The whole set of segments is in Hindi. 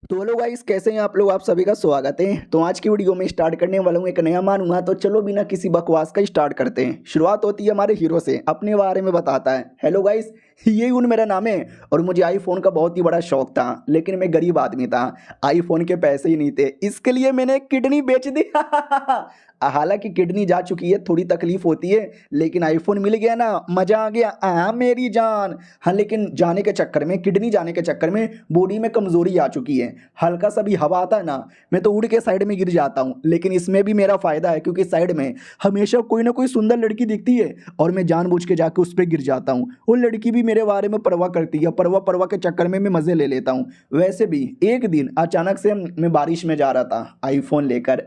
तो हेलो गाइस, कैसे हैं आप लोग। आप सभी का स्वागत है। तो आज की वीडियो में स्टार्ट करने वाला हूँ एक नया मानूंगा। तो चलो बिना किसी बकवास का स्टार्ट करते हैं। शुरुआत होती है हमारे हीरो से, अपने बारे में बताता है। हेलो गाइस, ये उन मेरा नाम है और मुझे आईफोन का बहुत ही बड़ा शौक था, लेकिन मैं गरीब आदमी था, आईफोन के पैसे ही नहीं थे, इसके लिए मैंने किडनी बेच दी। हालांकि किडनी जा चुकी है, थोड़ी तकलीफ होती है, लेकिन आईफोन मिल गया ना, मजा आ गया। मेरी जान। हाँ, लेकिन जाने के चक्कर में, किडनी जाने के चक्कर में बॉडी में कमजोरी आ चुकी है। हल्का सा भी हवा आता है ना, मैं तो उड़ के साइड में गिर जाता हूँ। लेकिन इसमें भी मेरा फायदा है, क्योंकि साइड में हमेशा कोई ना कोई सुंदर लड़की दिखती है और मैं जानबूझ के जाके उस पर गिर जाता हूँ। वो लड़की भी मेरे बारे में परवाह करती है, परवाह परवाह के चक्कर में मैं मजे ले लेता हूँ। वैसे भी एक दिन अचानक से मैं बारिश में जा रहा था आईफोन लेकर,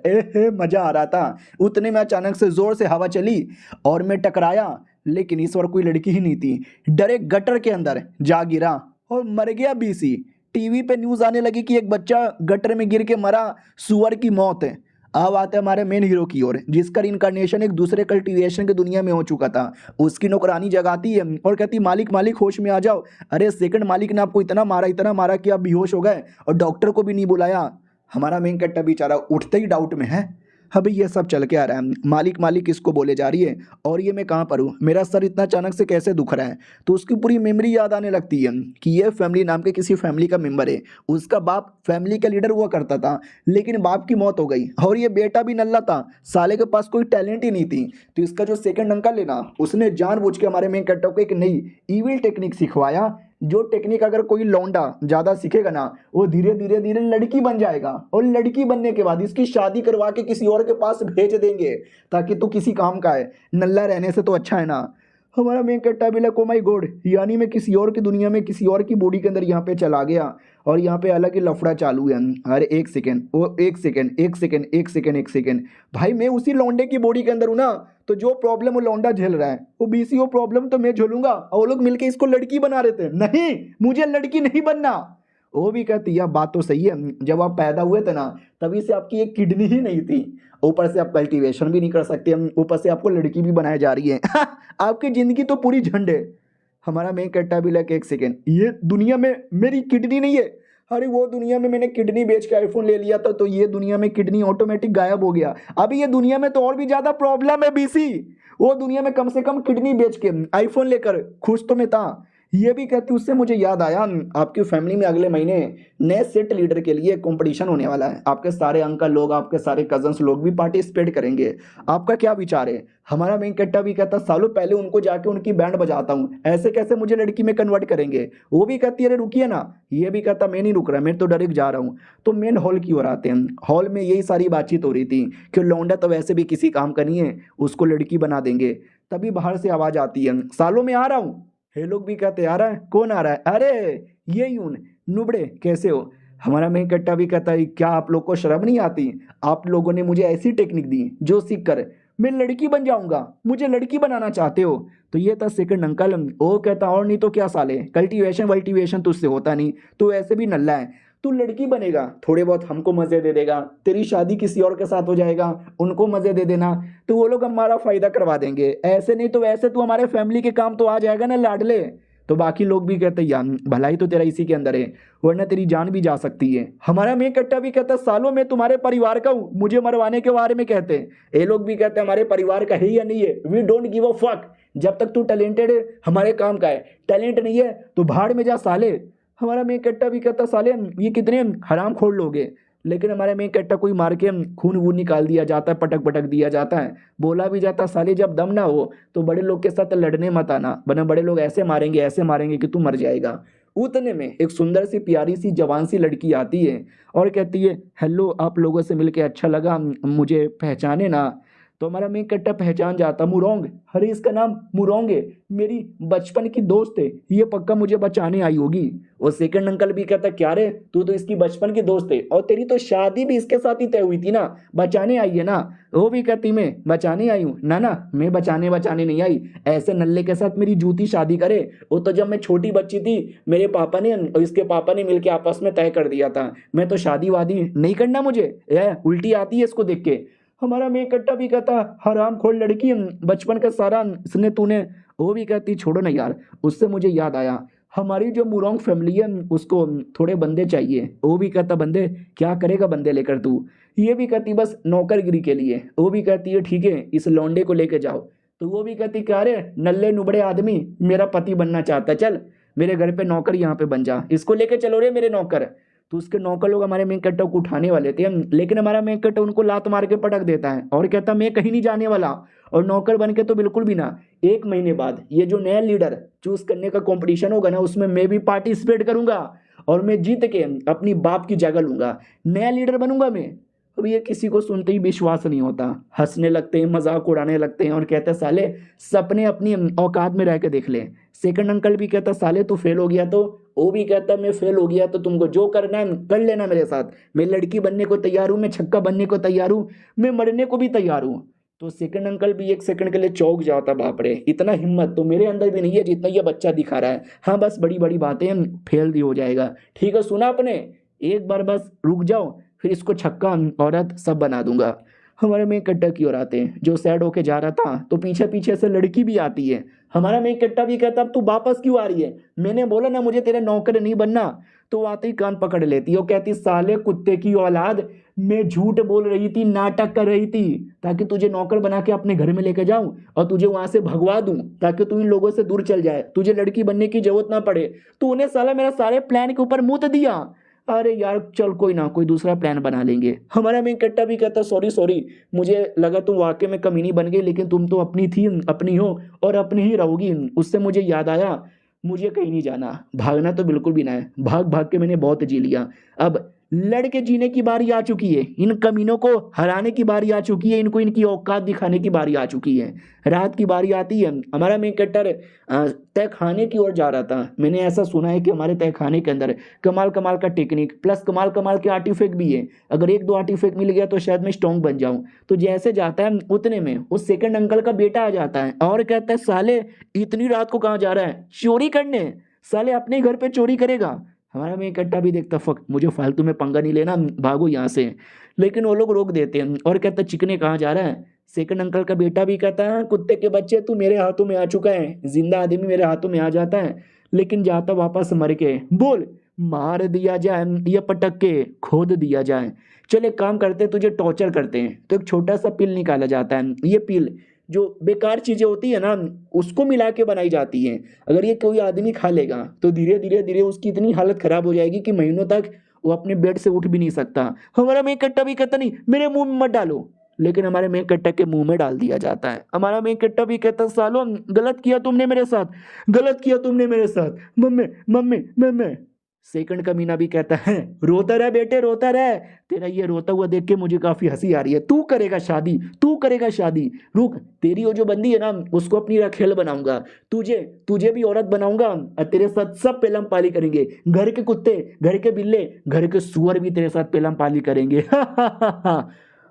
मजा आ रहा था। उतने में अचानक से जोर से हवा चली और मैं टकराया, लेकिन इस बार कोई लड़की ही नहीं थी। डायरेक्ट गटर के अंदर जा गिरा और मर गया बीसी। टीवी पे न्यूज आने लगी कि एक बच्चा गटर में गिर के मरा, सुअर की मौत है। अब आते हैं हमारे मेन हीरो की ओर, जिसका इनकारनेशन एक दूसरे कल्टीवेशन की दुनिया में हो चुका था। उसकी नौकरानी जगाती है और कहती, मालिक मालिक होश में आ जाओ। अरे सेकंड, मालिक ने आपको इतना मारा कि आप बेहोश हो गए और डॉक्टर को भी नहीं बुलाया। हमारा मेन कट्टा बेचारा उठते ही डाउट में है। अभी ये सब चल के आ रहा है, मालिक मालिक इसको बोले जा रही है, और ये मैं कहाँ पर हूँ, मेरा सर इतना अचानक से कैसे दुख रहा है। तो उसकी पूरी मेमोरी याद आने लगती है कि ये फैमिली नाम के किसी फैमिली का मेंबर है। उसका बाप फैमिली का लीडर हुआ करता था, लेकिन बाप की मौत हो गई और ये बेटा भी नल्ला था, साले के पास कोई टैलेंट ही नहीं थी। तो इसका जो सेकंड अंकल है ना, उसने जानबूझ के हमारे मेन कैरेक्टर को एक नई इविल टेक्निक सिखवाया। जो टेक्निक अगर कोई लौंडा ज्यादा सीखेगा ना, वो धीरे धीरे धीरे लड़की बन जाएगा, और लड़की बनने के बाद इसकी शादी करवा के किसी और के पास भेज देंगे, ताकि तू किसी काम का है। नल्ला रहने से तो अच्छा है ना। हमारा मेन कट्टा भी लग, ओ माई गॉड, यानी मैं किसी और की दुनिया में किसी और की बॉडी के अंदर यहाँ पे चला गया, और यहाँ पे अलग ही लफड़ा चालू है। अरे एक सेकेंड, वो एक सेकेंड, एक सेकेंड, एक सेकेंड, एक सेकेंड, भाई मैं उसी लौंडे की बॉडी के अंदर हूँ ना। तो जो प्रॉब्लम वो लौंडा झेल रहा है, वो बीसी वो प्रॉब्लम तो मैं झेलूंगा। और वो लोग मिलके इसको लड़की बना रहे थे। नहीं, मुझे लड़की नहीं बनना। वो भी कहती, यह बात तो सही है, जब आप पैदा हुए थे ना, तभी से आपकी एक किडनी ही नहीं थी। ऊपर से आप कल्टीवेशन भी नहीं कर सकते, ऊपर से आपको लड़की भी बनाई जा रही है। आपकी जिंदगी तो पूरी झंड है। हमारा मेन कट्टा भी लग, एक सेकेंड, ये दुनिया में मेरी किडनी नहीं है। अरे वो दुनिया में मैंने किडनी बेच के आईफोन ले लिया था, तो ये दुनिया में किडनी ऑटोमेटिक गायब हो गया। अभी ये दुनिया में तो और भी ज्यादा प्रॉब्लम है बीसी। वो दुनिया में कम से कम किडनी बेच के आईफोन लेकर खुश तो मैं था। ये भी कहती, उससे मुझे याद आया, आपकी फैमिली में अगले महीने नए सेट लीडर के लिए कंपटीशन होने वाला है। आपके सारे अंकल लोग, आपके सारे कजन्स लोग भी पार्टिसिपेट करेंगे। आपका क्या विचार है। हमारा मेन कट्टा भी कहता, सालों पहले उनको जाके उनकी बैंड बजाता हूँ, ऐसे कैसे मुझे लड़की में कन्वर्ट करेंगे। वो भी कहती है, अरे रुकिए ना। ये भी कहता, मैं नहीं रुक रहा, मैं तो डायरेक्ट जा रहा हूँ। तो मेन हॉल की ओर आते हैं। हॉल में यही सारी बातचीत हो रही थी कि लौंडा तो वैसे भी किसी काम का नहीं है, उसको लड़की बना देंगे। तभी बाहर से आवाज आती है, सालों में आ रहा हूँ। हे लोग भी कहते, आ रहा है, कौन आ रहा है। अरे ये यून, नुबड़े कैसे हो। हमारा मेन कट्टा भी कहता है, क्या आप लोग को शर्म नहीं आती। आप लोगों ने मुझे ऐसी टेक्निक दी जो सीख कर मैं लड़की बन जाऊंगा, मुझे लड़की बनाना चाहते हो। तो ये था सेकंड अंकल। वो कहता, और नहीं तो क्या साले, कल्टीवेशन वल्टीवेशन तुझसे होता नहीं, तू ऐसे भी नल्ला है। तू लड़की बनेगा, थोड़े बहुत हमको मजे दे देगा, तेरी शादी किसी और के साथ हो जाएगा, उनको मजे दे देना, तो वो लोग हमारा फायदा करवा देंगे। ऐसे नहीं तो वैसे तू हमारे फैमिली के काम तो आ जाएगा ना लाडले। तो बाकी लोग भी कहते, यार भलाई तो तेरा इसी के अंदर है, वरना तेरी जान भी जा सकती है। हमारा मेन कट्टा भी कहता, सालों में तुम्हारे परिवार का हूं, मुझे मरवाने के बारे में कहते हैं। ये लोग भी कहते, हमारे परिवार का है या नहीं है, we don't give a fuck. जब तक तू टैलेंटेड है हमारे काम का है, टैलेंट नहीं है तो भाड़ में जा साले। हमारा मेन कट्टा भी कहता, साले ये कितने हराम खोर लोग हैं। लेकिन हमारे मेन कट्टा कोई मार के खून वून निकाल दिया जाता है, पटक पटक दिया जाता है। बोला भी जाता, साले जब दम ना हो तो बड़े लोग के साथ लड़ने मत आना, वरना बड़े लोग ऐसे मारेंगे कि तू मर जाएगा। उतने में एक सुंदर सी प्यारी सी जवान सी लड़की आती है और कहती है, हेलो, आप लोगों से मिलके अच्छा लगा, मुझे पहचाने ना। तो हमारा मेन कट्टा पहचान जाता, मुरोंग। अरे इसका नाम मुरोंग है, मेरी बचपन की दोस्त है, ये पक्का मुझे बचाने आई होगी। और सेकंड अंकल भी कहता, क्या रे, तू तो इसकी बचपन की दोस्त है, और तेरी तो शादी भी इसके साथ ही तय हुई थी ना, बचाने आई है ना। वो भी कहती, मैं बचाने आई हूँ ना, ना मैं बचाने बचाने नहीं आई, ऐसे नल्ले के साथ मेरी जूती शादी करे। वो तो जब मैं छोटी बच्ची थी, मेरे पापा ने और इसके पापा ने मिलकर आपस में तय कर दिया था, मैं तो शादी वादी नहीं करना, मुझे उल्टी आती है इसको देख के। हमारा मेन कट्टा भी कहता, हराम खोर लड़की, बचपन का सारा इसने तूने। वो भी कहती, छोड़ो ना यार, उससे मुझे याद आया, हमारी जो मुरोंग फैमिली है उसको थोड़े बंदे चाहिए। वो भी कहता बंदे क्या करेगा बंदे लेकर तू। ये भी कहती बस नौकरगिरी के लिए। वो भी कहती है ठीक है इस लौंडे को लेके जाओ। तो वो भी कहती क्या रे नल्ले नुबड़े आदमी मेरा पति बनना चाहता है, चल मेरे घर पे नौकर यहाँ पे बन जा, इसको लेके चलो रे मेरे नौकर। तो उसके नौकर लोग हमारे मेन कट्टा को उठाने वाले थे, लेकिन हमारा मेन कट्टा उनको लात मार के पटक देता है और कहता मैं कहीं नहीं जाने वाला और नौकर बन के तो बिल्कुल भी ना। 1 महीने बाद ये जो नया लीडर चूज करने का कंपटीशन होगा ना उसमें मैं भी पार्टिसिपेट करूंगा और मैं जीत के अपनी बाप की जगह लूंगा, नया लीडर बनूंगा मैं। अब ये किसी को सुनते ही विश्वास नहीं होता, हंसने लगते हैं, मजाक उड़ाने लगते हैं और कहते हैं साले सपने अपनी औकात में रह के देख ले। सेकंड अंकल भी कहता साले तू फेल हो गया तो, वो भी कहता मैं फेल हो गया तो तुमको जो करना है कर लेना मेरे साथ, मैं लड़की बनने को तैयार हूँ, मैं छक्का बनने को तैयार हूँ, मैं मरने को भी तैयार हूँ। तो सेकंड अंकल भी 1 सेकंड के लिए चौंक जाता, बाप रे इतना हिम्मत तो मेरे अंदर भी नहीं है जितना ये बच्चा दिखा रहा है। हाँ बस बड़ी बड़ी बातें फेल भी हो जाएगा, ठीक है सुना आपने, एक बार बस रुक जाओ फिर इसको छक्का औरत सब बना दूंगा। हमारे में कट्टा की ओर आते हैं, जो सैड होके जा रहा था तो पीछे पीछे से लड़की भी आती है। हमारा में कट्टा भी कहता अब तू वापस क्यों आ रही है, मैंने बोला ना मुझे तेरा नौकर नहीं बनना। तो वो आते ही कान पकड़ लेती है, वो कहती साले कुत्ते की औलाद मैं झूठ बोल रही थी, नाटक कर रही थी ताकि तुझे नौकर बना के अपने घर में लेके जाऊं और तुझे वहां से भगवा दूं ताकि तू इन लोगों से दूर चल जाए, तुझे लड़की बनने की जरूरत ना पड़े। तूने साला मेरा सारे प्लान के ऊपर मुंह दिया। अरे यार चल कोई ना कोई दूसरा प्लान बना लेंगे। हमारा मेन कट्टा भी कहता सॉरी सॉरी, मुझे लगा तुम वाकई में कमीनी बन गई, लेकिन तुम तो अपनी थी, अपनी हो और अपनी ही रहोगी। उससे मुझे याद आया मुझे कहीं नहीं जाना, भागना तो बिल्कुल भी ना है, भाग भाग के मैंने बहुत जी लिया, अब लड़के जीने की बारी आ चुकी है, इन कमीनों को हराने की बारी आ चुकी है, इनको इनकी औकात दिखाने की बारी आ चुकी है। रात की बारी आती है, हमारा मेन कट्टर तय खाने की ओर जा रहा था। मैंने ऐसा सुना है कि हमारे तय खाने के अंदर कमाल कमाल का टेक्निक प्लस कमाल कमाल के आर्टिफैक्ट भी है, अगर 1-2 आर्टिफैक्ट मिल गया तो शायद मैं स्ट्रॉन्ग बन जाऊं। तो जैसे जाता है उतने में उस सेकंड अंकल का बेटा आ जाता है और कहता है साले इतनी रात को कहाँ जा रहा है, चोरी करने, साले अपने घर पे चोरी करेगा। हमारा में कट्टा भी देखता फक मुझे फालतू में पंगा नहीं लेना, भागो यहाँ से। लेकिन वो लोग रोक देते हैं और कहता चिकने कहाँ जा रहा है। सेकंड अंकल का बेटा भी कहता है कुत्ते के बच्चे तू मेरे हाथों में आ चुका है, जिंदा आदमी मेरे हाथों में आ जाता है लेकिन जाता वापस मर के, बोल मार दिया जाए या पटक के खोद दिया जाए। चल एक काम करते हैं तुझे टॉर्चर करते हैं। तो एक छोटा सा पिल निकाला जाता है, ये पिल जो बेकार चीजें होती है ना उसको मिला के बनाई जाती है, अगर ये कोई आदमी खा लेगा तो धीरे धीरे धीरे उसकी इतनी हालत खराब हो जाएगी कि महीनों तक वो अपने बेड से उठ भी नहीं सकता। हमारा मेन कट्टा भी कहता नहीं मेरे मुंह में मत डालो, लेकिन हमारे मेन कट्टा के मुंह में डाल दिया जाता है। हमारा मेन कट्टा भी कहता सालो गलत किया तुमने मेरे साथ, गलत किया तुमने मेरे साथ, मम्मी मम्मी मम्मी। सेकंड का मीना भी कहता है रोता रह बेटे रोता रह, तेरा ये रोता हुआ देख के मुझे काफी हंसी आ रही है, तू करेगा शादी, तू करेगा शादी, रुक तेरी वो जो बंदी है ना उसको अपनी रखेल बनाऊंगा, तुझे तुझे भी औरत बनाऊंगा और तेरे साथ सब पेलम पाली करेंगे, घर के कुत्ते घर के बिल्ले घर के सुअर भी तेरे साथ पेलम पाली करेंगे।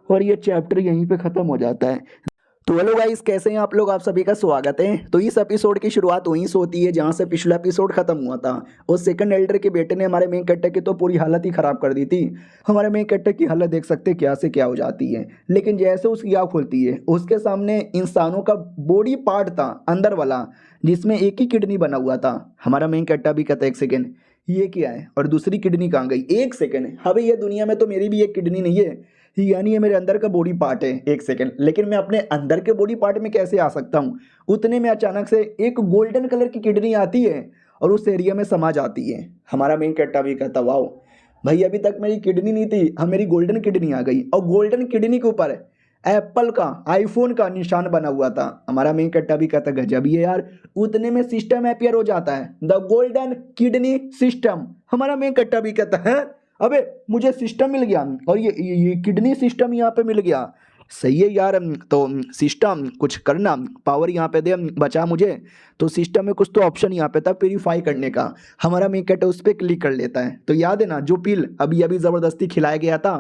और ये चैप्टर यहीं पे खत्म हो जाता है। तो हेलो गाइस कैसे हैं आप लोग, आप सभी का स्वागत है। तो इस एपिसोड की शुरुआत वहीं से होती है जहां से पिछला एपिसोड खत्म हुआ था। और सेकंड एल्डर के बेटे ने हमारे मेन कैरेक्टर की तो पूरी हालत ही खराब कर दी थी। हमारे मेन कैरेक्टर की हालत देख सकते क्या से क्या हो जाती है, लेकिन जैसे उसकी आँख खुलती है उसके सामने इंसानों का बॉडी पार्ट था अंदर वाला, जिसमें एक ही किडनी बना हुआ था। हमारा मेन कैरेक्टर भी कहता है एक सेकेंड ये क्या है और दूसरी किडनी कहाँ गई, एक सेकेंड अभी ये दुनिया में तो मेरी भी एक किडनी नहीं है, यानी ये मेरे अंदर का बॉडी पार्ट है, एक सेकंड लेकिन मैं अपने अंदर के बॉडी पार्ट में कैसे आ सकता हूँ। उतने में अचानक से एक गोल्डन कलर की किडनी आती है और उस एरिया में समा जाती है। हमारा मेन कैरेक्टर भी कहता वाओ भाई अभी तक मेरी किडनी नहीं थी, अब मेरी गोल्डन किडनी आ गई। और गोल्डन किडनी के ऊपर एप्पल का आईफोन का निशान बना हुआ था। हमारा मेन कैरेक्टर भी कहता गजब ही है यार। उतने में सिस्टम अपीयर हो जाता है, द गोल्डन किडनी सिस्टम। हमारा मेन कैरेक्टर भी कहता है अबे मुझे सिस्टम मिल गया और ये किडनी सिस्टम यहाँ पे मिल गया, सही है यार। तो सिस्टम कुछ करना, पावर यहाँ पे दे बचा मुझे। तो सिस्टम में कुछ तो ऑप्शन यहाँ पे था प्यूरीफाई करने का। हमारा मेन कैरेक्टर उस पर क्लिक कर लेता है। तो याद है ना जो पिल अभी अभी ज़बरदस्ती खिलाया गया था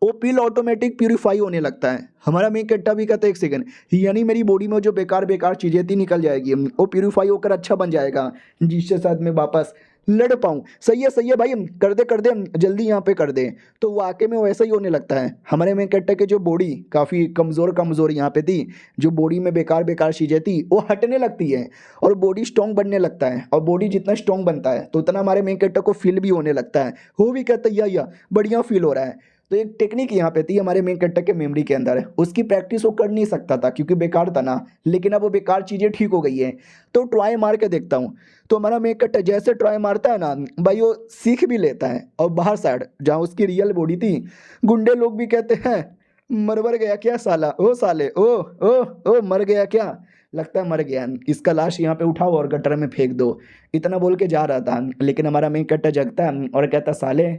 वो पिल ऑटोमेटिक प्यूरीफाई होने लगता है। हमारा मेन कैरेक्टर भी कहता है एक सेकंड यानी मेरी बॉडी में जो बेकार बेकार चीज़ें थी निकल जाएगी, वो प्यूरीफाई होकर अच्छा बन जाएगा, जिससे साथ में वापस लड़ पाऊँ। सही है भाई, कर दे जल्दी यहाँ पे कर दे। तो वाकई में वैसा ही होने लगता है। हमारे मेन कैरेक्टर की जो बॉडी काफ़ी कमज़ोर यहाँ पे थी, जो बॉडी में बेकार चीज़ें थी वो हटने लगती है और बॉडी स्ट्रॉन्ग बनने लगता है। और बॉडी जितना स्ट्रॉन्ग बनता है तो उतना हमारे मेन कैरेक्टर को फील भी होने लगता है। हो भी कहता है या बढ़िया फील हो रहा है। तो एक टेक्निक यहाँ पे थी हमारे मेन कैरेक्टर के मेमोरी के अंदर, उसकी प्रैक्टिस वो कर नहीं सकता था क्योंकि बेकार था ना, लेकिन अब वो बेकार चीज़ें ठीक हो गई है। तो ट्राई मार के देखता हूँ। तो हमारा मेन कैरेक्टर जैसे ट्राई मारता है ना भाई, वो सीख भी लेता है। और बाहर साइड जहाँ उसकी रियल बॉडी थी, गुंडे लोग भी कहते हैं मरवर गया क्या साला, ओ साले, ओ मर गया क्या, लगता है मर गया, इसका लाश यहाँ पे उठाओ और गटर में फेंक दो। इतना बोल के जा रहा था, लेकिन हमारा मेन कैरेक्टर जगता है और कहता साले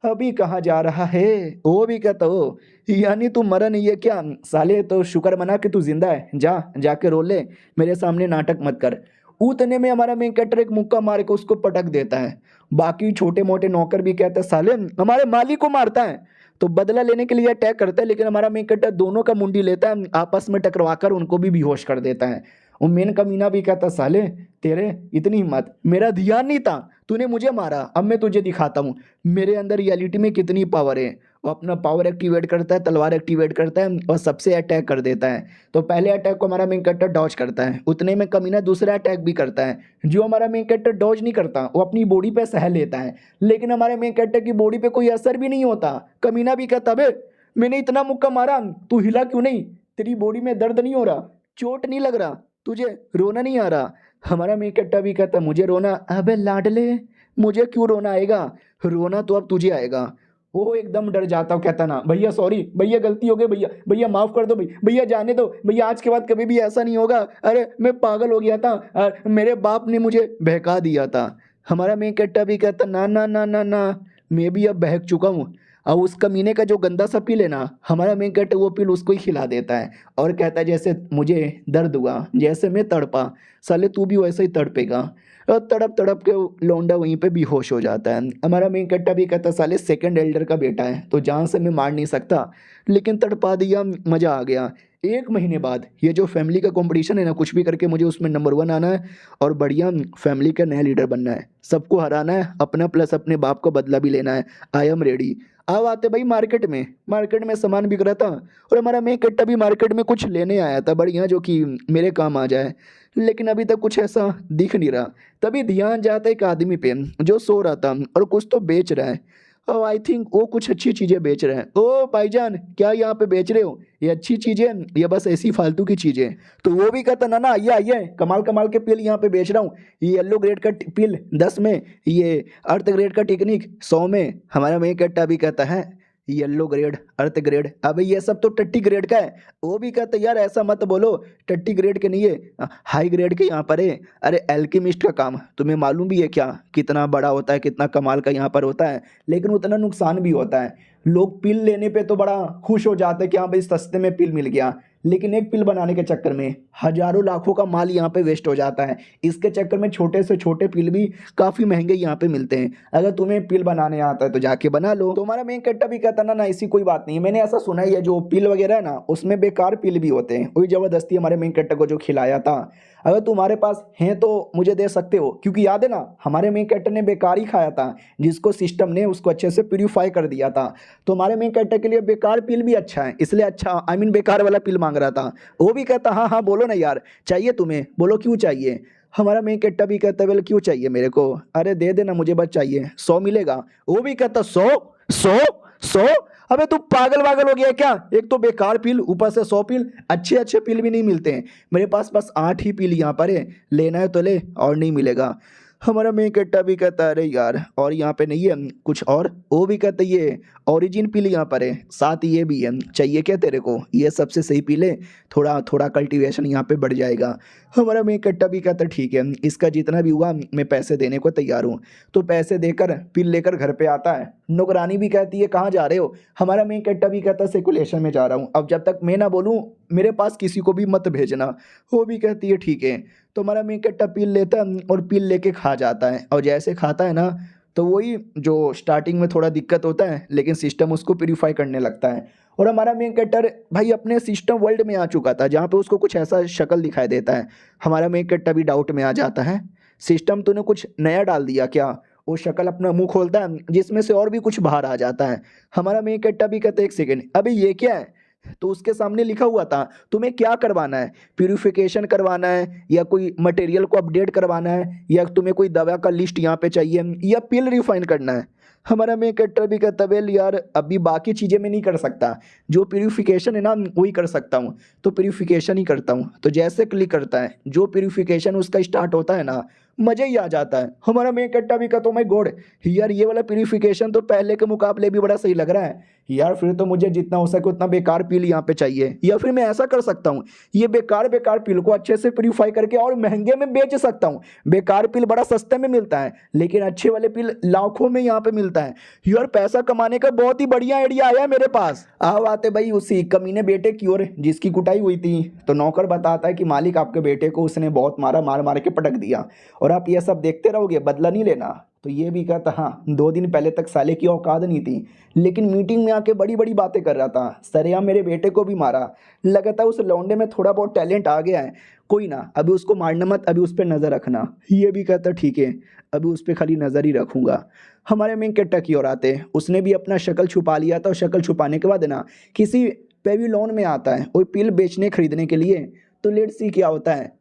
अभी कहाँ जा रहा है। वो भी कहता हो यानी तू मरा नहीं है क्या साले, तो शुक्र मना कि तू जिंदा है, जाके रो ले, मेरे सामने नाटक मत कर। उतने में हमारा मेन कैरेक्टर एक मुक्का मार के उसको पटक देता है। बाकी छोटे मोटे नौकर भी कहते हैं साले हमारे मालिक को मारता है। तो बदला लेने के लिए अटैक करता है, लेकिन हमारा मेन कैरेक्टर दोनों का मुंडी लेता है, आपस में टकरवा कर उनको भी बेहोश कर देता है। वो मेन कमीना भी कहता साले तेरे इतनी हिम्मत, मेरा ध्यान नहीं था, तूने मुझे मारा, अब मैं तुझे दिखाता हूँ मेरे अंदर रियलिटी में कितनी पावर है। वो अपना पावर एक्टिवेट करता है, तलवार एक्टिवेट करता है और सबसे अटैक कर देता है। तो पहले अटैक को हमारा मेन कैरेक्टर डॉज करता है, उतने में कमीना दूसरा अटैक भी करता है। जो हमारा मेन कैरेक्टर डॉज नहीं करता वो अपनी बॉडी पे सह लेता है, लेकिन हमारे मेन कैरेक्टर की बॉडी पे कोई असर भी नहीं होता। कमीना भी कहता बे मैंने इतना मुक्का मारा तू हिला क्यों नहीं, तेरी बॉडी में दर्द नहीं हो रहा, चोट नहीं लग रहा, तुझे रोना नहीं आ रहा। हमारा मेन कैरेक्टर भी कहता मुझे रोना, अबे लाडले मुझे क्यों रोना आएगा, रोना तो अब तुझे आएगा। वो एकदम डर जाता हूँ, कहता ना भैया सॉरी भैया गलती हो गई भैया, भैया माफ़ कर दो भैया जाने दो भैया, आज के बाद कभी भी ऐसा नहीं होगा, अरे मैं पागल हो गया था, मेरे बाप ने मुझे बहका दिया था। हमारा मेन कैरेक्टर भी कहता ना ना ना ना ना मैं भी अब बहक चुका हूँ। अब उस कमीने का जो गंदा सा पील है ना, हमारा मेन कैरेक्टर वो पील उसको ही खिला देता है और कहता है जैसे मुझे दर्द हुआ, जैसे मैं तड़पा साले तू भी वैसे ही तड़पेगा। और तड़प तड़प के लौंडा वहीं पे बेहोश हो जाता है। हमारा मेन कैरेक्टर भी कहता साले सेकंड एल्डर का बेटा है तो जान से मैं मार नहीं सकता, लेकिन तड़पा दिया, मज़ा आ गया। 1 महीने बाद ये जो फैमिली का कंपटीशन है ना, कुछ भी करके मुझे उसमें नंबर 1 आना है और बढ़िया फैमिली का नया लीडर बनना है, सबको हराना है, अपना प्लस अपने बाप का बदला भी लेना है। I am ready. अब आते भाई मार्केट में सामान बिक रहा था और हमारा मेन कैरेक्टर भी मार्केट में कुछ लेने आया था बढ़िया जो कि मेरे काम आ जाए, लेकिन अभी तक कुछ ऐसा दिख नहीं रहा। तभी ध्यान जाता है एक आदमी पे जो सो रहा था और कुछ तो बेच रहा है। और आई थिंक वो कुछ अच्छी चीज़ें बेच रहे हैं। ओ भाईजान क्या यहाँ पे बेच रहे हो, ये अच्छी चीज़ें या बस ऐसी फालतू की चीज़ें। तो वो भी कहता ना ना आइए कमाल कमाल के पिल यहाँ पे बेच रहा हूँ, ये येलो ग्रेड का पिल 10 में, ये अर्थ ग्रेड का टेक्निक 100 में। हमारा मेन कैरेक्टर भी कहता है येलो ग्रेड अर्थ ग्रेड, अबे ये सब तो टट्टी ग्रेड का है। वो भी कहता यार ऐसा मत बोलो, टट्टी ग्रेड के नहीं है, हाई ग्रेड के यहाँ पर है। अरे एल्केमिस्ट का काम तुम्हें मालूम भी है क्या, कितना बड़ा होता है, कितना कमाल का यहाँ पर होता है, लेकिन उतना नुकसान भी होता है। लोग पिल लेने पे तो बड़ा खुश हो जाते हैं कि हाँ भाई सस्ते में पिल मिल गया, लेकिन एक पिल बनाने के चक्कर में हजारों लाखों का माल यहाँ पे वेस्ट हो जाता है। इसके चक्कर में छोटे से छोटे पिल भी काफ़ी महंगे यहाँ पे मिलते हैं। अगर तुम्हें पिल बनाने आता है तो जाके बना लो। तो हमारा मेन कैरेक्टर भी कहता ना ऐसी कोई बात नहीं है, मैंने ऐसा सुना ही है जो पिल वगैरह है ना उसमें बेकार पिल भी होते हैं, वही ज़बरदस्ती हमारे मेन कैरेक्टर को जो खिलाया था। अगर तुम्हारे पास है तो मुझे दे सकते हो, क्योंकि याद है ना हमारे मेन कैरेक्टर ने बेकार ही खाया था, जिसको सिस्टम ने उसको अच्छे से प्यूरीफाई कर दिया था। तो हमारे मेन कैरेक्टर के लिए बेकार पिल भी अच्छा है, इसलिए अच्छा आई मीन बेकार वाला पिल मांग रहा था। वो भी कहता हाँ हाँ बोलो ना यार चाहिए तुम्हें, बोलो क्यों चाहिए। हमारा मेन कैरेक्टर भी कहता है क्यों चाहिए मेरे को, अरे दे देना मुझे बस चाहिए, 100 मिलेगा। वो भी कहता 100 100 100, अबे तू पागल वागल हो गया क्या, एक तो बेकार पिल ऊपर से 100 पिल, अच्छे अच्छे पिल भी नहीं मिलते हैं, मेरे पास बस 8 ही पिल यहाँ पर है, लेना है तो ले और नहीं मिलेगा। हमारा मेन कैरेक्टर भी कहता है अरे यार और यहाँ पे नहीं है कुछ और। वो भी कहता है ये ओरिजिन पिल यहाँ पर है, साथ ये भी है, चाहिए क्या तेरे को, ये सबसे सही पिल है, थोड़ा थोड़ा कल्टीवेशन यहाँ पे बढ़ जाएगा। हमारा मेन कैरेक्टर भी कहता है ठीक है इसका जितना भी हुआ मैं पैसे देने को तैयार हूँ। तो पैसे देकर पिल लेकर घर पे आता है। नौकरानी भी कहती है कहाँ जा रहे हो। हमारा मेन कैरेक्टर भी कहता है सर्कुलेशन में जा रहा हूँ, अब जब तक मैं ना बोलूँ मेरे पास किसी को भी मत भेजना। वो भी कहती है ठीक है। तो हमारा मेन कैरेक्टर पिल लेता है और पिल लेके खा जाता है, और जैसे खाता है ना तो वही जो स्टार्टिंग में थोड़ा दिक्कत होता है, लेकिन सिस्टम उसको प्यूरीफाई करने लगता है। और हमारा मेन कैरेक्टर भाई अपने सिस्टम वर्ल्ड में आ चुका था जहाँ पे उसको कुछ ऐसा शक्ल दिखाई देता है। हमारा मेन कैरेक्टर भी डाउट में आ जाता है, सिस्टम तूने कुछ नया डाल दिया क्या। वो शक्ल अपना मुंह खोलता है जिसमें से और भी कुछ बाहर आ जाता है। हमारा मेन कट्टा भी कहता है एक सेकेंड, अबे ये क्या है? तो उसके सामने लिखा हुआ था तुम्हें क्या करवाना है, प्यूरिफिकेशन करवाना है या कोई मटेरियल को अपडेट करवाना है या तुम्हें कोई दवा का लिस्ट यहाँ पे चाहिए या पिल रिफाइन करना है। हमारा मेन कैरेक्टर भी कहता है वेल यार अभी बाकी चीज़ें मैं नहीं कर सकता, जो प्यूरिफिकेशन है ना वही कर सकता हूँ, तो प्यूरिफिकेशन ही करता हूँ। तो जैसे क्लिक करता है जो प्यूरिफिकेशन उसका स्टार्ट होता है ना, मज़ा ही आ जाता है। हमारा मेन कट्टा भी कहता माय गॉड यार ये वाला प्यूरिफिकेशन तो पहले के मुकाबले भी बड़ा सही लग रहा है यार, फिर तो मुझे जितना हो सके उतना बेकार पील यहाँ पे चाहिए, या फिर मैं ऐसा कर सकता हूँ ये बेकार बेकार पील को अच्छे से प्यूरिफाई करके और महंगे में बेच सकता हूँ। बेकार पील बड़ा सस्ते में मिलता है लेकिन अच्छे वाले पील लाखों में यहाँ पे मिलता है यार, पैसा कमाने का बहुत ही बढ़िया आइडिया आया मेरे पास। अब आते भाई उसी कमीने बेटे की ओर जिसकी कुटाई हुई थी। तो नौकर बताता है कि मालिक आपके बेटे को उसने बहुत मारा, मार मार के पटक दिया और आप ये सब देखते रहोगे, बदला नहीं लेना। तो ये भी कहता हाँ 2 दिन पहले तक साले की औकात नहीं थी लेकिन मीटिंग में आके बड़ी बड़ी बातें कर रहा था, सरेआम मेरे बेटे को भी मारा, लगता है उस लौंडे में थोड़ा बहुत टैलेंट आ गया है, कोई ना अभी उसको मारना मत, अभी उस पर नज़र रखना। ये भी कहता ठीक है अभी उस पर खाली नज़र ही रखूँगा। हमारे मेन कैरेक्टर की ओर आते हैं, उसने भी अपना शक्ल छुपा लिया था और शक्ल छुपाने के बाद ना किसी पेविलोन में आता है वो पिल बेचने खरीदने के लिए। तो लेट्स सी क्या होता है।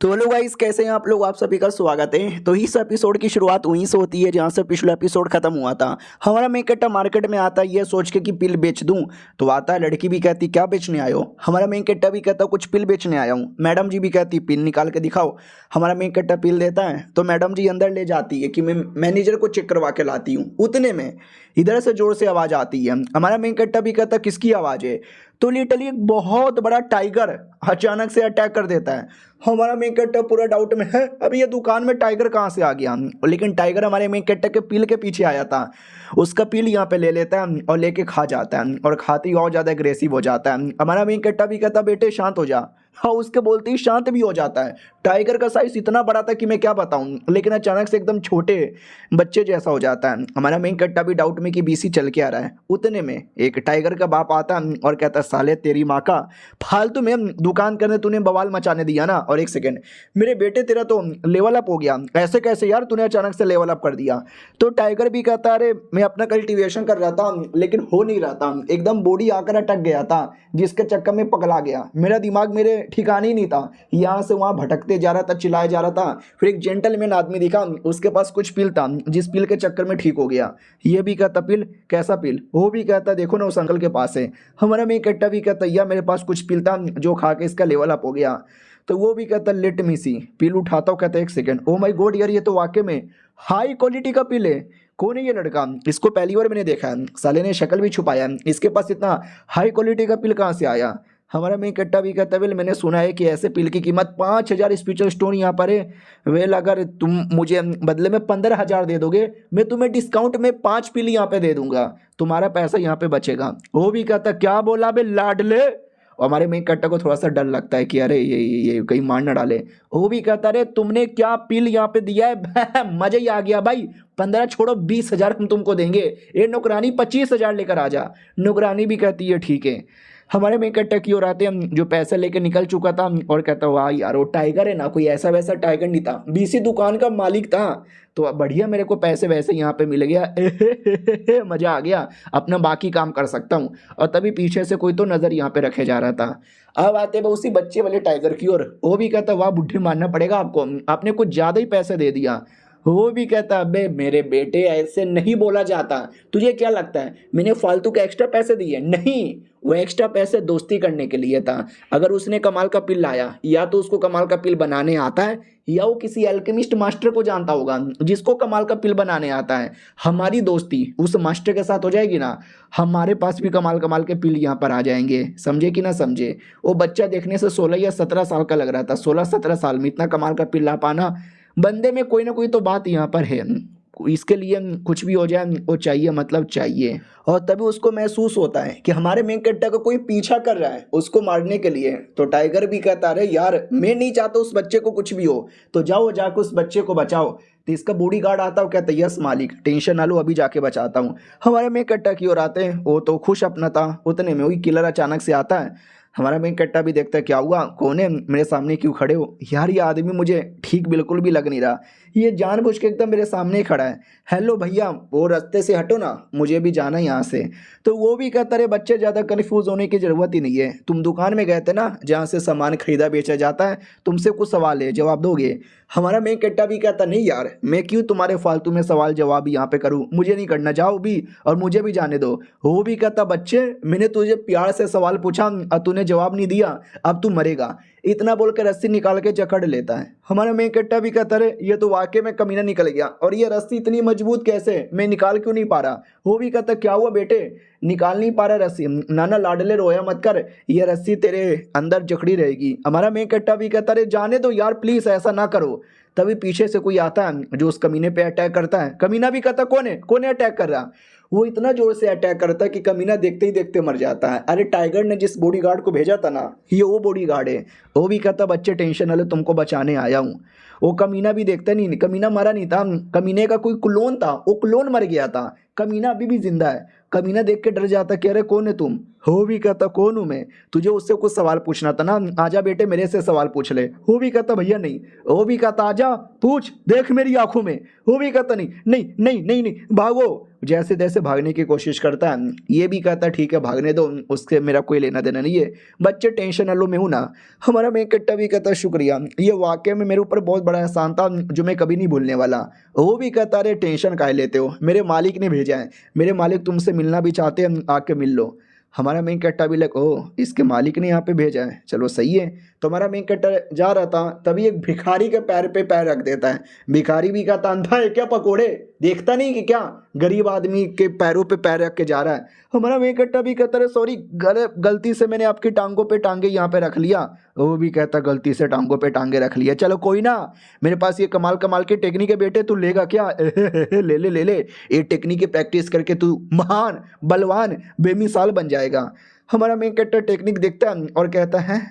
तो हेलो गाइस कैसे हैं आप लोग, आप सभी का स्वागत है। तो इस एपिसोड की शुरुआत वहीं से होती है जहां से पिछला एपिसोड खत्म हुआ था। हमारा मेन कैरेक्टर मार्केट में आता है ये सोच के कि पिल बेच दूं। तो आता है, लड़की भी कहती क्या बेचने आए हो। हमारा मेन कैरेक्टर भी कहता कुछ पिल बेचने आया हूँ। मैडम जी भी कहती पिल निकाल के दिखाओ। हमारा मेन कैरेक्टर पिल देता है तो मैडम जी अंदर ले जाती है कि मैं मैनेजर को चेक करवा के लाती हूँ। उतने में इधर से जोर से आवाज़ आती है। हमारा मेन कैरेक्टर भी कहता किसकी आवाज़ है। तो लिटरली एक बहुत बड़ा टाइगर अचानक से अटैक कर देता है। हमारा मेन कैरेक्टर पूरा डाउट में है अभी ये दुकान में टाइगर कहाँ से आ गया। लेकिन टाइगर हमारे मेन कैरेक्टर के पील के पीछे आया था। उसका पील यहाँ पे ले लेता है और लेके खा जाता है और खाते ही और ज़्यादा एग्रेसिव हो जाता है। हमारा मेन कैरेक्टर भी कहता बेटे शांत हो जा। हाँ उसके बोलते ही शांत भी हो जाता है। टाइगर का साइज इतना बड़ा था कि मैं क्या बताऊं, लेकिन अचानक से एकदम छोटे बच्चे जैसा हो जाता है। हमारा मेन कैरेक्टर भी डाउट में कि बीसी चल के आ रहा है। उतने में एक टाइगर का बाप आता और कहता साले तेरी माँ का फालतू में दुकान करने तूने बवाल मचाने दिया ना। और एक सेकेंड मेरे बेटे तेरा तो लेवल अप हो गया, ऐसे कैसे यार तूने अचानक से लेवल अप कर दिया। तो टाइगर भी कहता अरे मैं अपना कल्टीवेशन कर रहा था लेकिन हो नहीं रहा था, एकदम बॉडी आकर अटक गया था जिसके चक्कर में पगला गया, मेरा दिमाग मेरे ठिकाने ही नहीं था, यहाँ से वहाँ भटकते जा रहा था, चिल्लाया जा रहा था। फिर एक जेंटलमैन आदमी दिखा, उसके पास कुछ पिल था जिस पिल के चक्कर में ठीक हो गया। ये भी कहता पिल कैसा पिल, वो भी कहता देखो ना उस अंकल के पास है। हमारा मेन कैरेक्टर भी कहता यार मेरे पास कुछ पिल था जो खा के इसका लेवल अप हो गया। तो वो भी कहता लेट मी सी, पिल उठाता हूँ, कहता एक सेकेंड ओ माय गॉड यार ये तो वाकई में हाई क्वालिटी का पिल है। कौन है ये लड़का, इसको पहली बार मैंने देखा है, साले ने शक्ल भी छुपाया, इसके पास इतना हाई क्वालिटी का पिल कहाँ से आया। हमारा मेन कट्टा भी कहता है वेल मैंने सुना है कि ऐसे पिल की कीमत 5000 स्पिरिचुअल स्टोन यहाँ पर है। वेल अगर तुम मुझे बदले में 15000 दे दोगे मैं तुम्हें डिस्काउंट में 5 पिल यहाँ पे दे दूंगा, तुम्हारा पैसा यहाँ पे बचेगा। वो भी कहता क्या बोला बे लाडले। और हमारे मेन कट्टा को थोड़ा सा डर लगता है कि अरे ये कहीं मार ना डाले। वो भी कहता अरे तुमने क्या पिल यहाँ पे दिया है मजा ही आ गया भाई, 15 छोड़ो 20000 हम तुमको देंगे, ये नौकरानी 25000 लेकर आ जा। नौकरानी भी कहती है ठीक है। हमारे मेन कैरेक्टर की ओर आते हैं जो पैसे लेके निकल चुका था और कहता वाह यार वो टाइगर है ना, कोई ऐसा वैसा टाइगर नहीं था, बीसी दुकान का मालिक था, तो बढ़िया मेरे को पैसे वैसे यहाँ पे मिल गया मजा आ गया, अपना बाकी काम कर सकता हूँ। और तभी पीछे से कोई तो नजर यहाँ पे रखे जा रहा था। अब आते हैं उसी बच्चे वाले टाइगर की ओर। वो भी कहता वाह बुढ़े मानना पड़ेगा आपको, आपने कुछ ज्यादा ही पैसे दे दिया। वो भी कहता अबे मेरे बेटे ऐसे नहीं बोला जाता, तुझे क्या लगता है मैंने फालतू के एक्स्ट्रा पैसे दिए? नहीं, वो एक्स्ट्रा पैसे दोस्ती करने के लिए था। अगर उसने कमाल का पिल लाया या तो उसको कमाल का पिल बनाने आता है या वो किसी एल्केमिस्ट मास्टर को जानता होगा जिसको कमाल का पिल बनाने आता है। हमारी दोस्ती उस मास्टर के साथ हो जाएगी ना, हमारे पास भी कमाल कमाल के पिल यहाँ पर आ जाएंगे, समझे कि ना समझे। वो बच्चा देखने से 16 या 17 साल का लग रहा था, 16-17 साल में इतना कमाल का पिल ला पाना, बंदे में कोई ना कोई तो बात यहाँ पर है। इसके लिए कुछ भी हो जाए वो चाहिए, मतलब चाहिए। और तभी उसको महसूस होता है कि हमारे मेन कैरेक्टर का कोई पीछा कर रहा है उसको मारने के लिए। तो टाइगर भी कहता है यार मैं नहीं चाहता उस बच्चे को कुछ भी हो, तो जाओ जाकर उस बच्चे को बचाओ। तो इसका बॉडीगार्ड आता है, कहता है यस मालिक टेंशन ना लो अभी जाके बचाता हूँ। हमारे मेन कैरेक्टर की ओर आते हैं, वो तो खुश अपना था। उतने में वही किलर अचानक से आता है। हमारा मेन कट्टा भी देखता है क्या हुआ, कौन है, मेरे सामने क्यों खड़े हो। यार ये आदमी मुझे ठीक बिल्कुल भी लग नहीं रहा, ये जानबूझ के एकदम मेरे सामने ही खड़ा है। हेलो भैया वो रास्ते से हटो ना, मुझे भी जाना है यहाँ से। तो वो भी कहता है बच्चे ज़्यादा कन्फ्यूज होने की ज़रूरत ही नहीं है, तुम दुकान में गए थे ना जहाँ से सामान खरीदा बेचा जाता है, तुमसे कुछ सवाल है जवाब दोगे। हमारा मेन कट्टा भी कहता नहीं यार मैं क्यों तुम्हारे फालतू में सवाल जवाब यहाँ पे करूँ, मुझे नहीं करना, जाओ भी और मुझे भी जाने दो। वो भी कहता बच्चे मैंने तुझे प्यार से सवाल पूछा और तूने जवाब नहीं दिया, अब तू मरेगा। इतना बोलकर रस्सी निकाल के जकड़ लेता है। हमारा मेन कट्टा भी कहता है ये तो वाकई में कमीना निकल गया, और ये रस्सी इतनी मजबूत कैसे, मैं निकाल क्यों नहीं पा रहा। वो भी कहता क्या हुआ बेटे, निकाल नहीं पा रहा रस्सी, नाना लाडले रोया मत कर, ये रस्सी तेरे अंदर जकड़ी रहेगी। हमारा मेन कट्टा भी कहता है जाने दो यार प्लीज ऐसा ना करो। तभी पीछे से कोई आता है जो उस कमीने पे अटैक करता है। कमीना भी कहता कौन है अटैक कर रहा। वो इतना जोर से अटैक करता है कि कमीना देखते ही देखते मर जाता है। अरे टाइगर ने जिस बॉडीगार्ड को भेजा था ना, ये वो बॉडीगार्ड है। वो भी कहता बच्चे टेंशन ना लो, तुमको बचाने आया हूँ। वो कमीना भी देखता नहीं, कमीना मरा नहीं था, कमीने का कोई क्लोन था, वो क्लोन मर गया था, कमीना अभी भी जिंदा है। कमीना देख के डर जाता कि अरे कौन है तुम। हो भी कहता कौन हूँ मैं, तुझे उससे कुछ सवाल पूछना था ना, आजा बेटे मेरे से सवाल पूछ ले। हो भी कहता भैया नहीं। वो भी कहता आजा पूछ, देख मेरी आंखों में। वो भी कहता नहीं नहीं नहीं नहीं नहीं भागो। जैसे तैसे भागने की कोशिश करता है। ये भी कहता ठीक है भागने दो, उसके मेरा कोई लेना देना नहीं है, बच्चे टेंशन न लो मैं हूं ना। हमारा मेन कट्टा भी कहता शुक्रिया, ये वाकई में मेरे ऊपर बहुत बड़ा एहसान था जो मैं कभी नहीं भूलने वाला। वो भी कहता अरे टेंशन काहे लेते हो, मेरे मालिक ने भेजा है, मेरे मालिक तुमसे मिलना भी चाहते हैं, आके मिल लो। हमारा मेन कट्टा भी लग ओ इसके मालिक ने यहाँ पे भेजा है, चलो सही है। तो हमारा मेन कट्टा जा रहा था, तभी एक भिखारी के पैर पे पैर रख देता है। भिखारी भी कहता अंधा है क्या पकोड़े, देखता नहीं कि क्या गरीब आदमी के पैरों पे पैर रख के जा रहा है। हमारा मेन कट्टा भी कहता है सॉरी गलती से मैंने आपकी टांगों पे टांगे यहाँ पे रख लिया। वो भी कहता गलती से टांगों पे टांगे रख लिया, चलो कोई ना, मेरे पास ये कमाल कमाल की टेक्निक है बेटे, तू लेगा क्या ले ले ले ले, ये टेक्निक की प्रैक्टिस करके तू महान बलवान बेमिसाल बन जाएगा। हमारा मेन कट्टा टेक्निक देखता है और कहता है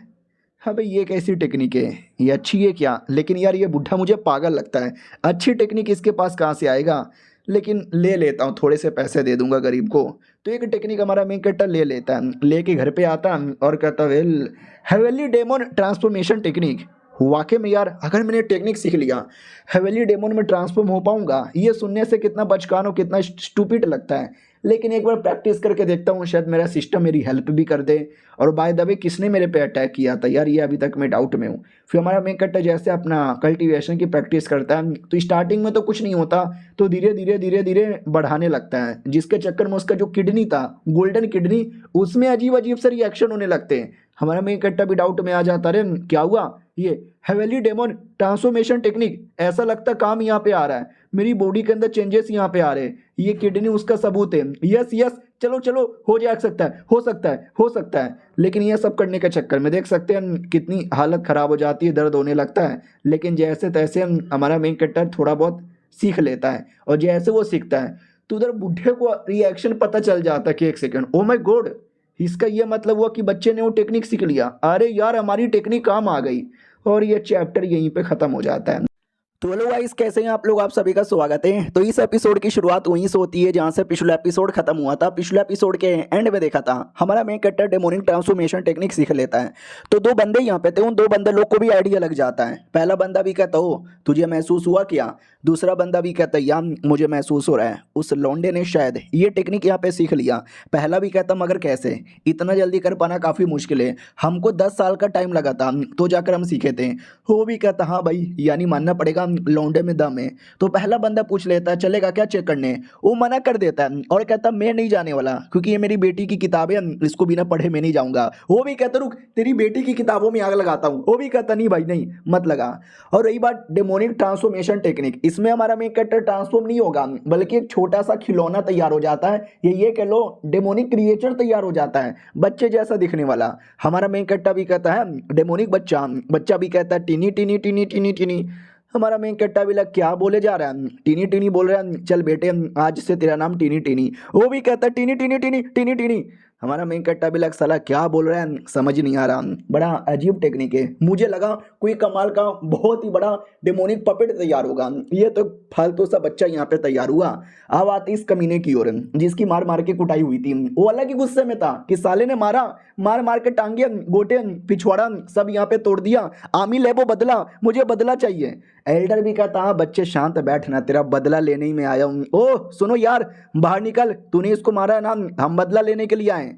हाँ भाई ये कैसी टेक्निक है, ये अच्छी है क्या, लेकिन यार ये बुढ़ा मुझे पागल लगता है, अच्छी टेक्निक इसके पास कहाँ से आएगा, लेकिन ले लेता हूँ, थोड़े से पैसे दे दूंगा गरीब को। तो एक टेक्निक हमारा मेन कट्टा ले लेता है, लेके घर पे आता है और कहता well heavenly demon transformation technique. वाकई में यार अगर मैंने टेक्निक सीख लिया हेवेली डेमन में ट्रांसफॉर्म हो पाऊंगा, ये सुनने से कितना बचकान और कितना स्टूपिड लगता है, लेकिन एक बार प्रैक्टिस करके देखता हूँ, शायद मेरा सिस्टम मेरी हेल्प भी कर दे। और बाय द वे किसने मेरे पे अटैक किया था यार, ये अभी तक मैं डाउट में हूँ। फिर हमारा मेन कट्टा जैसे अपना कल्टीवेशन की प्रैक्टिस करता है, तो स्टार्टिंग में तो कुछ नहीं होता, तो धीरे धीरे धीरे धीरे बढ़ाने लगता है, जिसके चक्कर में उसका जो किडनी था गोल्डन किडनी, उसमें अजीब अजीब से रिएक्शन होने लगते हैं। हमारा मेन कट्टा भी डाउट में आ जाता है क्या हुआ, ये हेवेली डेमन ट्रांसफॉर्मेशन टेक्निक, ऐसा लगता काम यहाँ पे आ रहा है, मेरी बॉडी के अंदर चेंजेस यहाँ पे आ रहे हैं, ये किडनी उसका सबूत है। यस यस चलो चलो हो जा सकता है हो सकता है हो सकता है, लेकिन ये सब करने के चक्कर में देख सकते हैं कितनी हालत खराब हो जाती है, दर्द होने लगता है। लेकिन जैसे तैसे हमारा मेन कट्टर थोड़ा बहुत सीख लेता है, और जैसे वो सीखता है तो उधर बुढ़े को रिएक्शन पता चल जाता है कि एक सेकंड ओ माय गॉड, इसका ये मतलब हुआ कि बच्चे ने वो टेक्निक सीख लिया, अरे यार हमारी टेक्निक काम आ गई, और ये चैप्टर यहीं पे खत्म हो जाता है। तो हेलो गाइस कैसे हैं आप लोग, आप सभी का स्वागत है। तो इस एपिसोड की शुरुआत वहीं से होती है जहां से पिछला एपिसोड खत्म हुआ था। पिछले एपिसोड के एंड में देखा था हमारा मेन कट्टर डेमोनिक ट्रांसफॉर्मेशन टेक्निक सीख लेता है। तो दो बंदे यहाँ पे थे, उन दो बंदे लोग को भी आइडिया लग जाता है। पहला बंदा भी कहता हो तुझे महसूस हुआ क्या, दूसरा बंदा भी कहता है यार मुझे महसूस हो रहा है, उस लौंडे ने शायद ये टेक्निक यहाँ पे सीख लिया। पहला भी कहता मगर कैसे, इतना जल्दी कर पाना काफ़ी मुश्किल है, हमको 10 साल का टाइम लगा था तो जाकर हम सीखे थे। वो भी कहता हाँ भाई यानी मानना पड़ेगा लौंडे में दम है। तो पहला बंदा पूछ लेता है चलेगा क्या चेक करने, वो मना कर देता है और कहता मैं नहीं जाने वाला क्योंकि ये मेरी बेटी की किताब है, इसको बिना पढ़े मैं नहीं जाऊंगा। वो भी कहता रुक तेरी बेटी की किताबों में आग लगाता हूँ। वो भी कहता नहीं भाई नहीं मत लगा। और रही बात डेमोनिक ट्रांसफॉर्मेशन टेक्निक, इसमें हमारा मेन कट्टर ट्रांसफॉर्म नहीं होगा बल्कि एक छोटा सा खिलौना तैयार हो जाता है, ये कह लो डेमोनिक क्रिएचर तैयार हो जाता है, बच्चे जैसा दिखने वाला। हमारा मेन कट्टा भी कहता है डेमोनिक बच्चा, बच्चा भी कहता है tiny tiny tiny tiny tiny. हमारा मेन कट्टा भी लग क्या बोले जा रहा है, टीनी टीनी बोल रहा है, चल बेटे आज से तेरा नाम टीनी टीनी। वो भी कहता है tiny tiny tiny tiny tiny. हमारा मेन कट्टा भी लग साला क्या बोल रहा है समझ नहीं आ रहा। बड़ा अजीब टेक्निक है, मुझे लगा कोई कमाल का बहुत ही बड़ा डेमोनिक पपेट तैयार होगा, ये तो फालतू सा बच्चा यहाँ पे तैयार हुआ। अब आती इस कमीने की ओर जिसकी मार मार के कुटाई हुई थी। वो अलग ही गुस्से में था कि साले ने मारा, मार मार के टांगे गोटे पिछवाड़ा सब यहाँ पे तोड़ दिया। आमी ले वो बदला, मुझे बदला चाहिए। एल्डर भी कहता हाँ बच्चे शांत बैठना, तेरा बदला लेने ही मैं आया हूँ। ओह सुनो यार, बाहर निकल, तूने इसको मारा है ना, हम बदला लेने के लिए आए हैं।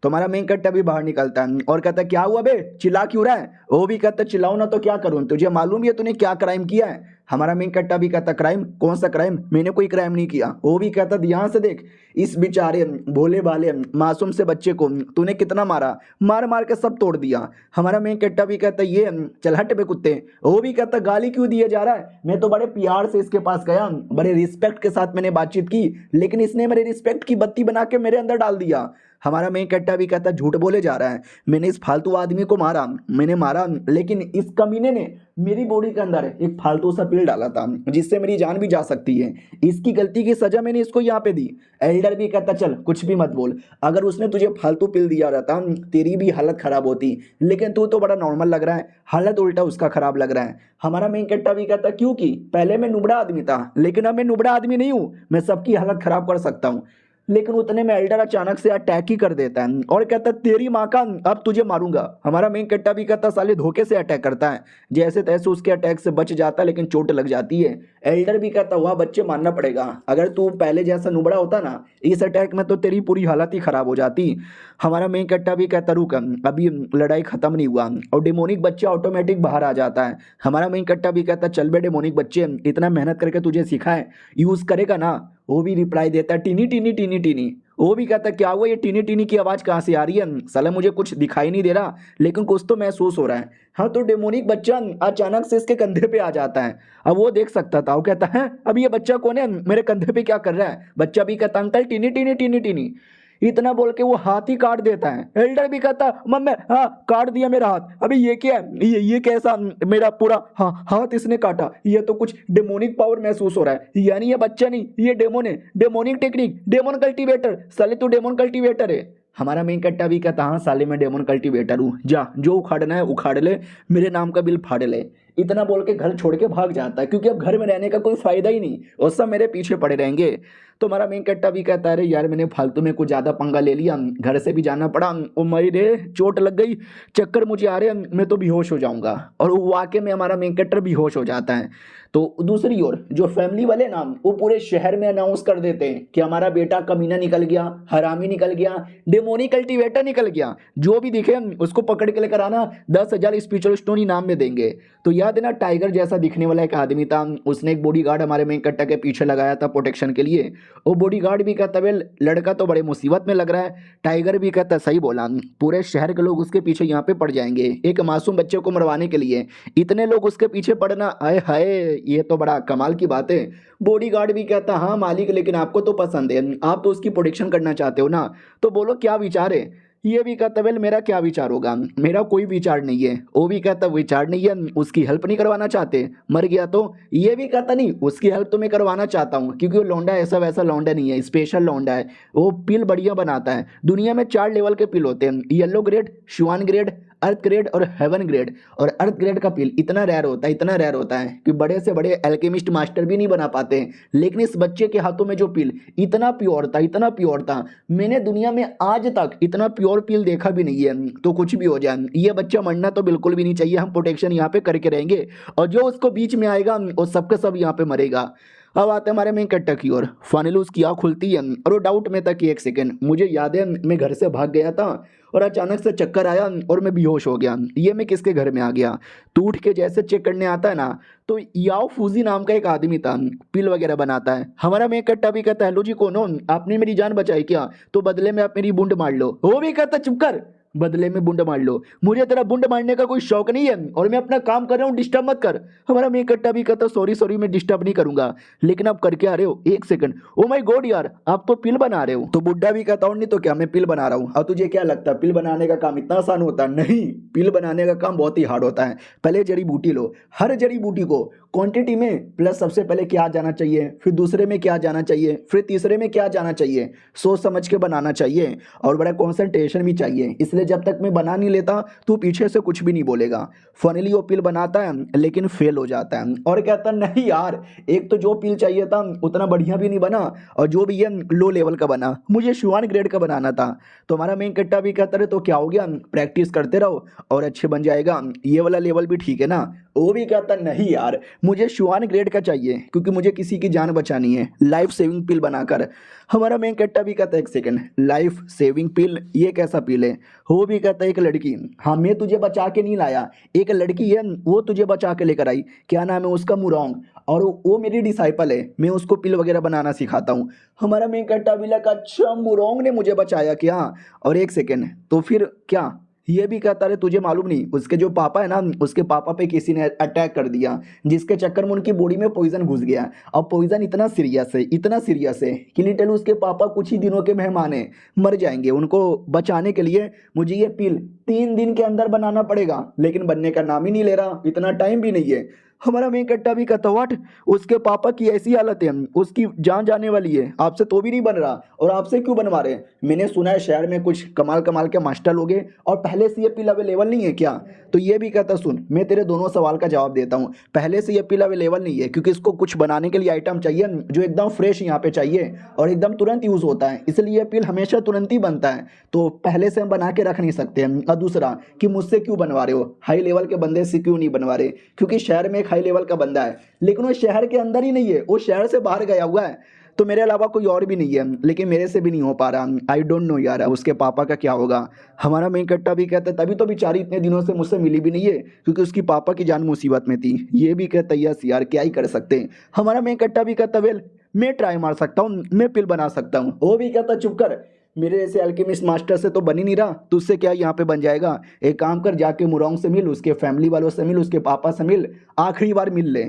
तो हमारा मेन कट्टा भी बाहर निकलता है और कहता है क्या हुआ बे, चिल्ला क्यों रहा है। वो भी कहता है चिल्लाऊं ना तो क्या करूं, तुझे मालूम ही है तूने क्या क्राइम किया है। हमारा मेन कट्टा भी कहता क्राइम, कौन सा क्राइम, मैंने कोई क्राइम नहीं किया। वो भी कहता ध्यान से देख, इस बेचारे भोले भाले मासूम से बच्चे को तूने कितना मारा, मार मार के सब तोड़ दिया। हमारा मेन कट्टा भी कहता ये चल हट बे कुत्ते। वो भी कहता गाली क्यों दिए जा रहा है, मैं तो बड़े प्यार से इसके पास गया, बड़े रिस्पेक्ट के साथ मैंने बातचीत की, लेकिन इसने मेरे रिस्पेक्ट की बत्ती बना के मेरे अंदर डाल दिया। हमारा मेन कट्टा भी कहता झूठ बोले जा रहा है, मैंने इस फालतू आदमी को मारा, मैंने मारा, लेकिन इस कमीने ने मेरी बॉडी के अंदर एक फालतू सा पिल डाला था जिससे मेरी जान भी जा सकती है, इसकी गलती की सजा मैंने इसको यहाँ पे दी। एल्डर भी कहता चल कुछ भी मत बोल, अगर उसने तुझे फालतू पिल दिया रहता तेरी भी हालत खराब होती, लेकिन तू तो बड़ा नॉर्मल लग रहा है, हालत उल्टा उसका खराब लग रहा है। हमारा मेन कट्टा भी कहता क्योंकि पहले मैं नुबड़ा आदमी था, लेकिन अब मैं नुबड़ा आदमी नहीं हूँ, मैं सबकी हालत खराब कर सकता हूँ। लेकिन उतने में एल्डर अचानक से अटैक ही कर देता है और कहता है तेरी माँ का अब तुझे मारूंगा। हमारा मेन कट्टा भी कहता साले धोखे से अटैक करता है, जैसे तैसे उसके अटैक से बच जाता है लेकिन चोट लग जाती है। एल्डर भी कहता वह बच्चे मानना पड़ेगा, अगर तू पहले जैसा नुबड़ा होता ना इस अटैक में तो तेरी पूरी हालत ही खराब हो जाती। हमारा मेन कट्टा भी कहता रुक अभी लड़ाई खत्म नहीं हुआ, और डेमोनिक बच्चा ऑटोमेटिक बाहर आ जाता है। हमारा मेन कट्टा भी कहता चल बे डेमोनिक बच्चे, इतना मेहनत करके तुझे सीखा है, यूज करेगा ना। वो भी रिप्लाई देता है टीनी टीनी टीनी टीनी। वो भी कहता क्या हुआ ये टीनी टीनी की आवाज़ कहाँ से आ रही है, साला मुझे कुछ दिखाई नहीं दे रहा लेकिन कुछ तो महसूस हो रहा है। हाँ तो डेमोनिक बच्चा अचानक से इसके कंधे पे आ जाता है। अब वो देख सकता था, वो कहता है अब ये बच्चा कौन है, मेरे कंधे पे क्या कर रहा है। बच्चा भी कहता अंकल टीनी टीनी टीनी टीनी, इतना बोल के वो हाथ ही काट देता है। एल्डर भी कहता मम्मी हाँ काट दिया मेरा हाथ, अभी ये क्या है, ये कैसा मेरा पूरा हाँ हाथ इसने काटा, ये तो कुछ डेमोनिक पावर महसूस हो रहा है, यानी ये बच्चा नहीं ये डेमोन है, डेमोनिक टेक्निक, डेमोन कल्टीवेटर, साले तू डेमोन कल्टीवेटर है। हमारा मेन कट्टा भी कहता हाँ साले मैं डेमोन कल्टीवेटर हूँ, जा जो उखाड़ना है उखाड़ ले, मेरे नाम का बिल फाड़ ले। इतना बोल के घर छोड़ के भाग जाता है क्योंकि अब घर में रहने का कोई फायदा ही नहीं और सब मेरे पीछे पड़े रहेंगे। तो हमारा मेन कट्टा भी कहता है अरे यार मैंने फालतू में कुछ ज़्यादा पंगा ले लिया, घर से भी जाना पड़ा, ओ मरी रे चोट लग गई, चक्कर मुझे आ रहे हैं, मैं तो बेहोश हो जाऊंगा। और वो वाकई में हमारा मेन कट्टर बेहोश हो जाता है। तो दूसरी ओर जो फैमिली वाले ना वो पूरे शहर में अनाउंस कर देते हैं कि हमारा बेटा कमीना निकल गया, हरामी निकल गया, डेमोनिक कल्टीवेटर निकल गया, जो भी दिखे उसको पकड़ के लेकर आना, 10,000 स्पिरिचुअल स्टोन इनाम में देंगे। तो याद है ना टाइगर जैसा दिखने वाला एक आदमी था, उसने एक बॉडीगार्ड हमारे मेन कट्टा के पीछे लगाया था प्रोटेक्शन के लिए। वो बॉडीगार्ड भी कहता है लड़का तो बड़े मुसीबत में लग रहा है। टाइगर भी कहता सही बोला, पूरे शहर के लोग उसके पीछे यहाँ पे पड़ जाएंगे एक मासूम बच्चे को मरवाने के लिए, इतने लोग उसके पीछे पड़ना, आए हाय ये तो बड़ा कमाल की बात है। बॉडीगार्ड भी कहता हाँ मालिक लेकिन आपको तो पसंद है, आप तो उसकी प्रोटेक्शन करना चाहते हो ना, तो बोलो क्या विचार है। ये भी कहता वेल मेरा क्या विचार होगा, मेरा कोई विचार नहीं है। वो भी कहता विचार नहीं है, उसकी हेल्प नहीं करवाना चाहते, मर गया तो। ये भी कहता नहीं उसकी हेल्प तो मैं करवाना चाहता हूँ क्योंकि वो लौंडा ऐसा वैसा लौंडा नहीं है, स्पेशल लौंडा है, वो पिल बढ़िया बनाता है। दुनिया में 4 लेवल के पिल होते हैं, येलो ग्रेड, श्वान ग्रेड, अर्थ ग्रेड और हेवन ग्रेड। और अर्थ ग्रेड का पिल इतना रेयर होता है, इतना रेयर होता है कि बड़े से बड़े एल्केमिस्ट मास्टर भी नहीं बना पाते हैं। लेकिन इस बच्चे के हाथों में जो पिल इतना प्योर था, इतना प्योर था, मैंने दुनिया में आज तक इतना प्योर पिल देखा भी नहीं है। तो कुछ भी हो जाए ये बच्चा मरना तो बिल्कुल भी नहीं चाहिए, हम प्रोटेक्शन यहाँ पे करके रहेंगे और जो उसको बीच में आएगा वो सबके सब यहाँ पे मरेगा। अब आते हमारे मेन कट्टा की ओर। फाइनली उसकी आँख खुलती है और वो डाउट में था कि एक सेकंड, मुझे याद है मैं घर से भाग गया था और अचानक से चक्कर आया और मैं बेहोश हो गया, ये मैं किसके घर में आ गया। तो उठ के जैसे चेक करने आता है ना तो याओ फूजी नाम का एक आदमी था, पिल वगैरह बनाता है। हमारा मेन कट्टा भी कहता है हेलो जी कौन हो, आपने मेरी जान बचाई क्या, तो बदले में आप मेरी बूंद मार लो। वो भी कहता चुप कर, बदले में बुंड मार लो। मुझे तेरा बुंड मारने का कोई शौक नहीं है और मैं अपना काम कर रहा हूँ, डिस्टर्ब मत कर। हमारा मेन कट्टा भी कहता सॉरी सॉरी मैं डिस्टर्ब नहीं करूंगा। लेकिन आप करके आ रहे हो, एक सेकंड, ओ माय गॉड यार आप तो पिल बना रहे हो। तो बुड्ढा भी कहता हूँ नहीं तो क्या, मैं पिल बना रहा हूँ। और तुझे क्या लगता है पिल बनाने का काम इतना आसान होता है? नहीं, पिल बनाने का काम बहुत ही हार्ड होता है। पहले जड़ी बूटी लो, हर जड़ी बूटी को क्वांटिटी में प्लस सबसे पहले क्या जाना चाहिए, फिर दूसरे में क्या जाना चाहिए, फिर तीसरे में क्या जाना चाहिए, सोच समझ के बनाना चाहिए और बड़ा कंसंट्रेशन भी चाहिए। इसलिए जब तक मैं बना नहीं लेता तू पीछे से कुछ भी नहीं बोलेगा। फाइनली वो पिल बनाता है लेकिन फेल हो जाता है और कहता है नहीं यार, एक तो जो पिल चाहिए था उतना बढ़िया भी नहीं बना और जो भी है लो लेवल का बना, मुझे शुआन ग्रेड का बनाना था। तो हमारा मेन कट्टा भी कहता रहे तो क्या हो गया, प्रैक्टिस करते रहो और अच्छे बन जाएगा, ये वाला लेवल भी ठीक है ना। वो भी कहता नहीं यार, मुझे शुआन ग्रेड का चाहिए क्योंकि मुझे किसी की जान बचानी है, लाइफ सेविंग पिल बनाकर। हमारा मेन कट्टा भी कहता है एक सेकंड, लाइफ सेविंग पिल ये कैसा पिल है? वो भी कहता है एक लड़की, हाँ मैं तुझे बचा के नहीं लाया, एक लड़की है वो तुझे बचा के लेकर आई, क्या नाम है उसका, मुरोंग, और वो मेरी डिसाइपल है, मैं उसको पिल वगैरह बनाना सिखाता हूँ। हमारा मेन कट्टा भी लगा अच्छा मुरोंग ने मुझे बचाया क्या? और एक सेकंड तो फिर क्या? ये भी कहता है तुझे मालूम नहीं उसके जो पापा है ना, उसके पापा पे किसी ने अटैक कर दिया जिसके चक्कर में उनकी बॉडी में पॉइजन घुस गया। अब पॉइजन इतना सीरियस है, इतना सीरियस है कि लिटल उसके पापा कुछ ही दिनों के मेहमान हैं, मर जाएंगे। उनको बचाने के लिए मुझे ये पिल 3 दिन के अंदर बनाना पड़ेगा, लेकिन बनने का नाम ही नहीं ले रहा, इतना टाइम भी नहीं है। हमारा मेन कट्टा भी कहता व्हाट, उसके पापा की ऐसी हालत है, उसकी जान जाने वाली है, आपसे तो भी नहीं बन रहा और आपसे क्यों बनवा रहे हैं? मैंने सुना है शहर में कुछ कमाल कमाल के मास्टर लोग हैं और पहले से ये पिल अवेलेबल नहीं है क्या? तो ये भी कहता सुन मैं तेरे दोनों सवाल का जवाब देता हूँ, पहले से ये पिल अवेलेबल नहीं है क्योंकि इसको कुछ बनाने के लिए आइटम चाहिए जो एकदम फ्रेश यहाँ पे चाहिए और एकदम तुरंत यूज़ होता है, इसलिए ये पिल हमेशा तुरंत ही बनता है, तो पहले से हम बना के रख नहीं सकते हैं। और दूसरा कि मुझसे क्यों बनवा रहे हो, हाई लेवल के बंदे से क्यों नहीं बनवा रहे? क्योंकि शहर में एक हाई लेवल का बंदा है लेकिन वो शहर के अंदर ही नहीं है, वो शहर से बाहर गया हुआ है, तो मेरे अलावा कोई और भी नहीं है, लेकिन मेरे से भी नहीं हो पा रहा। आई डोंट नो यार उसके पापा का क्या होगा। हमारा मेन कट्टा भी कहता है तभी तो बेचारी इतने दिनों से मुझसे मिली भी नहीं है क्योंकि उसकी पापा की जान मुसीबत में थी। ये भी कहता है यस यार क्या ही कर सकते हैं। हमारा मेन कट्टा भी कहता वेल मैं ट्राई मार सकता हूँ, मैं पिल बना सकता हूँ। वो भी कहता चुप कर, मेरे जैसे अल्केमिस्ट मास्टर से तो बन ही नहीं रहा, तुझसे क्या यहाँ पे बन जाएगा? एक काम कर जाके मुरोंग से मिल, उसके फैमिली वालों से मिल, उसके पापा से मिल, आखिरी बार मिल ले।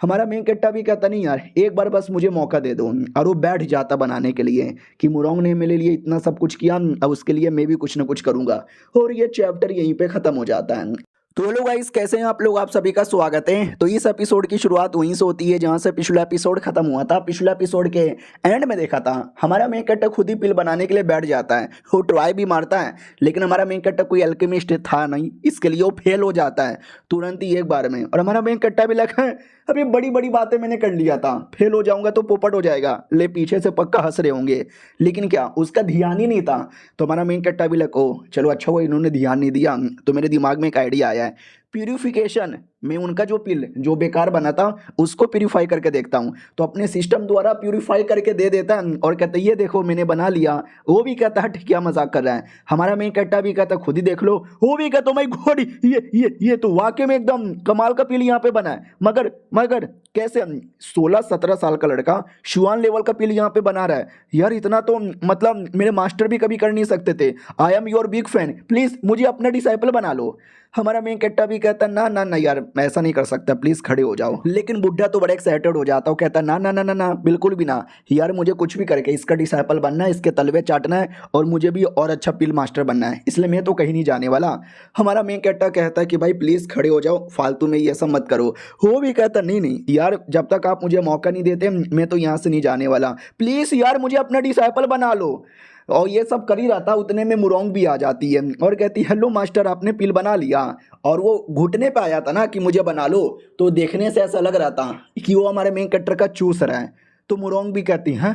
हमारा मेन कट्टा भी कहता नहीं यार एक बार बस मुझे मौका दे दो, और वो बैठ जाता बनाने के लिए कि मुरोंग ने मेरे लिए इतना सब कुछ किया, अब उसके लिए मैं भी कुछ ना कुछ करूंगा। और ये चैप्टर यहीं पे खत्म हो जाता है। तो हेलो गाइस कैसे हैं आप लोग, आप सभी का स्वागत है। तो इस एपिसोड की शुरुआत वहीं से होती है जहां से पिछला एपिसोड खत्म हुआ था। पिछला एपिसोड के एंड में देखा था हमारा मेन कट्टा खुद ही पिल बनाने के लिए बैठ जाता है, वो ट्राई भी मारता है लेकिन हमारा मेन कट्टा कोई अल्केमिस्ट था नहीं, इसके लिए वो फेल हो जाता है तुरंत ही एक बार में। और हमारा मेन कट्टा भी लगा अभी बड़ी बड़ी बातें मैंने कर लिया था, फेल हो जाऊंगा तो पोपट हो जाएगा, ले पीछे से पक्का हंस रहे होंगे, लेकिन क्या उसका ध्यान ही नहीं था। तो हमारा मेन कट्टा भी लगा ओ चलो अच्छा हुआ इन्होंने ध्यान नहीं दिया। तो मेरे दिमाग में एक आइडिया आया है, प्यूरिफिकेशन में उनका जो पिल जो बेकार बना था उसको प्यूरिफाई करके देखता हूँ। तो अपने सिस्टम द्वारा प्यूरिफाई करके दे देता है और कहता है ये देखो मैंने बना लिया। वो भी कहता है क्या मजाक कर रहा है। हमारा मेन कट्टा भी कहता खुद ही देख लो। वो भी कहता माय गॉड ये तो वाकई में एकदम कमाल का पिल यहाँ पे बना है, मगर मगर कैसे 16-17 साल का लड़का शुआन लेवल का पिल यहाँ पे बना रहा है यार, इतना तो मतलब मेरे मास्टर भी कभी कर नहीं सकते थे। I am your big fan, please मुझे अपना डिसाइपल बना लो। हमारा मेन कट्टा भी कहता ना ना ना यार मैं ऐसा नहीं कर सकता, प्लीज खड़े हो जाओ। लेकिन बुढ़ा तो बड़ा एक्साइटेड हो जाता है, कहता ना ना ना ना ना बिल्कुल भी ना यार, मुझे कुछ भी करके इसका डिसाइपल बनना है, इसके तलवे चाटना है और मुझे भी और अच्छा पिल मास्टर बनना है, इसलिए मैं तो कहीं नहीं जाने वाला। हमारा मेन कट्टा कहता है कि भाई प्लीज खड़े हो जाओ, फालतू में ये सब मत करो। वो भी कहता नहीं नहीं यार जब तक आप मुझे मौका नहीं देते मैं तो यहाँ से नहीं जाने वाला, प्लीज यार मुझे अपना डिसाइपल बना लो। और ये सब कर ही रहा था उतने में मुरोंग भी आ जाती है और कहती हेलो मास्टर आपने पिल बना लिया। और वो घुटने पे आया था ना कि मुझे बना लो, तो देखने से ऐसा लग रहा था कि वो हमारे मेन कट्टर का चूस रहा है। तो मुरोंग भी कहती हैं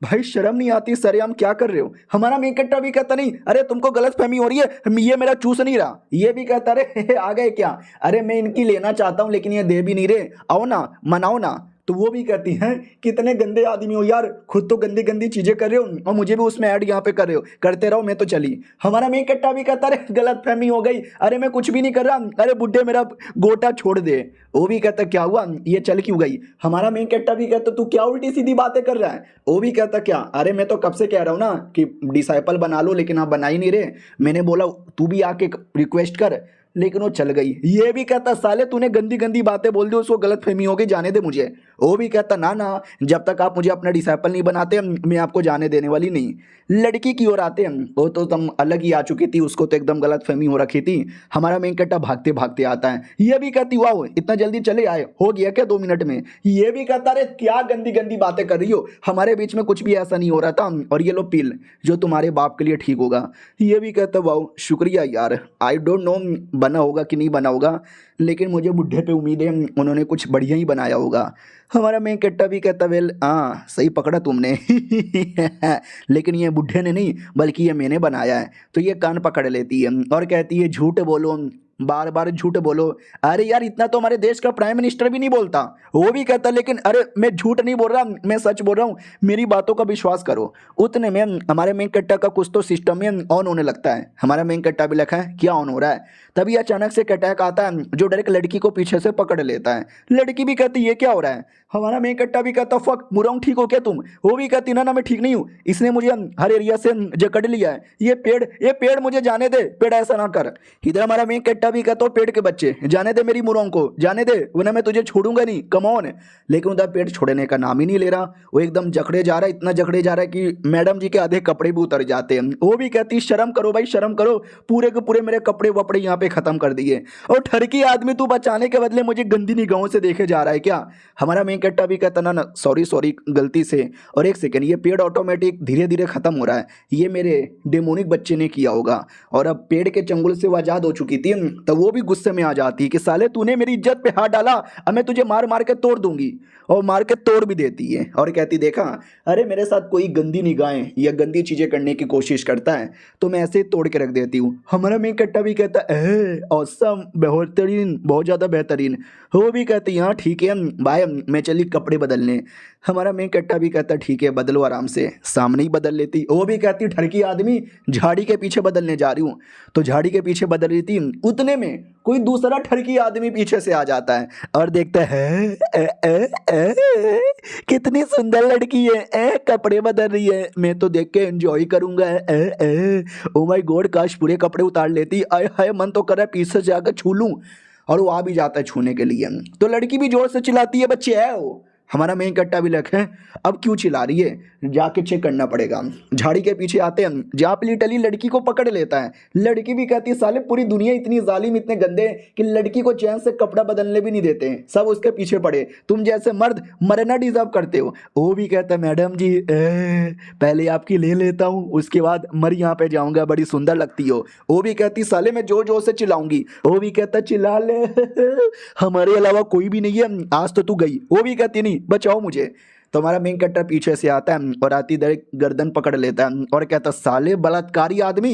भाई शर्म नहीं आती, सरेआम क्या कर रहे हो। हमारा मेन कट्टा भी कहता नहीं अरे तुमको गलत फहमी हो रही है, ये मेरा चूस नहीं रहा। ये भी कहता अरे आ गए क्या, अरे मैं इनकी लेना चाहता हूँ लेकिन ये दे भी नहीं रहे, आओ ना मनाओ ना। तो वो भी कहती हैं कितने गंदे आदमी हो यार, खुद तो गंदी गंदी चीजें कर रहे हो और मुझे भी उसमें ऐड यहाँ पे कर रहे हो, करते रहो, मैं तो चली। हमारा मेन कट्टा भी कहता अरे गलत फहमी हो गई, अरे मैं कुछ भी नहीं कर रहा, अरे बुड्ढे मेरा गोटा छोड़ दे। वो भी कहता क्या हुआ, ये चल क्यों गई। हमारा मेन कट्टा भी कहता तू क्या उल्टी सीधी बातें कर रहा है। वो भी कहता क्या, अरे मैं तो कब से कह रहा हूँ ना कि डिसाइपल बना लो, लेकिन आप बना ही नहीं रहे। मैंने बोला तू भी आके रिक्वेस्ट कर, लेकिन वो चल गई। ये भी कहता साले तूने गंदी गंदी बातें बोल दी, उसको गलत फहमी हो गई, जाने दे मुझे। वो भी कहता ना ना, जब तक आप मुझे अपना डिसाइपल नहीं बनाते मैं आपको जाने देने वाली नहीं। लड़की की ओर आते हैं, वो तो तुम अलग ही आ चुकी थी, उसको तो एकदम गलत फहमी हो रखी थी। हमारा मेन कट्टा भागते भागते आता है। ये भी कहती वाह इतना जल्दी चले आए, हो गया क्या 2 मिनट में। ये भी कहता अरे क्या गंदी गंदी बातें कर रही हो, हमारे बीच में कुछ भी ऐसा नहीं हो रहा था, और ये लो पील जो तुम्हारे बाप के लिए ठीक होगा। ये भी कहता वाह शुक्रिया यार, आई डोंट नो बना होगा कि नहीं बना होगा, लेकिन मुझे बुढ़े पे उम्मीद है उन्होंने कुछ बढ़िया ही बनाया होगा। हमारा मेन कट्टा भी कहता वेल हाँ सही पकड़ा तुमने लेकिन ये बुढ़े ने नहीं बल्कि ये मैंने बनाया है। तो ये कान पकड़ लेती है और कहती है झूठ बोलो, बार बार झूठ बोलो। अरे यार इतना तो हमारे देश का प्राइम मिनिस्टर भी नहीं बोलता। वो भी कहता लेकिन अरे मैं झूठ नहीं बोल रहा, मैं सच बोल रहा हूँ, मेरी बातों का विश्वास करो। उतने में हमारे मेन कट्टा का कुछ तो सिस्टम में ऑन होने लगता है। हमारा मेन कट्टा भी लिखा है क्या ऑन हो रहा है। तभी अचानक से एक अटैक आता है जो डायरेक्ट लड़की को पीछे से पकड़ लेता है। लड़की भी कहती ये क्या हो रहा है। हमारा मेन कट्टा भी कहता फक मुराऊं ठीक हो क्या तुम। वो भी कहती ना मैं ठीक नहीं हूँ, इसने मुझे हर एरिया से जकड़ लिया है, ये पेड़ मुझे जाने दे, पेड़ ऐसा ना कर। इधर हमारा मेन कट्टा भी कहता पेड़ के बच्चे जाने दे, मेरी मुराऊं को जाने दे, वरना मैं तुझे छोड़ूंगा नहीं, कम ऑन। लेकिन उधर पेड़ छोड़ने का नाम ही नहीं ले रहा, वो एकदम जकड़े जा रहा है, इतना जकड़े जा रहा है कि मैडम जी के आधे कपड़े भी उतर जाते हैं। वो भी कहती शर्म करो भाई शर्म करो, पूरे के पूरे मेरे कपड़े वपड़े यहाँ पे खत्म कर दिए, और ठरकी आदमी तू बचाने के बदले मुझे गंदी निगाहों से देखे जा रहा है क्या। हमारा मेन कट्टा भी कहता ना सॉरी सॉरी गलती से। और एक सेकंड, ये पेड़ ऑटोमेटिक धीरे धीरे खत्म हो रहा है, ये मेरे डेमोनिक बच्चे ने किया होगा। और अब पेड़ के चंगुल से वो आजाद हो चुकी थी, तो वो भी गुस्से में आ जाती है कि साले तूने मेरी इज्जत पे हाथ डाला, अब मैं तुझे मार मार के तोड़ दूंगी। और मार के तोड़ भी देती है और कहती देखा अरे मेरे साथ कोई गंदी निगाहें या गंदी चीजें करने की कोशिश करता है तो मैं ऐसे तोड़ के रख देती हूँ। हमारा मेन कट्टा भी कहता है ऑसम बेहतरीन, बहुत ज्यादा बेहतरीन। वो भी कहती हाँ ठीक है बाय, मैं चली कपड़े बदलने। हमारा मेन कट्टा भी कहता ठीक है बदलो आराम से, सामने ही बदल लेती। वो भी कहती ठरकी आदमी झाड़ी के पीछे बदलने जा रही हूँ, तो झाड़ी के पीछे बदल रही थी, उतने में कोई दूसरा ठरकी आदमी पीछे से आ जाता है और देखता है कितनी सुंदर लड़की है, कपड़े बदल रही है, मैं तो देख के एंजॉय करूंगा। ओ माय गॉड काश पूरे कपड़े उतार लेती, आय हाय मन तो कर रहा है पीछे से आकर छू लूं। और वो आ भी जाता है छूने के लिए, तो लड़की भी जोर से चिल्लाती है बच्चे है वो। हमारा मेन कट्टा भी लख है अब क्यों चिल्ला रही है, जाके चेक करना पड़ेगा। झाड़ी के पीछे आते हैं, जहाँ पली टली लड़की को पकड़ लेता है। लड़की भी कहती है साले पूरी दुनिया इतनी जालिम इतने गंदे कि लड़की को चैन से कपड़ा बदलने भी नहीं देते हैं, सब उसके पीछे पड़े, तुम जैसे मर्द मरना डिजर्व करते हो। वो भी कहता है मैडम जी पहले आपकी ले लेता हूँ उसके बाद मर यहाँ पे जाऊंगा, बड़ी सुंदर लगती हो। वो भी कहती साले मैं जोर जोर से चिल्लाऊंगी। वो भी कहता चिल्ला ले हमारे अलावा कोई भी नहीं है, आज तो तू गई। वो भी कहती नहीं बचाओ मुझे। तो हमारा मेन कट्टर पीछे से आता है और आती देर गर्दन पकड़ लेता है और कहता साले बलात्कारी आदमी,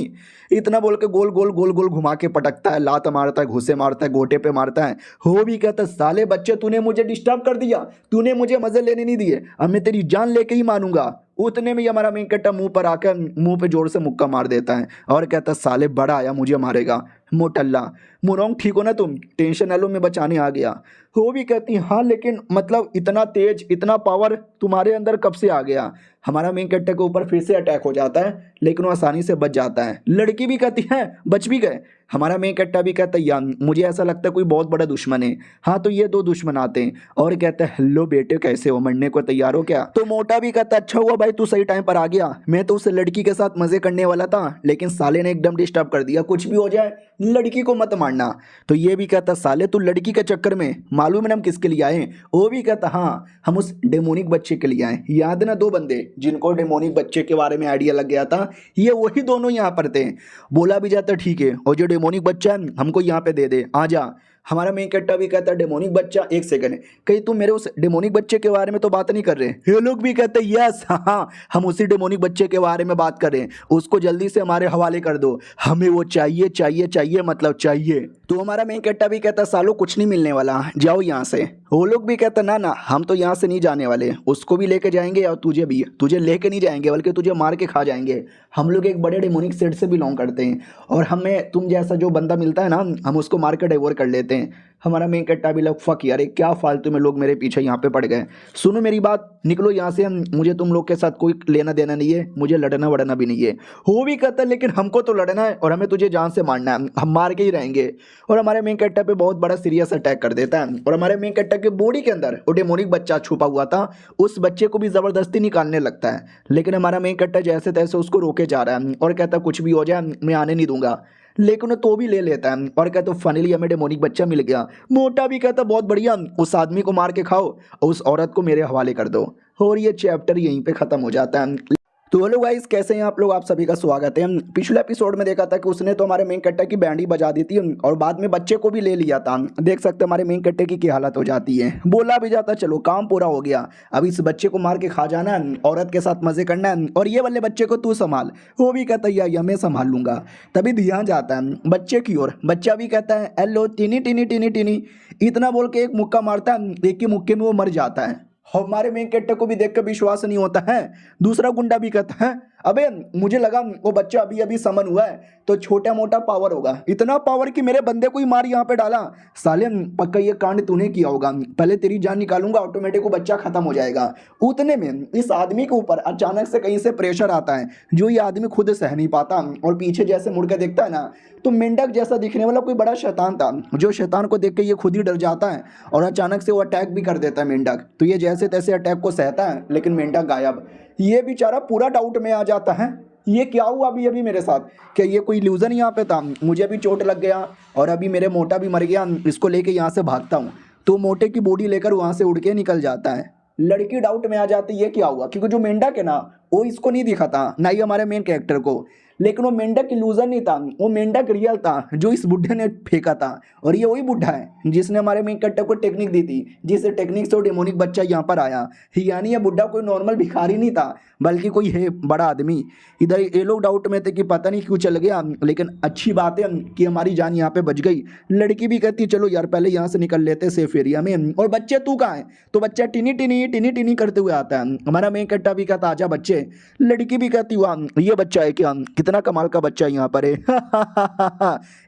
इतना बोल के गोल गोल गोल गोल घुमा के पटकता है, लात मारता है, घुसे मारता है, गोटे पे मारता है। वो भी कहता साले बच्चे तूने मुझे डिस्टर्ब कर दिया, तूने मुझे मजे लेने नहीं दिए, अब मैं तेरी जान लेके ही मानूंगा। उतने में हमारा मेन कट्टा मुंह पर आकर मुंह पे जोर से मुक्का मार देता है और कहता साले बड़ा आया मुझे मारेगा, मोटल्ला मुरौंग ठीक हो ना तुम, टेंशन ना लो मैं बचाने आ गया। वो भी कहती हाँ लेकिन मतलब इतना तेज इतना पावर तुम्हारे अंदर कब से आ गया। हमारा मेन कट्टे के ऊपर फिर से अटैक हो जाता है लेकिन वो आसानी से बच जाता है। लड़की भी कहती है बच भी गए। हमारा मेन कट्टा भी कहता है यार मुझे ऐसा लगता है कोई बहुत बड़ा दुश्मन है। हाँ तो ये दो दुश्मन आते हैं और कहता है हेलो बेटे कैसे हो, मरने को तैयार हो क्या। तो मोटा भी कहता अच्छा हुआ भाई तू सही टाइम पर आ गया, मैं तो उस लड़की के साथ मजे करने वाला था लेकिन साले ने एकदम डिस्टर्ब कर दिया, कुछ भी हो जाए लड़की को मत मारना। तो ये भी कहता साले तू लड़की के चक्कर में मालूम है हम किसके लिए आए। वो भी कहता हाँ हम उस डेमोनिक बच्चे के लिए आए। याद ना दो बंदे जिनको डेमोनिक बच्चे के बारे में आइडिया लग गया था, ये वही दोनों यहाँ पर थे। बोला भी जाता ठीक है और जो डेमोनिक बच्चा है हमको यहाँ पे दे दे, आ जा। हमारा मेन कट्टा भी कहता डेमोनिक बच्चा, एक सेकंड कहीं तुम मेरे उस डेमोनिक बच्चे के बारे में तो बात नहीं कर रहे। ये लोग भी कहते यस हाँ हम उसी डेमोनिक बच्चे के बारे में बात कर रहे हैं, उसको जल्दी से हमारे हवाले कर दो, हमें वो चाहिए चाहिए चाहिए मतलब चाहिए। तो हमारा मेन कट्टा भी कहता सालो कुछ नहीं मिलने वाला, जाओ यहाँ से। वो लोग भी कहते ना ना हम तो यहाँ से नहीं जाने वाले, उसको भी लेके जाएंगे और तुझे भी, तुझे लेके नहीं जाएंगे बल्कि तुझे मार के खा जाएंगे। हम लोग एक बड़े डेमोनिक सेट से बिलोंग करते हैं और हमें तुम जैसा जो बंदा मिलता है ना हम उसको मार के डिवोर कर लेते हैं। हमारा मेन कट्टा भी लग फक यार क्या फालतू में लोग मेरे पीछे यहाँ पे पड़ गए। सुनो मेरी बात, निकलो यहाँ से, मुझे तुम लोग के साथ कोई लेना देना नहीं है, मुझे लड़ना वड़ना भी नहीं है। वो भी कहता है लेकिन हमको तो लड़ना है और हमें तुझे जान से मारना है, हम मार के ही रहेंगे। और हमारे मेन कट्टा पे बहुत बड़ा सीरियस अटैक कर देता है और हमारे मेन कट्टा के बॉडी के अंदर वो डेमोनिक बच्चा छुपा हुआ था, उस बच्चे को भी जबरदस्ती निकालने लगता है। लेकिन हमारा मेन कट्टा जैसे तैसे उसको रोके जा रहा है और कहता कुछ भी हो जाए मैं आने नहीं दूंगा। लेकिन वो तो भी ले लेता है और कहता फाइनली हमें डेमोनिक बच्चा मिल गया। मोटा भी कहता बहुत बढ़िया, उस आदमी को मार के खाओ और उस औरत को मेरे हवाले कर दो। और ये चैप्टर यहीं पे खत्म हो जाता है। तो हेलो गाइस, कैसे हैं आप लोग? आप सभी का स्वागत है। पिछले एपिसोड में देखा था कि उसने तो हमारे मेन कट्टे की बैंड ही बजा दी थी और बाद में बच्चे को भी ले लिया था। देख सकते हैं हमारे मेन कट्टे की क्या हालत हो जाती है। बोला भी जाता चलो काम पूरा हो गया, अब इस बच्चे को मार के खा जाना है, औरत के साथ मजे करना है और ये वाले बच्चे को तू संभाल। वो भी कहता है मैं संभाल लूंगा। तभी ध्यान जाता है बच्चे की ओर। बच्चा भी कहता है हेलो टीनी टीनी टीनी टीनी, इतना बोल के एक मुक्का मारता है, एक के मुक्के में वो मर जाता है। हमारे मेन कैरेक्टर को भी देखकर विश्वास नहीं होता है। दूसरा गुंडा भी कहता है अबे मुझे लगा वो बच्चा अभी अभी समन हुआ है तो छोटा मोटा पावर होगा, इतना पावर कि मेरे बंदे को ही मार यहाँ पे डाला। साले पक्का ये कांड तूने किया होगा, पहले तेरी जान निकालूंगा, ऑटोमेटिक वो बच्चा खत्म हो जाएगा। उतने में इस आदमी के ऊपर अचानक से कहीं से प्रेशर आता है जो ये आदमी खुद सह नहीं पाता और पीछे जैसे मुड़ के देखता है ना तो मेंढक जैसा दिखने वाला कोई बड़ा शैतान था, जो शैतान को देख के ये खुद ही डर जाता है और अचानक से वो अटैक भी कर देता है मेंढक। तो ये जैसे तैसे अटैक को सहता है लेकिन मेंढक गायब। ये बेचारा पूरा डाउट में आ जाता है, ये क्या हुआ अभी अभी मेरे साथ, क्या ये कोई इल्यूजन यहाँ पे था, मुझे भी चोट लग गया और अभी मेरे मोटा भी मर गया, इसको लेके यहाँ से भागता हूँ। तो मोटे की बॉडी लेकर वहाँ से उड़ के निकल जाता है। लड़की डाउट में आ जाती है ये क्या हुआ, क्योंकि जो मेंढक है ना वो इसको नहीं दिखा था, ना ही हमारे मेन कैरेक्टर को। लेकिन वो मेंढक इल्यूजन नहीं था, वो मेंढक रियल था जो इस बुढ़े ने फेंका था। और ये वही बुढ़ा है जिसने हमारे मेन कैरेक्टर को टेक्निक दी थी, जिस टेक्निक से वो डेमोनिक बच्चा यहाँ पर आया। यानी ये बुढ़ा कोई नॉर्मल भिखारी नहीं था बल्कि कोई है बड़ा आदमी। इधर ये लोग डाउट में थे कि पता नहीं क्यों चल गया, लेकिन अच्छी बात है कि हमारी जान यहाँ पे बच गई। लड़की भी कहती चलो यार पहले यहाँ से निकल लेते सेफ एरिया में। और बच्चे तू कहाँ है? तो बच्चा टिनी टिनी टिनी टिनी करते हुए आता है। हमारा मेन कट्टा भी कहता आजा बच्चे। लड़की भी कहती हुआ ये बच्चा है क्या, कितना कमाल का बच्चा यहाँ पर है।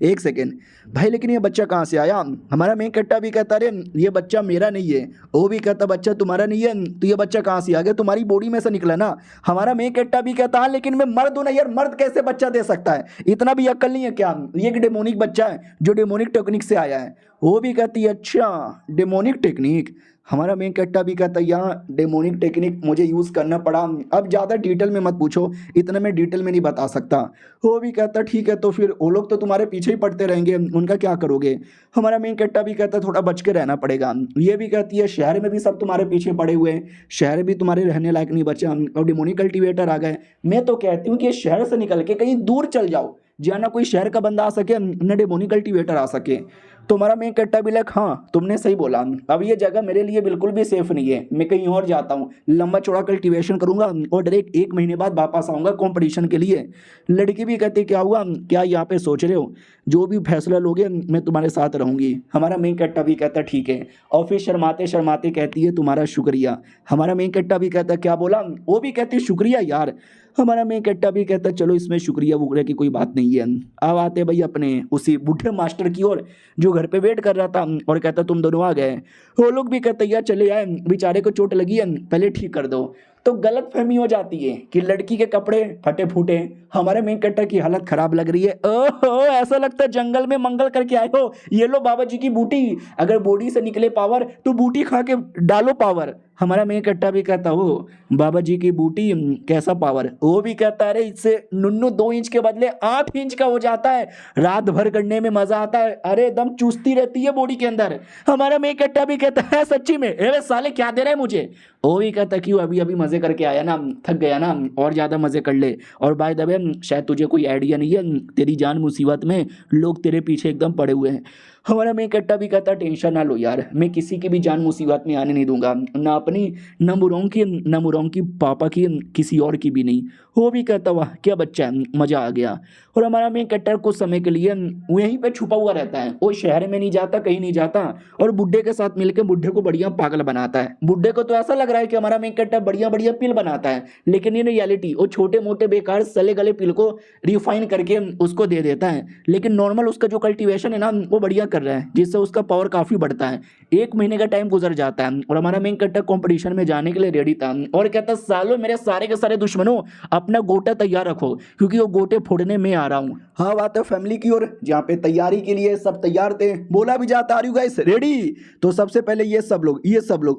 एक सेकेंड भाई, लेकिन ये बच्चा कहाँ से आया? हमारा मेन कट्टा भी कहता अरे ये बच्चा मेरा नहीं है। वो भी कहता बच्चा तुम्हारा नहीं है तो ये बच्चा कहाँ से आ गया, तुम्हारी बॉडी में से निकला ना। हमारा मेन कट्टा भी कहता है लेकिन मैं मर्द हूं ना यार, मर्द कैसे बच्चा दे सकता है, इतना भी अक्ल नहीं है क्या? ये एक डेमोनिक बच्चा है जो डेमोनिक टेक्निक से आया है। वो भी कहती है अच्छा डेमोनिक टेक्निक। हमारा मेन कट्टा भी कहता है यहाँ डेमोनिक टेक्निक मुझे यूज़ करना पड़ा, अब ज़्यादा डिटेल में मत पूछो, इतना मैं डिटेल में नहीं बता सकता। वो भी कहता ठीक है तो फिर वो लोग तो तुम्हारे पीछे ही पड़ते रहेंगे, उनका क्या करोगे? हमारा मेन कट्टा भी कहता थोड़ा बच के रहना पड़ेगा। ये भी कहती है शहर में भी सब तुम्हारे पीछे पड़े हुए हैं, शहर भी तुम्हारे रहने लायक नहीं बचा और डेमोनिक कल्टीवेटर आ गए। मैं तो कहती हूँ कि शहर से निकल के कहीं दूर चल जाओ जहाँ ना कोई शहर का बंदा आ सके न डेमोनिक कल्टीवेटर आ सके। तो हमारा मेन कट्टा भी लाइक हाँ तुमने सही बोला, अब ये जगह मेरे लिए बिल्कुल भी सेफ नहीं है, मैं कहीं और जाता हूँ, लंबा चौड़ा कल्टीवेशन करूंगा और डायरेक्ट 1 महीने बाद वापस आऊँगा कंपटीशन के लिए। लड़की भी कहती क्या हुआ, क्या यहाँ पे सोच रहे हो, जो भी फैसला लोगे मैं तुम्हारे साथ रहूंगी। हमारा मेन कट्टा भी कहता ठीक है और फिर शर्माते शर्माते कहती है तुम्हारा शुक्रिया। हमारा मेन कट्टा भी कहता क्या बोला? वो भी कहती शुक्रिया यार। हमारा मेन कट्टा भी कहता चलो इसमें शुक्रिया वुक्रिया की कोई बात नहीं है। अब आते भाई अपने उसी बूढ़े मास्टर की ओर जो घर पे वेट कर रहा था और कहता तुम दोनों आ गए। वो लोग भी कहते यार चले आए, बेचारे को चोट लगी है पहले ठीक कर दो। तो गलत फहमी हो जाती है कि लड़की के कपड़े फटे फूटे, हमारे मेन कट्टर की हालत खराब लग रही है। ओहो ऐसा लगता है जंगल में मंगल करके आए हो, ये लो बाबा जी की बूटी, अगर बॉडी से निकले पावर तो बूटी खा के डालो पावर। हमारा मेन कट्टा भी कहता हो बाबा जी की बूटी कैसा पावर? वो भी कहता अरे इससे नुन्नू 2 इंच के बदले 8 इंच का हो जाता है, रात भर करने में मजा आता है, अरे एकदम चुस्ती रहती है बॉडी के अंदर। हमारा मेन कट्टा भी कहता है सच्ची में अरे साले क्या दे रहे हैं मुझे? वो भी कहता क्यों अभी अभी मजे करके आया ना, थक गया ना, और ज्यादा मजे कर ले। और बाय द वे शायद तुझे कोई आइडिया नहीं है, तेरी जान मुसीबत में, लोग तेरे पीछे एकदम पड़े हुए हैं। हमारा मेन कट्टा भी कहता टेंशन ना लो यार, मैं किसी की भी जान मुसीबत में आने नहीं दूंगा, ना अपनी नमुरों की पापा की किसी और की भी नहीं। वो भी कहता वाह क्या बच्चा है, मजा आ गया। और हमारा मेन कैरेक्टर कुछ समय के लिए वहीं पे छुपा हुआ रहता है, वो शहर में नहीं जाता, कहीं नहीं जाता, और बुड्ढे के साथ मिलकर बुड्ढे को बढ़िया पागल बनाता है। बुड्ढे को तो ऐसा लग रहा है कि हमारा मेन कैरेक्टर बढ़िया बढ़िया पिल बनाता है, लेकिन इन रियलिटी वो छोटे मोटे बेकार सले गले पिल को रिफाइन करके उसको दे देता है। लेकिन नॉर्मल उसका जो कल्टीवेशन है ना वो बढ़िया कर रहा है, जिससे उसका पावर काफी बढ़ता है। 1 महीने का टाइम गुजर जाता है और हमारा मेन कैरेक्टर कंपटीशन में जाने के लिए रेडी था और कहता सालों मेरे सारे के सारे दुश्मनों अपना गोटा तैयार रखो, क्योंकि वो गोटे फोड़ने में आ रहा हूँ। हाँ बात है फैमिली की ओर, जहाँ पे तैयारी के लिए सब तैयार थे। बोला भी जाता आर यू गाइस रेडी। तो सबसे पहले ये सब लोग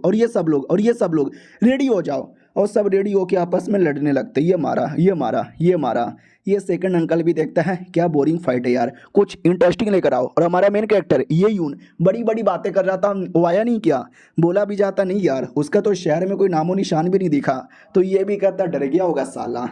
और ये सब लोग और ये सब लोग रेडी हो जाओ, और सब रेडी होके आपस में लड़ने लगते। ये मारा ये मारा ये मारा। ये सेकंड अंकल भी देखता है क्या बोरिंग फाइट है यार, कुछ इंटरेस्टिंग लेकर आओ। और हमारा मेन कैरेक्टर ये यून बड़ी बड़ी बातें कर रहा था, वो आया नहीं क्या। बोला भी जाता नहीं यार, उसका तो शहर में कोई नामो निशान भी नहीं दिखा। तो ये भी कहता डर गया होगा साला,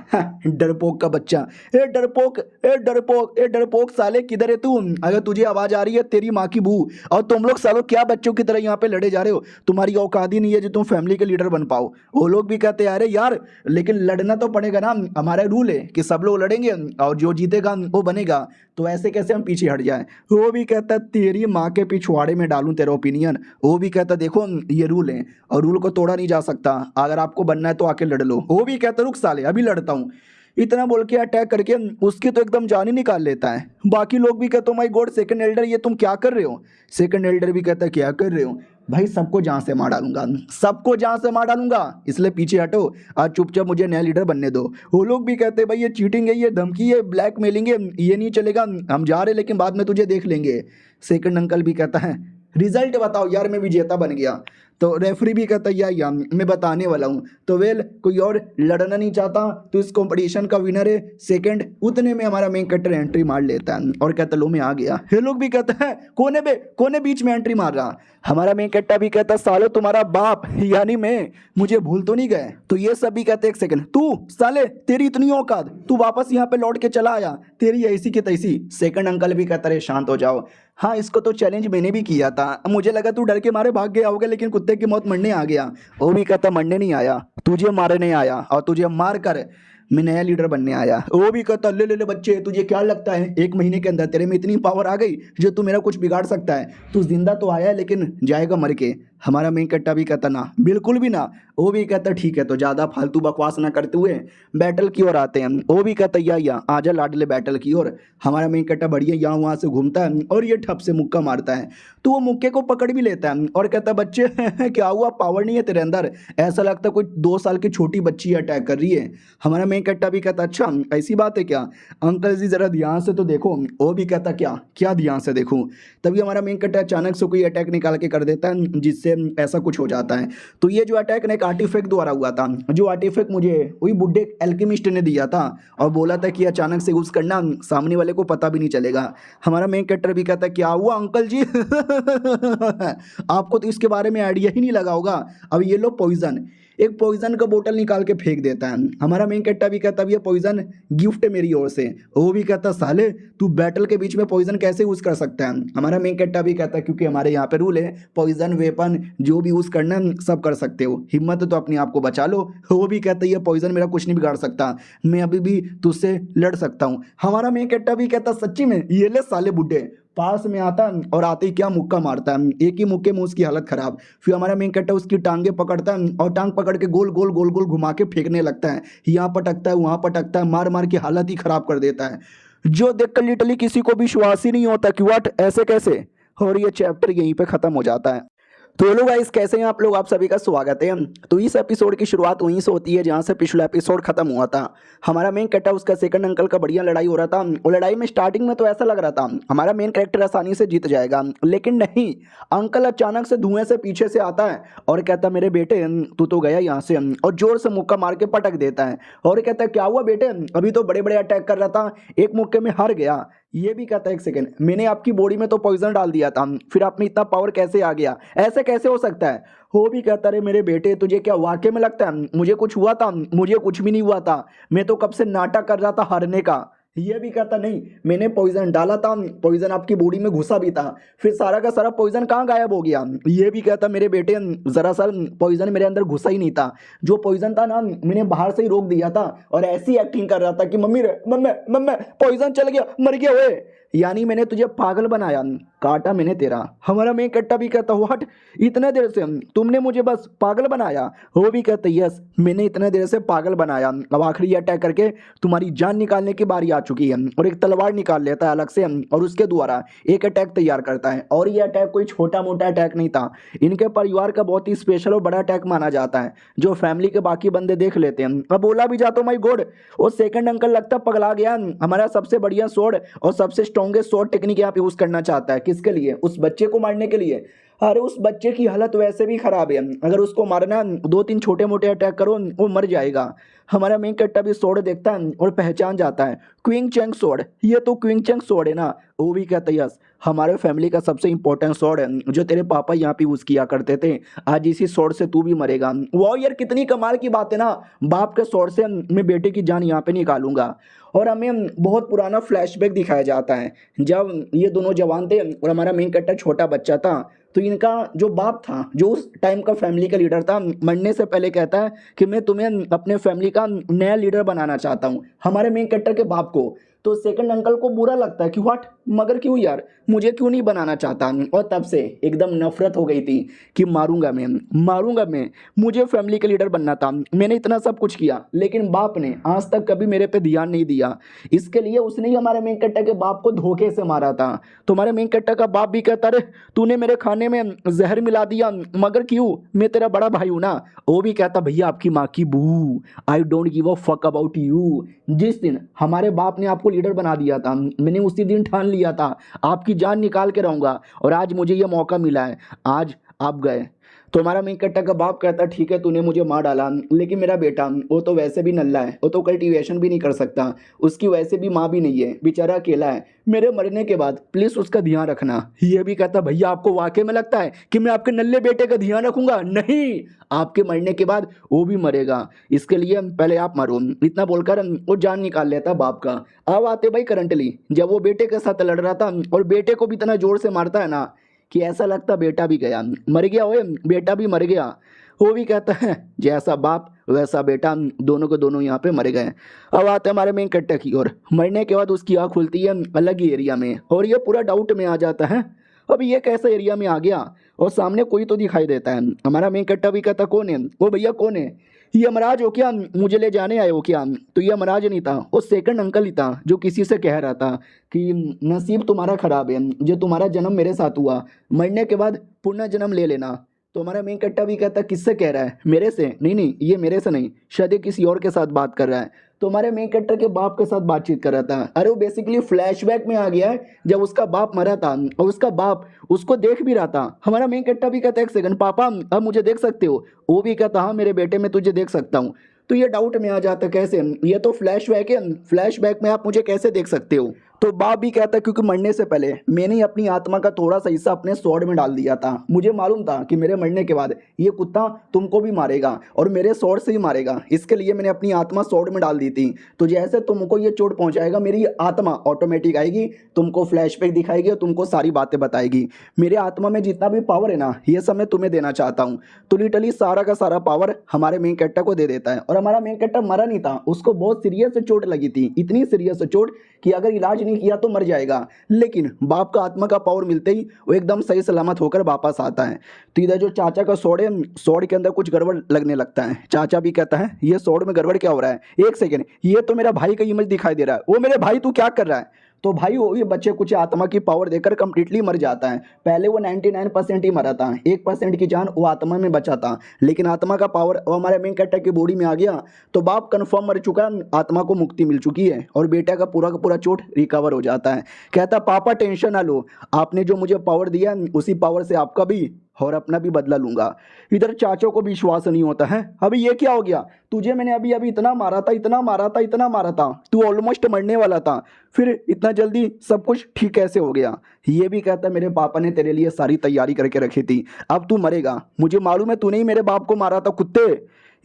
डरपोक का बच्चा। ए डरपोक ए डरपोक ए डरपोक साले किधर है तू, अगर तुझे आवाज आ रही है तेरी माँ की बू। और तुम लोग सालों क्या बच्चों की तरह यहाँ पे लड़े जा रहे हो, तुम्हारी औकात ही नहीं है जो तुम फैमिली के लीडर बन पाओ। वो लोग भी कहते अरे यार लेकिन लड़ना तो पड़ेगा ना, हमारा रूल है कि सब लोग लड़ेंगे और जो जीतेगा वो बनेगा, तो ऐसे कैसे हम पीछे हट जाएं। वो भी कहता तेरी माँ के पिछवाड़े में डालूं तेरा ओपिनियन। वो भी कहता देखो ये रूल है और रूल को तोड़ा नहीं जा सकता, अगर आपको बनना है तो आके लड़ लो। वो भी कहता रुक साले अभी लड़ता हूँ। इतना बोल के अटैक करके उसकी तो एकदम जान ही निकाल लेता है। बाकी लोग भी कहते माय गॉड सेकंड एल्डर ये तुम क्या कर रहे हो। सेकंड एल्डर भी कहता क्या कर रहे हो भाई, सबको जहाँ से मार डालूंगा, सबको जहाँ से मार डालूंगा, इसलिए पीछे हटो, आज चुपचाप मुझे नया लीडर बनने दो। वो लोग भी कहते भाई ये चीटिंग है, ये धमकी है, ब्लैकमेलिंग है, ये नहीं चलेगा, हम जा रहे लेकिन बाद में तुझे देख लेंगे। सेकंड अंकल भी कहता है रिजल्ट बताओ यार मैं विजेता बन गया। तो रेफरी भी कहता है यार मैं बताने वाला हूँ। तो वेल कोई और लड़ना नहीं चाहता तो इस कंपटीशन का विनर है सेकंड। उतने में हमारा मेन कैरेक्टर एंट्री मार लेता है और कहता लो मैं आ गया। ये लोग भी कहते हैं कोने बीच में एंट्री मार रहा। हमारा मेन कैरेक्टर भी कहता साले तुम्हारा बाप यानी मैं मुझे भूल तो नहीं गए। तो ये सब भी कहते एक सेकंड तू साले तेरी इतनी औकात, तू वापस यहाँ पे लौट के चला आया, तेरी ऐसी की तैसी। सेकंड अंकल भी कहता रहे शांत हो जाओ, हाँ इसको तो चैलेंज मैंने भी किया था, मुझे लगा तू डर के मारे भाग गया होगा, लेकिन कुत्ते की मौत मरने आ गया। वो भी कहता मरने नहीं आया, तुझे मारने आया और तुझे मार कर मैं नया लीडर बनने आया। वो भी कहता ले ले ले बच्चे तुझे क्या लगता है 1 महीने के अंदर तेरे में इतनी पावर आ गई जो तू मेरा कुछ बिगाड़ सकता है, तू जिंदा तो आया है लेकिन जाएगा मर के। हमारा मेन कैरेक्टर भी कहता ना बिल्कुल भी ना। वो भी कहता ठीक है तो ज़्यादा फालतू बकवास ना करते हुए बैटल की ओर आते हैं। वो भी कहता या आजा लाडले बैटल की ओर। हमारा मेन कैरेक्टर बढ़िया यहाँ वहाँ से घूमता है और ये ठप से मुक्का मारता है, तो वो मुक्के को पकड़ भी लेता है और कहता बच्चे क्या हुआ पावर नहीं है तेरे अंदर, ऐसा लगता कोई 2 साल की छोटी बच्ची अटैक कर रही है। हमारा मेन कैरेक्टर भी कहता अच्छा ऐसी बात है क्या अंकल जी जरा ध्यान से तो देखो। वो भी कहता क्या ध्यान से देखूं। तभी हमारा मेन कैरेक्टर अचानक से कोई अटैक निकाल के कर देता है जिससे ऐसा कुछ हो जाता है। तो ये जो अटैक ने एक आर्टिफैक्ट द्वारा हुआ था, जो आर्टिफैक्ट मुझे वही बुड्ढे एल्केमिस्ट ने दिया था और बोला था कि अचानक से यूज करना सामने वाले को पता भी नहीं चलेगा। हमारा मेन कैरेक्टर भी कहता है क्या हुआ अंकल जी आपको तो इसके बारे में आइडिया ही नहीं लगा होगा। अब ये लो पॉइजन, एक पॉइजन का बोतल निकाल के फेंक देता है। हमारा मेन कैरेक्टर भी कहता है ये पॉइजन गिफ्ट है मेरी ओर से। वो भी कहता साले तू बैटल के बीच में पॉइजन कैसे यूज कर सकता है। हमारा मेन कैरेक्टर भी कहता है क्योंकि हमारे यहाँ पे रूल है पॉइजन वेपन जो भी यूज करना सब कर सकते हो, हिम्मत तो अपने आप को बचा लो। वो भी कहता है ये पॉइजन मेरा कुछ नहीं बिगाड़ सकता, मैं अभी भी तुझसे लड़ सकता हूँ। हमारा मेन कैरेक्टर भी कहता सच्ची में ये ले साले बुड्ढे। पास में आता और आते ही क्या मुक्का मारता है, एक ही मुक्के में उसकी हालत खराब। फिर हमारा मेन कैरेक्टर उसकी टांगे पकड़ता है और टांग पकड़ के गोल गोल गोल गोल घुमा के फेंकने लगता है, यहाँ पटकता है वहाँ पटकता है, मार मार के हालत ही खराब कर देता है, जो देखकर लिटरली किसी को विश्वास ही नहीं होता कि व्हाट ऐसे कैसे। और ये चैप्टर यहीं पे खत्म हो जाता है। तो हेलो गाइस कैसे हैं आप लोग, आप सभी का स्वागत है। तो इस एपिसोड की शुरुआत वहीं से होती है जहां से पिछला एपिसोड खत्म हुआ था। हमारा मेन कैरेक्टर उसका सेकंड अंकल का बढ़िया लड़ाई हो रहा था और लड़ाई में स्टार्टिंग में तो ऐसा लग रहा था हमारा मेन कैरेक्टर आसानी से जीत जाएगा, लेकिन नहीं, अंकल अचानक से धुएं से पीछे से आता है और कहता मेरे बेटे तू तो गया यहाँ से, और जोर से मुक्का मार के पटक देता है और कहता है क्या हुआ बेटे, अभी तो बड़े बड़े अटैक कर रहा था, एक मुक्के में हार गया। ये भी कहता है एक सेकंड मैंने आपकी बॉडी में तो पॉइजन डाल दिया था, फिर आप में इतना पावर कैसे आ गया, ऐसे कैसे हो सकता है। वो भी कहता रहे मेरे बेटे तुझे क्या वाकई में लगता है मुझे कुछ हुआ था, मुझे कुछ भी नहीं हुआ था, मैं तो कब से नाटक कर रहा था हारने का। ये भी कहता नहीं, मैंने पॉइजन डाला था, पॉइजन आपकी बॉडी में घुसा भी था, फिर सारा का सारा पॉइजन कहाँ गायब हो गया। ये भी कहता मेरे बेटे जरा सा पॉइजन मेरे अंदर घुसा ही नहीं था, जो पॉइजन था ना मैंने बाहर से ही रोक दिया था और ऐसी एक्टिंग कर रहा था कि मम्मी रे मम्मी मम्मी पॉइजन चल गया, मर गया हुए, यानी मैंने तुझे पागल बनाया, काटा मैंने तेरा। हमारा मेन कट्टा भी कहता व्हाट, इतने देर से तुमने मुझे बस पागल बनाया। वो भी कहता यस, मैंने इतने देर से पागल बनाया, अब आखिरी अटैक करके तुम्हारी जान निकालने की बारी आ चुकी है। और एक तलवार निकाल लेता है अलग से और उसके द्वारा एक अटैक तैयार करता है। और ये अटैक कोई छोटा मोटा अटैक नहीं था, इनके परिवार का बहुत ही स्पेशल और बड़ा अटैक माना जाता है, जो फैमिली के बाकी बंदे देख लेते हैं। अब बोला भी जाता माई गॉड, वो सेकंड अंकल लगता पगला गया, हमारा सबसे बढ़िया स्वॉर्ड और सबसे स्ट्रॉन्गेस्ट स्वॉर्ड टेक्निक यहाँ पे यूज करना चाहता है। किसके लिए? उस बच्चे को मारने के लिए। अरे उस बच्चे की हालत वैसे भी खराब है, अगर उसको मारना 2-3 छोटे मोटे अटैक करो वो मर जाएगा। हमारा मेन कट्टा भी स्वॉर्ड देखता है और पहचान जाता है, क्विंग चेंग स्वॉर्ड, ये तो क्विंग चेंग स्वॉर्ड है ना। वो भी कहता है यस, हमारे फैमिली का सबसे इंपॉर्टेंट स्वॉर्ड है, जो तेरे पापा यहाँ पे यूज किया करते थे, आज इसी स्वॉर्ड से तू भी मरेगा। वाह यार कितनी कमाल की बात है ना, बाप के स्वॉर्ड से मैं बेटे की जान यहाँ पे निकालूंगा। और हमें बहुत पुराना फ्लैशबैक दिखाया जाता है, जब ये दोनों जवान थे और हमारा मेन कट्टा छोटा बच्चा था, तो इनका जो बाप था, जो उस टाइम का फैमिली का लीडर था, मरने से पहले कहता है कि मैं तुम्हें अपने फैमिली का नया लीडर बनाना चाहता हूँ, हमारे मेन कट्टर के बाप को। तो सेकंड अंकल को बुरा लगता है कि व्हाट, मगर क्यों यार, मुझे क्यों नहीं बनाना चाहता। और तब से एकदम नफरत हो गई थी कि मारूंगा मैं, मुझे फैमिली का लीडर बनना था, मैंने इतना सब कुछ किया, लेकिन बाप ने आज तक कभी मेरे पे ध्यान नहीं दिया, इसके लिए उसने ही हमारे मेन कट्टा के बाप को धोखे से मारा था। तो हमारे मेन कट्टा का बाप भी कहता रे तूने मेरे खाने में जहर मिला दिया, मगर क्यों, मैं तेरा बड़ा भाई हूं ना। वो भी कहता भैया आपकी माँ की बू, I don't give a fuck about you. जिस दिन हमारे बाप ने आपको लीडर बना दिया था, मैंने उसी दिन ठान लिया था आपकी जान निकाल के रहूंगा, और आज मुझे यह मौका मिला है, आज आप गए। तो हमारा मेन कट्टा का बाप कहता ठीक है तूने मुझे मार डाला, लेकिन मेरा बेटा वो तो वैसे भी नल्ला है, वो तो कल्टीवेशन भी नहीं कर सकता, उसकी वैसे भी माँ भी नहीं है, बेचारा अकेला है, मेरे मरने के बाद प्लीज उसका ध्यान रखना। ये भी कहता भैया आपको वाकई में लगता है कि मैं आपके नल्ले बेटे का ध्यान रखूंगा? नहीं, आपके मरने के बाद वो भी मरेगा, इसके लिए पहले आप मरो। इतना बोलकर वो जान निकाल लेता बाप का। अब आते भाई करंटली, जब वो बेटे के साथ लड़ रहा था और बेटे को भी इतना जोर से मारता है ना कि ऐसा लगता बेटा भी गया, मर गया, ओए बेटा भी मर गया। वो भी कहता है जैसा बाप वैसा बेटा, दोनों के दोनों यहाँ पे मर गए। अब आते हमारे मेन कट्टा की ओर। मरने के बाद उसकी आँख खुलती है अलग ही एरिया में, और ये पूरा डाउट में आ जाता है अब ये कैसे एरिया में आ गया, और सामने कोई तो दिखाई देता है। हमारा मेन कट्टा भी कहता कौन है? वो भैया कौन है? ये यमराज हो क्या, मुझे ले जाने आए हो क्या? तो ये यमराज नहीं था, वो सेकंड अंकल ही था, जो किसी से कह रहा था कि नसीब तुम्हारा खराब है, जो तुम्हारा जन्म मेरे साथ हुआ, मरने के बाद पुनः जन्म ले लेना। तो हमारा मेन कट्टा भी कहता किससे कह रहा है? मेरे से? नहीं नहीं, ये मेरे से नहीं, शायद ये किसी और के साथ बात कर रहा है। तो हमारे मेन कट्टर के बाप के साथ बातचीत कर रहा था। अरे वो बेसिकली फ्लैशबैक में आ गया है, जब उसका बाप मरा था और उसका बाप उसको देख भी रहा था। हमारा मेन कट्टा भी कहता है एक सेकंड पापा अब मुझे देख सकते हो? वो भी कहता हाँ मेरे बेटे मैं तुझे देख सकता हूँ। तो ये डाउट में आ जाता कैसे, ये तो फ्लैशबैक है, फ्लैशबैक में आप मुझे कैसे देख सकते हो? तो बाप भी कहता क्योंकि मरने से पहले मैंने ही अपनी आत्मा का थोड़ा सा हिस्सा अपने स्वॉर्ड में डाल दिया था, मुझे मालूम था कि मेरे मरने के बाद ये कुत्ता तुमको भी मारेगा और मेरे स्वॉर्ड से ही मारेगा, इसके लिए मैंने अपनी आत्मा स्वॉर्ड में डाल दी थी। तो जैसे तुमको ये चोट पहुंचाएगा मेरी आत्मा ऑटोमेटिक आएगी, तुमको फ्लैशबैक दिखाएगी और तुमको सारी बातें बताएगी। मेरे आत्मा में जितना भी पावर है ना, ये सब मैं तुम्हें देना चाहता हूँ। तो लिटरली सारा का सारा पावर हमारे मेन कैरेक्टर को दे देता है। और हमारा मेन कैरेक्टर मरा नहीं था, उसको बहुत सीरियस चोट लगी थी, इतनी सीरियस चोट कि अगर इलाज नहीं किया तो मर जाएगा। लेकिन बाप का आत्मा का पावर मिलते ही वो एकदम सही सलामत होकर वापस आता है। तो इधर जो चाचा का स्वॉर्ड है, स्वॉर्ड के अंदर कुछ गड़बड़ लगने लगता है। चाचा भी कहता है ये स्वॉर्ड में गड़बड़ क्या हो रहा है? एक सेकेंड, ये तो मेरा भाई का इमेज दिखाई दे रहा है। वो मेरे भाई तू क्या कर रहा है? तो भाई वो ये बच्चे कुछ आत्मा की पावर देकर कंप्लीटली मर जाता है। पहले वो 99% ही मरा था, 1% की जान वो आत्मा में बचा था, लेकिन आत्मा का पावर वो हमारे मेन कैरेक्टर की बॉडी में आ गया। तो बाप कंफर्म मर चुका, आत्मा को मुक्ति मिल चुकी है और बेटा का पूरा चोट रिकवर हो जाता है। कहता पापा टेंशन ना लो, आपने जो मुझे पावर दिया उसी पावर से आपका भी और अपना भी बदला लूंगा। इधर चाचों को विश्वास नहीं होता है, अभी ये क्या हो गया? तुझे मैंने अभी अभी इतना मारा था, इतना मारा था, इतना मारा था, तू ऑलमोस्ट मरने वाला था, फिर इतना जल्दी सब कुछ ठीक कैसे हो गया? ये भी कहता मेरे पापा ने तेरे लिए सारी तैयारी करके रखी थी, अब तू मरेगा, मुझे मालूम है तूने ही मेरे बाप को मारा था कुत्ते।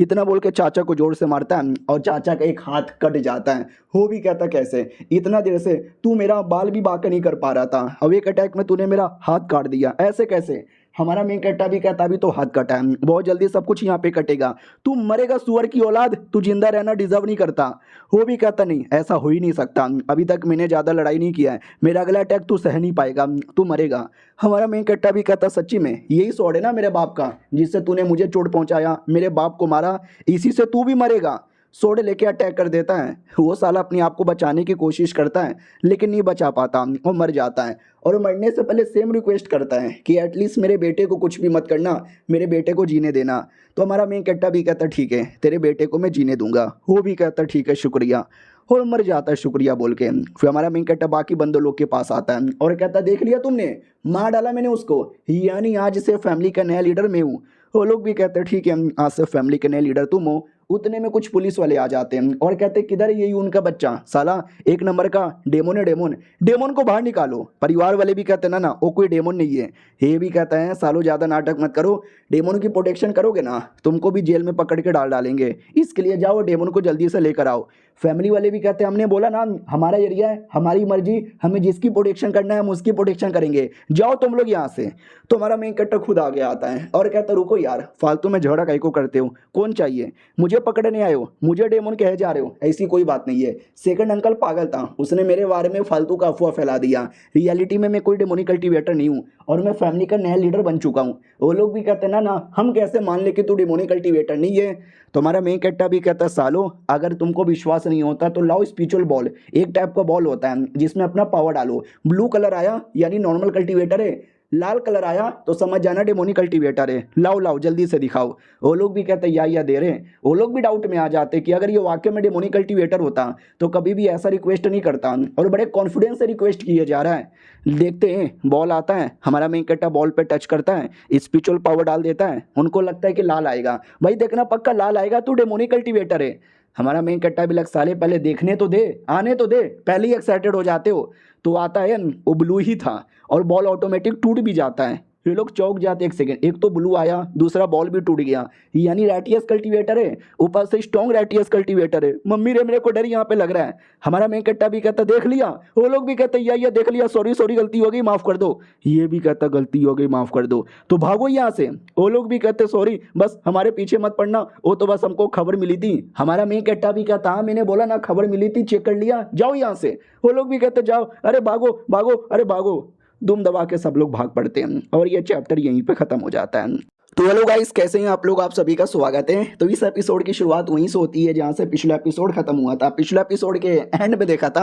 इतना बोल के चाचा को जोर से मारता है और चाचा का एक हाथ कट जाता है। वो भी कहता कैसे, इतना देर से तू मेरा बाल भी बांका नहीं कर पा रहा था, अब एक अटैक में तूने मेरा हाथ काट दिया, ऐसे कैसे। हमारा मेन कट्टा भी कहता अभी तो हाथ कटा है, बहुत जल्दी सब कुछ यहाँ पे कटेगा, तू मरेगा सुअर की औलाद, तू जिंदा रहना डिजर्व नहीं करता। वो भी कहता नहीं, ऐसा हो ही नहीं सकता, अभी तक मैंने ज़्यादा लड़ाई नहीं किया है, मेरा अगला अटैक तू सह नहीं पाएगा, तू मरेगा। हमारा मेन कट्टा भी कहता सच्ची में यही स्वॉर्ड है ना मेरे बाप का, जिससे तूने मुझे चोट पहुंचाया, मेरे बाप को मारा, इसी से तू भी मरेगा। सोड लेके अटैक कर देता है। वो साला अपने आप को बचाने की कोशिश करता है लेकिन नहीं बचा पाता और मर जाता है। और मरने से पहले सेम रिक्वेस्ट करता है कि एटलीस्ट मेरे बेटे को कुछ भी मत करना, मेरे बेटे को जीने देना। तो हमारा मेन कट्टा भी कहता ठीक है, तेरे बेटे को मैं जीने दूंगा। वो भी कहता ठीक है शुक्रिया, और मर जाता है शुक्रिया बोल के। फिर हमारा मेन कट्टा बाकी बंदों लोग के पास आता है और कहता देख लिया तुमने, मार डाला मैंने उसको, यानी आज से फैमिली का नया लीडर मैं हूँ। वो लोग भी कहते हैं ठीक है, आज से फैमिली के नए लीडर तुम हो। उतने में कुछ पुलिस वाले आ जाते हैं और कहते हैं किधर है यही उनका बच्चा, साला एक नंबर का डेमोन है, डेमोन, डेमोन को बाहर निकालो। परिवार वाले भी कहते हैं ना ना वो कोई डेमोन नहीं है। ये भी कहता है सालों ज़्यादा नाटक मत करो, डेमोन की प्रोटेक्शन करोगे ना तुमको भी जेल में पकड़ के डालेंगे, इसके लिए जाओ डेमोन को जल्दी से लेकर आओ। फैमिली वाले भी कहते हैं हमने बोला ना हमारा एरिया है, हमारी मर्जी, हमें जिसकी प्रोटेक्शन करना है हम उसकी प्रोटेक्शन करेंगे, जाओ तुम लोग यहाँ से। तो हमारा मेन कट्टा खुद आगे आता है और कहता रुको यार, फालतू में झगड़ा काहे को करते हो, कौन चाहिए, मुझे पकड़ने आए हो, मुझे डेमोन कहे जा रहे हो, ऐसी कोई बात नहीं है। सेकंड अंकल पागल था, उसने मेरे बारे में फालतू का अफवाह फैला दिया, रियलिटी में मैं कोई डेमोनिक कल्टीवेटर नहीं हूँ और मैं फैमिली का नया लीडर बन चुका हूँ। वो लोग भी कहते हैं ना ना हम कैसे मान ले कि तू डेमोनिक कल्टीवेटर नहीं है। तो हमारा मेन कट्टा भी कहता है सालो अगर तुमको विश्वास नहीं होता तो लाओ स्पिरिचुअल बॉल, एक टाइप का बॉल होता है जिसमें अपना पावर डालो, ब्लू कलर आया यानी नॉर्मल कल्टीवेटर है, लाल कलर आया तो समझ जाना डेमोनिक कल्टीवेटर है, लाओ लाओ जल्दी से दिखाओ। वो लोग भी कहते या दे रहे हैं। वो लोग भी डाउट में आ जाते कि अगर ये वाकई में डेमोनिक कल्टीवेटर होता तो कभी भी ऐसा रिक्वेस्ट नहीं करता और बड़े कॉन्फिडेंस से रिक्वेस्ट किया जा रहा है। देखते हैं बॉल आता है, हमारा मेन कट्टा बॉल पे टच करता है, स्पिरिचुअल पावर डाल देता है, उनको लगता है कि लाल आएगा, भाई देखना पक्का लाल आएगा, तू डेमोनिक कल्टीवेटर है। हमारा मेन कट्टा भी लग साले पहले देखने तो दे, आने तो दे, पहले ही एक्साइटेड हो जाते हो। तो आता है वो ब्लू ही था और बॉल ऑटोमेटिक टूट भी जाता है। ये लोग चौंक जाते एक सेकंड, एक तो ब्लू आया दूसरा बॉल भी टूट गया, यानी रैटियस कल्टीवेटर है, ऊपर से स्ट्रॉन्ग रैटियस कल्टीवेटर है। मम्मी रे मेरे को डर यहाँ पे लग रहा है। हमारा मेन कट्टा भी कहता देख लिया, वो लोग भी कहते या देख लिया, सॉरी सॉरी गलती हो गई माफ कर दो, ये भी कहता गलती हो गई माफ कर दो, तो भागो यहाँ से। वो लोग भी कहते सॉरी बस हमारे पीछे मत पड़ना, वो तो बस हमको खबर मिली थी। हमारा मेन कट्टा भी कहता हाँ मैंने बोला ना खबर मिली थी, चेक कर लिया, जाओ यहाँ से। वो लोग भी कहते जाओ, अरे भागो भागो, अरे भागो। दुम दबा के सब लोग भाग पड़ते हैं और ये चैप्टर यहीं पे खत्म हो जाता है। तो हेलो गाइस, कैसे हैं आप लोग, आप सभी का स्वागत है। तो इस एपिसोड की शुरुआत वहीं से होती है जहां से पिछला एपिसोड खत्म हुआ था। पिछला एपिसोड के एंड में देखा था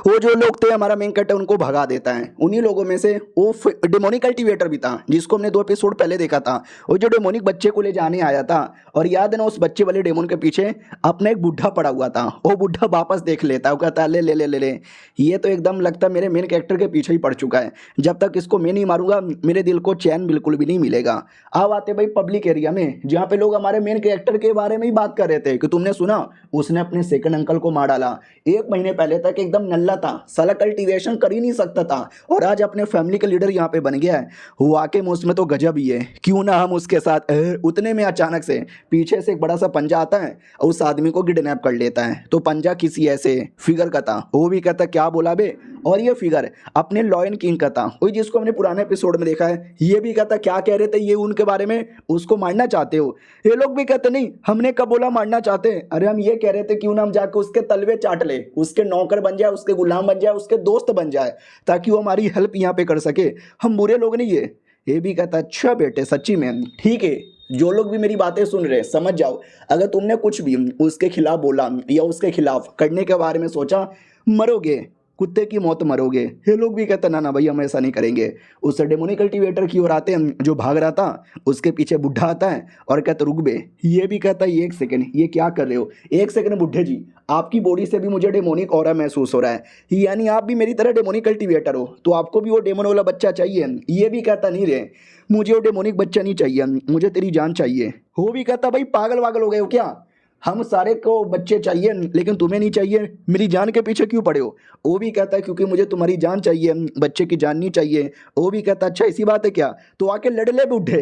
वो जो लोग थे हमारा मेन कट्टा उनको भगा देता है, उन्हीं लोगों में से वो डेमोनिक कल्टीवेटर भी था जिसको हमने 2 एपिसोड पहले देखा था। वो जो डेमोनिक बच्चे को ले जाने आया था और याद है ना उस बच्चे वाले डेमोन के पीछे अपना एक बुढ़ा पड़ा हुआ था, वो बुढ़ा वापस देख लेता है, वो कहता है ले ले ले ले ले, ये तो एकदम लगता है मेरे मेन कैरेक्टर के पीछे ही पड़ चुका है, जब तक इसको मैं नहीं मारूंगा मेरे दिल को चैन बिल्कुल भी नहीं मिलेगा। अब आते भाई पब्लिक एरिया में जहां पे लोग हमारे मेन कैरेक्टर के बारे में ही बात कर रहे थे कि तुमने सुना उसने अपने सेकंड अंकल को मार डाला। 1 महीने पहले तक एकदम नल्ला था, साला कल्टीवेशन कर ही नहीं सकता था और आज अपने फैमिली का लीडर यहाँ पे बन गया है। वाकई में उसमें तो गजब ही है, क्यों ना हम उसके साथ। उतने में अचानक से पीछे से एक बड़ा सा पंजा आता है और उस आदमी को किडनैप कर लेता है। तो पंजा किसी ऐसे फिगर का था, वो भी कहता क्या बोला बे, और ये फिगर अपने लॉयन किंग का था, वही जिसको हमने पुराने एपिसोड में देखा है। ये भी कहता क्या कह रहे थे ये उनके बारे में, उसको मारना चाहते हो। ये लोग भी कहते नहीं हमने कब बोला मारना चाहते हैं, अरे हम ये कह रहे थे क्यों ना हम जाके उसके तलवे चाट ले, उसके नौकर बन जाए, उसके गुलाम बन जाए, उसके दोस्त बन जाए, ताकि वो हमारी हेल्प यहाँ पे कर सके, हम बुरे लोग नहीं है। ये भी कहता अच्छा बेटे सच्ची में ठीक है, जो लोग भी मेरी बातें सुन रहे समझ जाओ, अगर तुमने कुछ भी उसके खिलाफ बोला या उसके खिलाफ करने के बारे में सोचा मरोगे, कुत्ते की मौत मरोगे। ये लोग भी कहते ना ना भाई हम ऐसा नहीं करेंगे। उस डेमोनिक कल्टीवेटर की ओर आते हैं जो भाग रहा था, उसके पीछे बुढ़ा आता है और कहता रुक बे। ये भी कहता है 1 सेकंड ये क्या कर रहे हो, 1 सेकंड बुढ़े जी, आपकी बॉडी से भी मुझे डेमोनिक ऑरा महसूस हो रहा है, यानी आप भी मेरी तरह डेमोनिक कल्टीवेटर हो, तो आपको भी वो डेमोन वाला बच्चा चाहिए। ये भी कहता नहीं रे मुझे वो डेमोनिक बच्चा नहीं चाहिए, मुझे तेरी जान चाहिए। वो भी कहता भाई पागल वागल हो गए हो क्या, हम सारे को बच्चे चाहिए लेकिन तुम्हें नहीं चाहिए, मेरी जान के पीछे क्यों पड़े हो। वो भी कहता है क्योंकि मुझे तुम्हारी जान चाहिए, बच्चे की जान नहीं चाहिए। वो भी कहता अच्छा इसी बात है क्या, तो आके लड़ ले बुढ़े।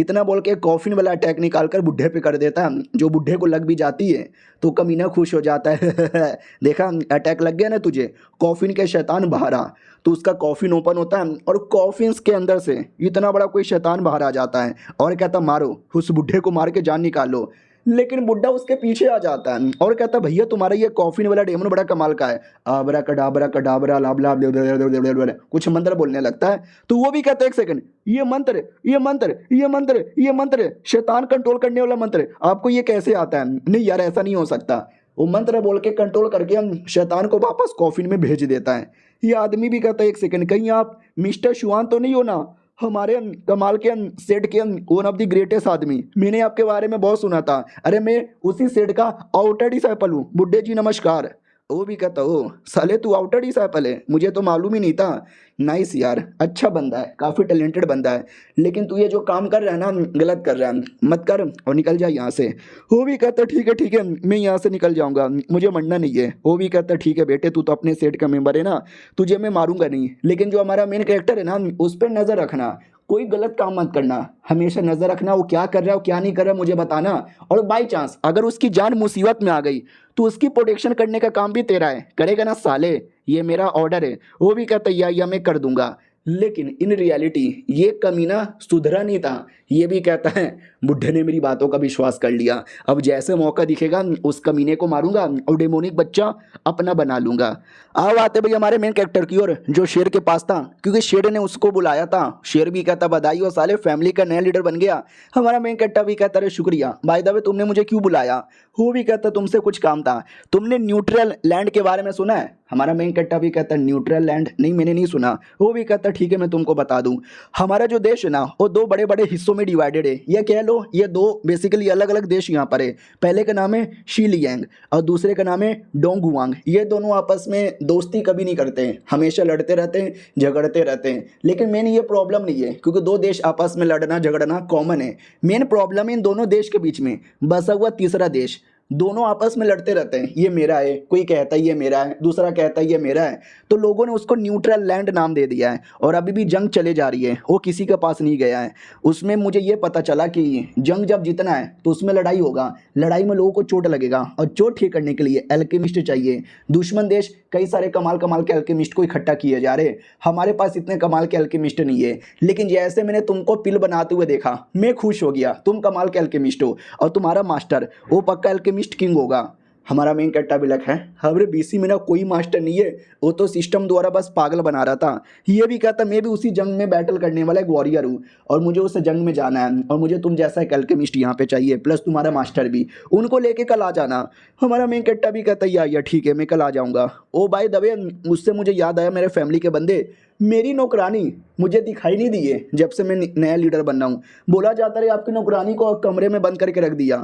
इतना बोल के कॉफिन वाला अटैक निकाल कर बुढ़े पे कर देता है। जो बुढ़े को लग भी जाती है तो कमीना खुश हो जाता है देखा अटैक लग गया ना तुझे, कॉफिन के शैतान बाहर आ। तो उसका कॉफिन ओपन होता है और कॉफिन के अंदर से इतना बड़ा कोई शैतान बाहर आ जाता है और कहता मारो उस बुढ़े को, मार के जान निकालो। लेकिन बुड्ढा उसके पीछे आ जाता है और कहता भैया तुम्हारा ये कॉफिन वाला डेमन बड़ा कमाल का है, आबरा कडाबरा कडाबरा लाभ लाभ कुछ मंत्र बोलने लगता है। तो वो भी कहता है एक सेकंड, ये मंत्र ये मंत्र ये मंत्र ये मंत्र शैतान कंट्रोल करने वाला मंत्र, आपको ये कैसे आता है? नहीं यार ऐसा नहीं हो सकता। वो मंत्र बोल के कंट्रोल करके हम शैतान को वापस कॉफिन में भेज देता है। ये आदमी भी कहता है एक सेकंड, कहीं आप मिस्टर शुआन तो नहीं हो ना, हमारे कमाल के सेठ के वन ऑफ द ग्रेटेस्ट आदमी, मैंने आपके बारे में बहुत सुना था। अरे मैं उसी सेठ का आउटर डिसाइपल हूँ, बुड्ढे जी नमस्कार। वो भी कहता ओ साले तू आउटर डिसाइपल है, मुझे तो मालूम ही नहीं था। नाइस यार, अच्छा बंदा है, काफ़ी टैलेंटेड बंदा है, लेकिन तू ये जो काम कर रहा है ना गलत कर रहा है, मत कर और निकल जा यहाँ से। वो भी कहता ठीक है मैं यहाँ से निकल जाऊँगा, मुझे मरना नहीं है। वो भी कहता ठीक है बेटे, तू तो अपने सेट का मेंबर है ना, तुझे मैं मारूंगा नहीं, लेकिन जो हमारा मेन कैरेक्टर है ना उस पर नज़र रखना, कोई गलत काम मत करना, हमेशा नजर रखना वो क्या कर रहा है वो क्या नहीं कर रहा है मुझे बताना। और बाई चांस अगर उसकी जान मुसीबत में आ गई तो उसकी प्रोटेक्शन करने का काम भी तेरा है, करेगा ना साले, ये मेरा ऑर्डर है। वो भी कहता है या मैं कर दूंगा, लेकिन इन रियलिटी ये कमीना सुधरा नहीं था। ये भी कहता है बुढ़े ने मेरी बातों का विश्वास कर लिया, अब जैसे मौका दिखेगा उस कमीने को मारूंगा और डेमोनिक बच्चा अपना बना लूंगा। अब आते भाई हमारे मेन कैरेक्टर की ओर, जो शेर के पास था, क्योंकि शेर ने उसको बुलाया था। शेर भी कहता बधाई हो साले, फैमिली का नया लीडर बन गया। हमारा मेन कैरेक्टर भी कहता अरे शुक्रिया, बाय द वे तुमने मुझे क्यों बुलाया? वो भी कहता तुमसे कुछ काम था। तुमने न्यूट्रल लैंड के बारे में सुना है? हमारा मेन कैरेक्टर भी कहता न्यूट्रल लैंड नहीं मैंने नहीं सुना। वो भी कहता ठीक है मैं तुमको बता दूं, हमारा जो देश है ना वो दो बड़े बड़े हिस्सों में डिवाइडेड है, ये कह लो ये दो बेसिकली अलग अलग देश यहाँ पर है। पहले का नाम है शीलियांग और दूसरे का नाम है डोंगुआंग। ये दोनों आपस में दोस्ती कभी नहीं करते हैं, हमेशा लड़ते रहते हैं, झगड़ते रहते हैं। लेकिन मेन ये प्रॉब्लम नहीं है, क्योंकि दो देश आपस में लड़ना झगड़ना कॉमन है। मेन प्रॉब्लम है इन दोनों देश के बीच में बसा हुआ तीसरा देश, दोनों आपस में लड़ते रहते हैं, ये मेरा है, कोई कहता है ये मेरा है, दूसरा कहता है ये मेरा है। तो लोगों ने उसको न्यूट्रल लैंड नाम दे दिया है और अभी भी जंग चले जा रही है, वो किसी के पास नहीं गया है। उसमें मुझे ये पता चला कि जंग जब जीतना है तो उसमें लड़ाई होगा, लड़ाई में लोगों को चोट लगेगा और चोट ठीक करने के लिए एल्केमिस्ट चाहिए। दुश्मन देश कई सारे कमाल कमाल के एल्केमिस्ट को इकट्ठा किए जा रहे, हमारे पास इतने कमाल के एल्केमिस्ट नहीं है। लेकिन जैसे मैंने तुमको पिल बनाते हुए देखा मैं खुश हो गया, तुम कमाल के एल्केमिस्ट हो और तुम्हारा मास्टर वो पक्का एल्केमिस्ट किंग होगा। हमारा मेन कैरेक्टर भी लग है हमारे बीसी में ना कोई मास्टर नहीं है, वो तो सिस्टम द्वारा बस पागल बना रहा था। ये भी कहता मैं भी उसी जंग में बैटल करने वाला एक वॉरियर हूँ और मुझे उस जंग में जाना है और मुझे तुम जैसा एक एल्केमिस्ट यहाँ पे चाहिए, प्लस तुम्हारा मास्टर भी, उनको लेके कल आ जाना। हमारा मेन कैरेक्टर भी कहता या ठीक है मैं कल आ जाऊँगा। ओ बाय द वे उससे मुझे याद आया मेरे फैमिली के बंदे, मेरी नौकरानी मुझे दिखाई नहीं दी है जब से मैं नया लीडर बन रहा हूँ। बोला जाता है आपकी नौकरानी को कमरे में बंद करके रख दिया।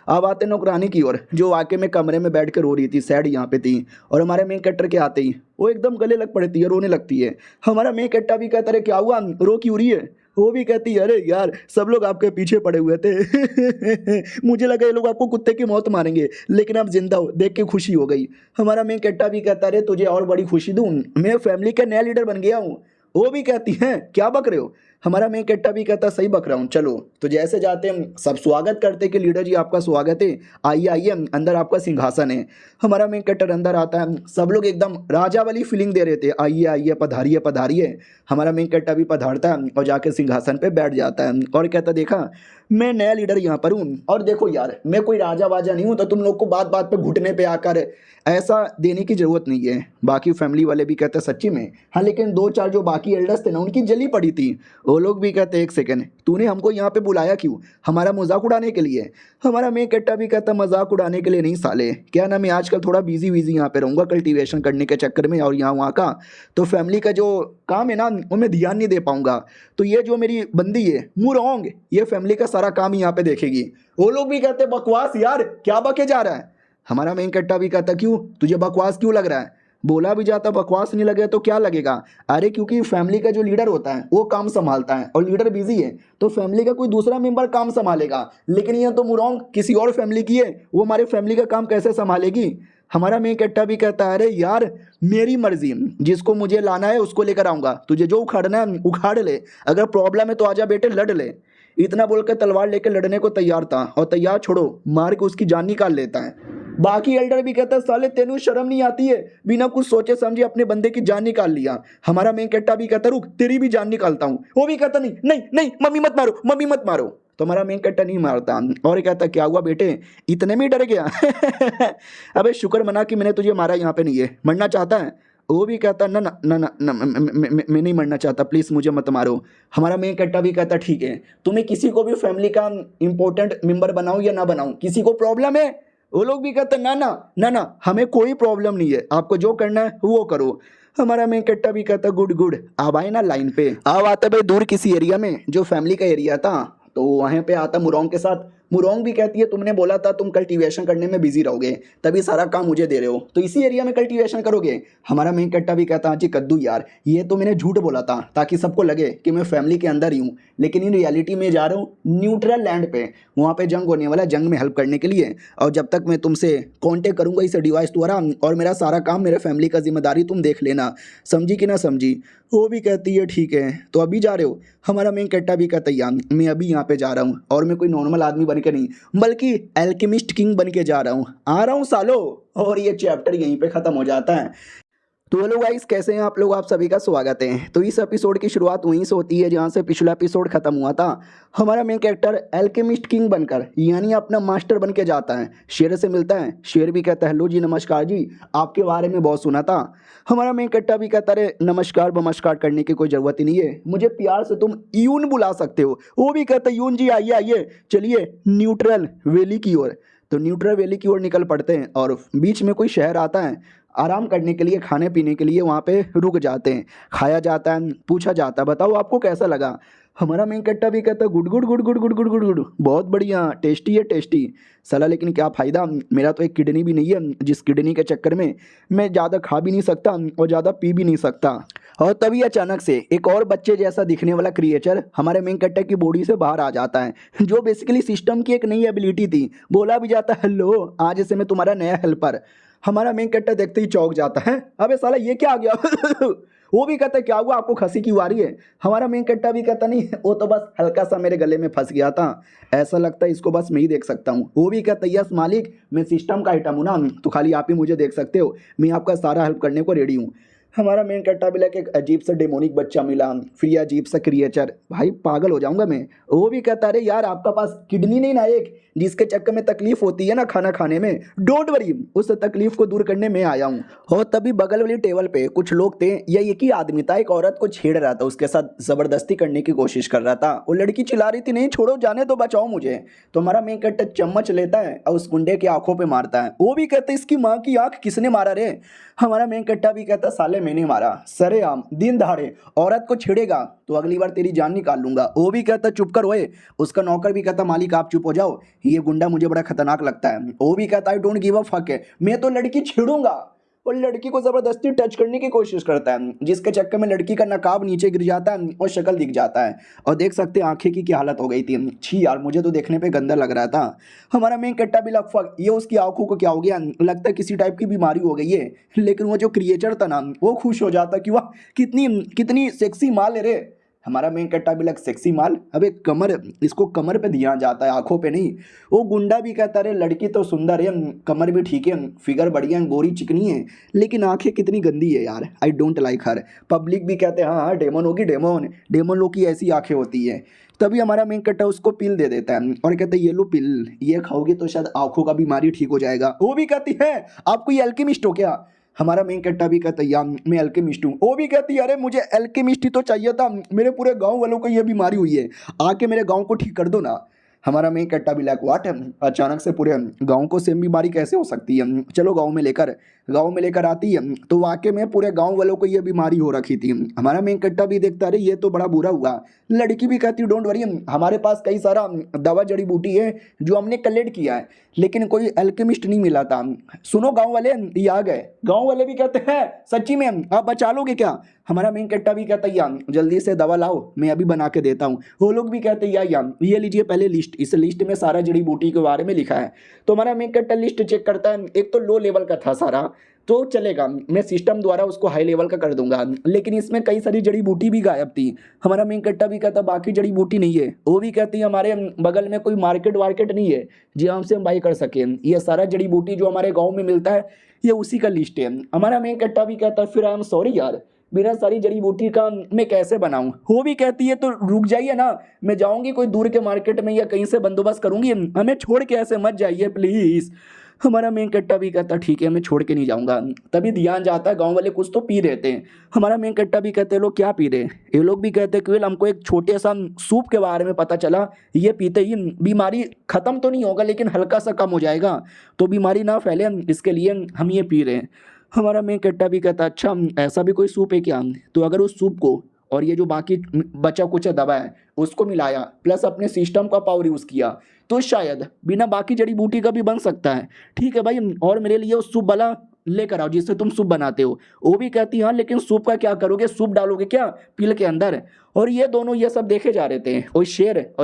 अब आते नौकरानी की ओर, जो वाकई में कमरे में बैठ कर रो रही थी, सैड यहाँ पे थी, और हमारे मेन कैरेक्टर के आते ही वो एकदम गले लग पड़ती है, रोने लगती है। हमारा मेन कैरेक्टर भी कहता है क्या हुआ, रो क्यों रही है? वो भी कहती है अरे यार सब लोग आपके पीछे पड़े हुए थे मुझे लगा ये लोग आपको कुत्ते की मौत मारेंगे, लेकिन आप जिंदा हो देख के खुशी हो गई। हमारा मेन कैरेक्टर भी कहता है तुझे और बड़ी खुशी दूं, मैं फैमिली का नया लीडर बन गया हूँ। वो भी कहती हैं क्या बक रहे हो? हमारा मेन कैरेक्टर भी कहता सही बक रहा हूँ। चलो तो जैसे जाते हम सब स्वागत करते कि लीडर जी आपका स्वागत है, आइए आइए अंदर आपका सिंहासन है। हमारा मेन कैरेक्टर अंदर आता है, सब लोग एकदम राजा वाली फीलिंग दे रहे थे, आइए आइए पधारिए पधारिए। हमारा मेन कैरेक्टर भी पधारता है और जाके सिंहासन पे बैठ जाता है और कहता देखा मैं नया लीडर यहाँ पर हूँ, और देखो यार मैं कोई राजा वाजा नहीं हूँ तो तुम लोग को बात बात पे घुटने पे आकर ऐसा देने की ज़रूरत नहीं है। बाकी फैमिली वाले भी कहते सच्ची में हाँ, लेकिन दो चार जो बाकी एल्डर्स थे ना उनकी जली पड़ी थी, वो लोग भी कहते एक सेकंड तूने हमको यहाँ पे बुलाया क्यों, हमारा मजाक उड़ाने के लिए? हमारा मेन कैरेक्टर भी कहता मजाक उड़ाने के लिए नहीं साले, क्या ना मैं आजकल थोड़ा बिजी विजी यहाँ पे रहूँगा कल्टीवेशन करने के चक्कर में और यहाँ वहाँ का, तो फैमिली का जो काम है ना वो मैं ध्यान नहीं दे पाऊँगा। तो ये जो मेरी बंदी है मुरोंग, ये फैमिली का सारा काम यहाँ पे देखेगी। वो लोग भी कहते बकवास यार क्या बके जा रहा है? हमारा मेन कैरेक्टर भी कहता क्यों तुझे बकवास क्यों लग रहा है? बोला भी जाता बकवास नहीं लगे तो क्या लगेगा? अरे क्योंकि फैमिली का जो लीडर होता है वो काम संभालता है और लीडर बिजी है तो फैमिली का कोई दूसरा मेंबर काम संभालेगा, लेकिन ये तो मुरोंग किसी और फैमिली की है, वो हमारे फैमिली का काम कैसे संभालेगी? हमारा मेन कैरेक्टर भी कहता है अरे यार मेरी मर्जी, जिसको मुझे लाना है उसको लेकर आऊँगा, तुझे जो उखाड़ना है उखाड़ ले, अगर प्रॉब्लम है तो आजा बेटे लड़ ले। इतना बोलकर तलवार लेकर लड़ने को तैयार था, और तैयार छोड़ो मार के उसकी जान निकाल लेता है। बाकी एल्डर भी कहता है साले तेनू शर्म नहीं आती है, बिना कुछ सोचे समझे अपने बंदे की जान निकाल लिया। हमारा मेन कैरेक्टर भी कहता रुक तेरी भी जान निकालता हूँ। वो भी कहता नहीं नहीं नहीं मम्मी मत मारो, मम्मी मत मारो। तो हमारा मेन कैरेक्टर नहीं मारता और कहता क्या हुआ बेटे इतने में डर गया अबे शुक्र मना कि मैंने तुझे मारा, यहाँ पे नहीं है, मरना चाहता है। वो भी कहता ना ना ना ना, ना मैं नहीं मरना चाहता, प्लीज़ मुझे मत मारो। हमारा मेन कैरेक्टर भी कहता ठीक है, तुम्हें किसी को भी फैमिली का इंपॉर्टेंट मेंबर बनाऊं या ना बनाऊं, किसी को प्रॉब्लम है? वो लोग भी कहते ना ना ना ना हमें कोई प्रॉब्लम नहीं है, आपको जो करना है वो करो। हमारा मेन कैरेक्टर भी कहता गुड गुड। अब आए ना लाइन पे, अब आता भाई दूर किसी एरिया में जो फैमिली का एरिया था, तो वहाँ पे आता मुरोंग के साथ। मुरोंग भी कहती है तुमने बोला था तुम कल्टीवेशन करने में बिजी रहोगे, तभी सारा काम मुझे दे रहे हो, तो इसी एरिया में कल्टीवेशन करोगे। हमारा मेन कैरेक्टर भी कहता हाँ जी कद्दू यार, ये तो मैंने झूठ बोला था ताकि सबको लगे कि मैं फैमिली के अंदर ही हूँ, लेकिन इन रियलिटी में जा रहा हूँ न्यूट्रल लैंड पे, वहाँ पे जंग होने वाला, जंग में हेल्प करने के लिए। और जब तक मैं तुमसे कॉन्टेक्ट करूँगा इस डिवाइस द्वारा, और मेरा सारा काम मेरे फैमिली का जिम्मेदारी तुम देख लेना, समझी कि ना समझी? वो भी कहती है ठीक है, तो अभी जा रहे हो? हमारा मेन कैरेक्टर भी कहता है यार मैं अभी यहाँ पे जा रहा हूँ, और मैं कोई नॉर्मल आदमी बन के नहीं बल्कि एल्केमिस्ट किंग बन के जा रहा हूँ, आ रहा हूँ सालो। और ये चैप्टर यहीं पे ख़त्म हो जाता है। तो हेलो गाइस, कैसे हैं आप लोग? आप सभी का स्वागत है। तो इस एपिसोड की शुरुआत वहीं से होती है जहाँ से पिछला एपिसोड खत्म हुआ था। हमारा मेन कैरेक्टर एल्केमिस्ट किंग बनकर यानी अपना मास्टर बन के जाता है, शेर से मिलता है। शेर भी कहता है हेलो जी, नमस्कार जी, आपके बारे में बहुत सुना था। हमारा मेन कैरेक्टर भी कहता है नमस्कार बमस्कार करने की कोई ज़रूरत ही नहीं है, मुझे प्यार से तुम यून बुला सकते हो। वो भी कहता है यून जी आइए आइए, चलिए न्यूट्रल वैली की ओर। तो न्यूट्रल वैली की ओर निकल पड़ते हैं, और बीच में कोई शहर आता है आराम करने के लिए, खाने पीने के लिए वहाँ पे रुक जाते हैं। खाया जाता है, पूछा जाता है बताओ आपको कैसा लगा। हमारा मेन कैरेक्टर भी कहता है good good good good good good good good, बहुत बढ़िया, टेस्टी है टेस्टी। साला लेकिन क्या फ़ायदा, मेरा तो एक किडनी भी नहीं है, जिस किडनी के चक्कर में मैं ज़्यादा खा भी नहीं सकता और ज़्यादा पी भी नहीं सकता। और तभी अचानक से एक और बच्चे जैसा दिखने वाला क्रिएचर हमारे मेन कैरेक्टर की बॉडी से बाहर आ जाता है, जो बेसिकली सिस्टम की एक नई एबिलिटी थी। बोला भी जाता है हेलो आज से मैं तुम्हारा नया हेल्पर। हमारा मेन कैरेक्टर देखते ही चौंक जाता है, अबे साला ये क्या आ गया वो भी कहता है क्या हुआ आपको खंसी क्यों आ रही है? हमारा मेन कैरेक्टर भी कहता नहीं वो तो बस हल्का सा मेरे गले में फंस गया था, ऐसा लगता है इसको बस मैं ही देख सकता हूँ। वो भी कहता है यस मालिक, मैं सिस्टम का आइटम हूँ ना, तो खाली आप ही मुझे देख सकते हो, मैं आपका सारा हेल्प करने को रेडी हूँ। हमारा मेन कैरेक्टर भी लाइक एक अजीब सा डेमोनिक बच्चा मिला, फिर ये अजीब सा क्रिएचर, भाई पागल हो जाऊंगा मैं। वो भी कहता अरे यार आपका पास किडनी नहीं ना एक, जिसके चक्कर में तकलीफ होती है ना खाना खाने में, डोंट वरी, उस तकलीफ को दूर करने में आया हूँ। और तभी बगल वाली टेबल पे कुछ लोग थे, या एक ही आदमी था, एक औरत को छेड़ रहा था, उसके साथ जबरदस्ती करने की कोशिश कर रहा था। वो लड़की चिल्ला रही थी नहीं छोड़ो जाने तो, बचाओ मुझे। तो हमारा मेन कैरेक्टर चम्मच लेता है और उस गुंडे की आंखों पे मारता है। वो भी कहते इसकी माँ की आंख किसने मारा रे? हमारा मेन कैरेक्टर भी कहता साले मैंने मारा, सरेआम दिन दहाड़े औरत को छेड़ेगा तो अगली बार तेरी जान निकाल लूंगा। वो भी कहता चुप कर ओए। उसका नौकर भी कहता मालिक आप चुप हो जाओ, ये गुंडा मुझे बड़ा खतरनाक लगता है। वो भी कहता I don't give a fuck है, मैं तो लड़की छेड़ूंगा। और लड़की को जबरदस्ती टच करने की कोशिश करता है, जिसके चक्कर में लड़की का नकाब नीचे गिर जाता है और शक्ल दिख जाता है। और देख सकते हैं आंखें की क्या हालत हो गई थी, छी यार मुझे तो देखने पे गंदा लग रहा था। हमारा मेन कैरेक्टर भी लगभग ये उसकी आंखों को क्या हो गया, लगता है किसी टाइप की बीमारी हो गई है। लेकिन वो जो क्रिएचर था ना वो खुश हो जाता कि वाह कितनी कितनी सेक्सी माल है रे। हमारा मेन कैरेक्टर भी लग सेक्सी माल, अबे कमर, इसको कमर पे ध्यान जाता है आंखों पे नहीं। वो गुंडा भी कहता है लड़की तो सुंदर है, कमर भी ठीक है, फिगर बढ़िया, गोरी चिकनी है, लेकिन आंखें कितनी गंदी है यार, I don't like her. Public भी कहते हैं हाँ हाँ डेमन होगी, डेमन डेमन लोग की ऐसी आंखें होती है। तभी हमारा मेन कैरेक्टर उसको पिल दे देता है और कहते हैं ये लो पिल, ये खाओगे तो शायद आंखों का बीमारी ठीक हो जाएगा। वो भी कहती है आपको ये एल्केमिस्ट हो क्या? हमारा मेन कैरेक्टर भी कहता है यार मैं एल्केमिस्ट हूँ। वो भी कहती है अरे मुझे एल्केमिस्ट ही तो चाहिए था, मेरे पूरे गांव वालों को ये बीमारी हुई है, आके मेरे गांव को ठीक कर दो ना। हमारा मेन कैरेक्टर भी लाइक व्हाट, अचानक से पूरे गांव को सेम बीमारी कैसे हो सकती है? चलो गांव में लेकर आती है, तो वाकई में पूरे गांव वालों को ये बीमारी हो रखी थी। हमारा मेन कैरेक्टर भी देखता अरे ये तो बड़ा बुरा हुआ। लड़की भी कहती डोंट वरी, हमारे पास कई सारा दवा जड़ी बूटी है जो हमने कलेक्ट किया है, लेकिन कोई एल्केमिस्ट नहीं मिला था। सुनो गांव वाले, ये आ गए। गांव वाले भी कहते हैं सच्ची में आप बचा लोगे क्या? हमारा मेन कट्टा भी कहता है यार जल्दी से दवा लाओ, मैं अभी बना के देता हूँ। वो लोग भी कहते हैं यार ये लीजिए पहले लिस्ट, इस लिस्ट में सारा जड़ी बूटी के बारे में लिखा है। तो हमारा मेन कट्टा लिस्ट चेक करता है, एक तो लो लेवल का था सारा, तो चलेगा, मैं सिस्टम द्वारा उसको हाई लेवल का कर दूंगा, लेकिन इसमें कई सारी जड़ी बूटी भी गायब थी। हमारा मेन कट्टा भी कहता बाकी जड़ी बूटी नहीं है। वो भी कहती है हमारे बगल में कोई मार्केट वार्केट नहीं है जी हमसे हम बाई कर सकें, ये सारा जड़ी बूटी जो हमारे गाँव में मिलता है ये उसी का लिस्ट है। हमारा मेन कट्टा भी कहता है फिर आई एम सॉरी यार, बिना सारी जड़ी बूटी का मैं कैसे बनाऊं। वो भी कहती है तो रुक जाइए ना, मैं जाऊंगी कोई दूर के मार्केट में या कहीं से बंदोबस्त करूंगी, हमें छोड़ के ऐसे मत जाइए प्लीज। हमारा मेन कट्टा भी कहता ठीक है मैं छोड़ के नहीं जाऊंगा। तभी ध्यान जाता है गांव वाले कुछ तो पी रहे थे। हमारा मेन कट्टा भी कहते लोग क्या पी रहे, ये लोग भी कहते केवल हमको एक छोटे सा सूप के बारे में पता चला, ये पीते ही बीमारी खत्म तो नहीं होगा लेकिन हल्का सा कम हो जाएगा, तो बीमारी ना फैले इसके लिए हम ये पी रहे हैं। हमारा मेन कट्टा भी कहता अच्छा ऐसा भी कोई सूप है क्या, तो अगर उस सूप को और ये जो बाकी बचा कुछ दवा है उसको मिलाया प्लस अपने सिस्टम का पावर यूज़ किया तो शायद बिना बाकी जड़ी बूटी का भी बन सकता है। ठीक है भाई, और मेरे लिए उस सूप वाला लेकर आओ जिससे तुम सूप बनाते हो। वो भी कहती हाँ लेकिन सूप का क्या करोगे, सूप डालोगे क्या पील के अंदर। और ये दोनों ये सब देखे जा रहे थे, और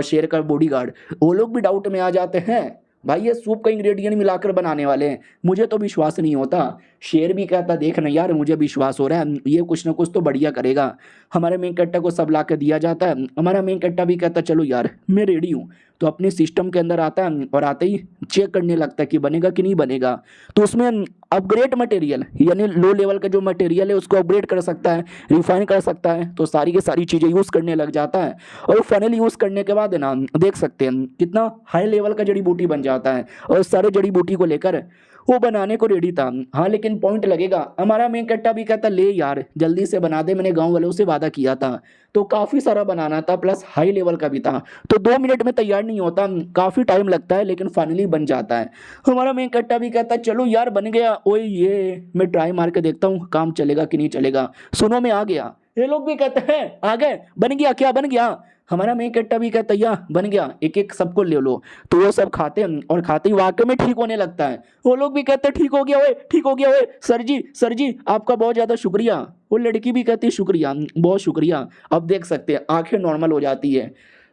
शेर का बॉडीगार्ड वो लोग भी डाउट में आ जाते हैं भाई ये सूप का इंग्रेडिएंट मिलाकर बनाने वाले हैं, मुझे तो विश्वास नहीं होता। शेर भी कहता देख ना यार मुझे विश्वास हो रहा है ये कुछ ना कुछ तो बढ़िया करेगा। हमारे मेन कट्टा को सब ला कर दिया जाता है। हमारा मेन कट्टा भी कहता चलो यार मैं रेडी हूँ, तो अपने सिस्टम के अंदर आता है और आते ही चेक करने लगता है कि बनेगा कि नहीं बनेगा। तो उसमें अपग्रेड मटेरियल यानी लो लेवल का जो मटेरियल है उसको अपग्रेड कर सकता है, रिफाइन कर सकता है, तो सारी की सारी चीज़ें यूज़ करने लग जाता है। और फाइनली यूज़ करने के बाद है ना देख सकते हैं कितना हाई लेवल का जड़ी बूटी बन जाता है, और सारे जड़ी बूटी को लेकर वो बनाने को रेडी था। हाँ लेकिन पॉइंट लगेगा। हमारा मेन कट्टा भी कहता ले यार जल्दी से बना दे, मैंने गांव वालों से वादा किया था, तो काफ़ी सारा बनाना था प्लस हाई लेवल का भी था, तो 2 मिनट में तैयार नहीं होता, काफ़ी टाइम लगता है लेकिन फाइनली बन जाता है। हमारा मेन कट्टा भी कहता चलो यार बन गया, ओए ये मैं ट्राई मार के देखता हूँ काम चलेगा कि नहीं चलेगा, सुनो मैं आ गया। ये लोग भी कहते हैं आ गए, बन गया क्या बन गया। हमारा मेन कट्टा भी कहता या बन गया, एक एक सबको ले लो। तो वो सब खाते हैं और खाते ही वाकई में ठीक होने लगता है। वो लोग भी कहते हैं ठीक हो गया ओए, ठीक हो गया ओए, सर जी आपका बहुत ज़्यादा शुक्रिया। वो लड़की भी कहती है शुक्रिया, बहुत शुक्रिया। अब देख सकते हैं आंखें नॉर्मल हो जाती है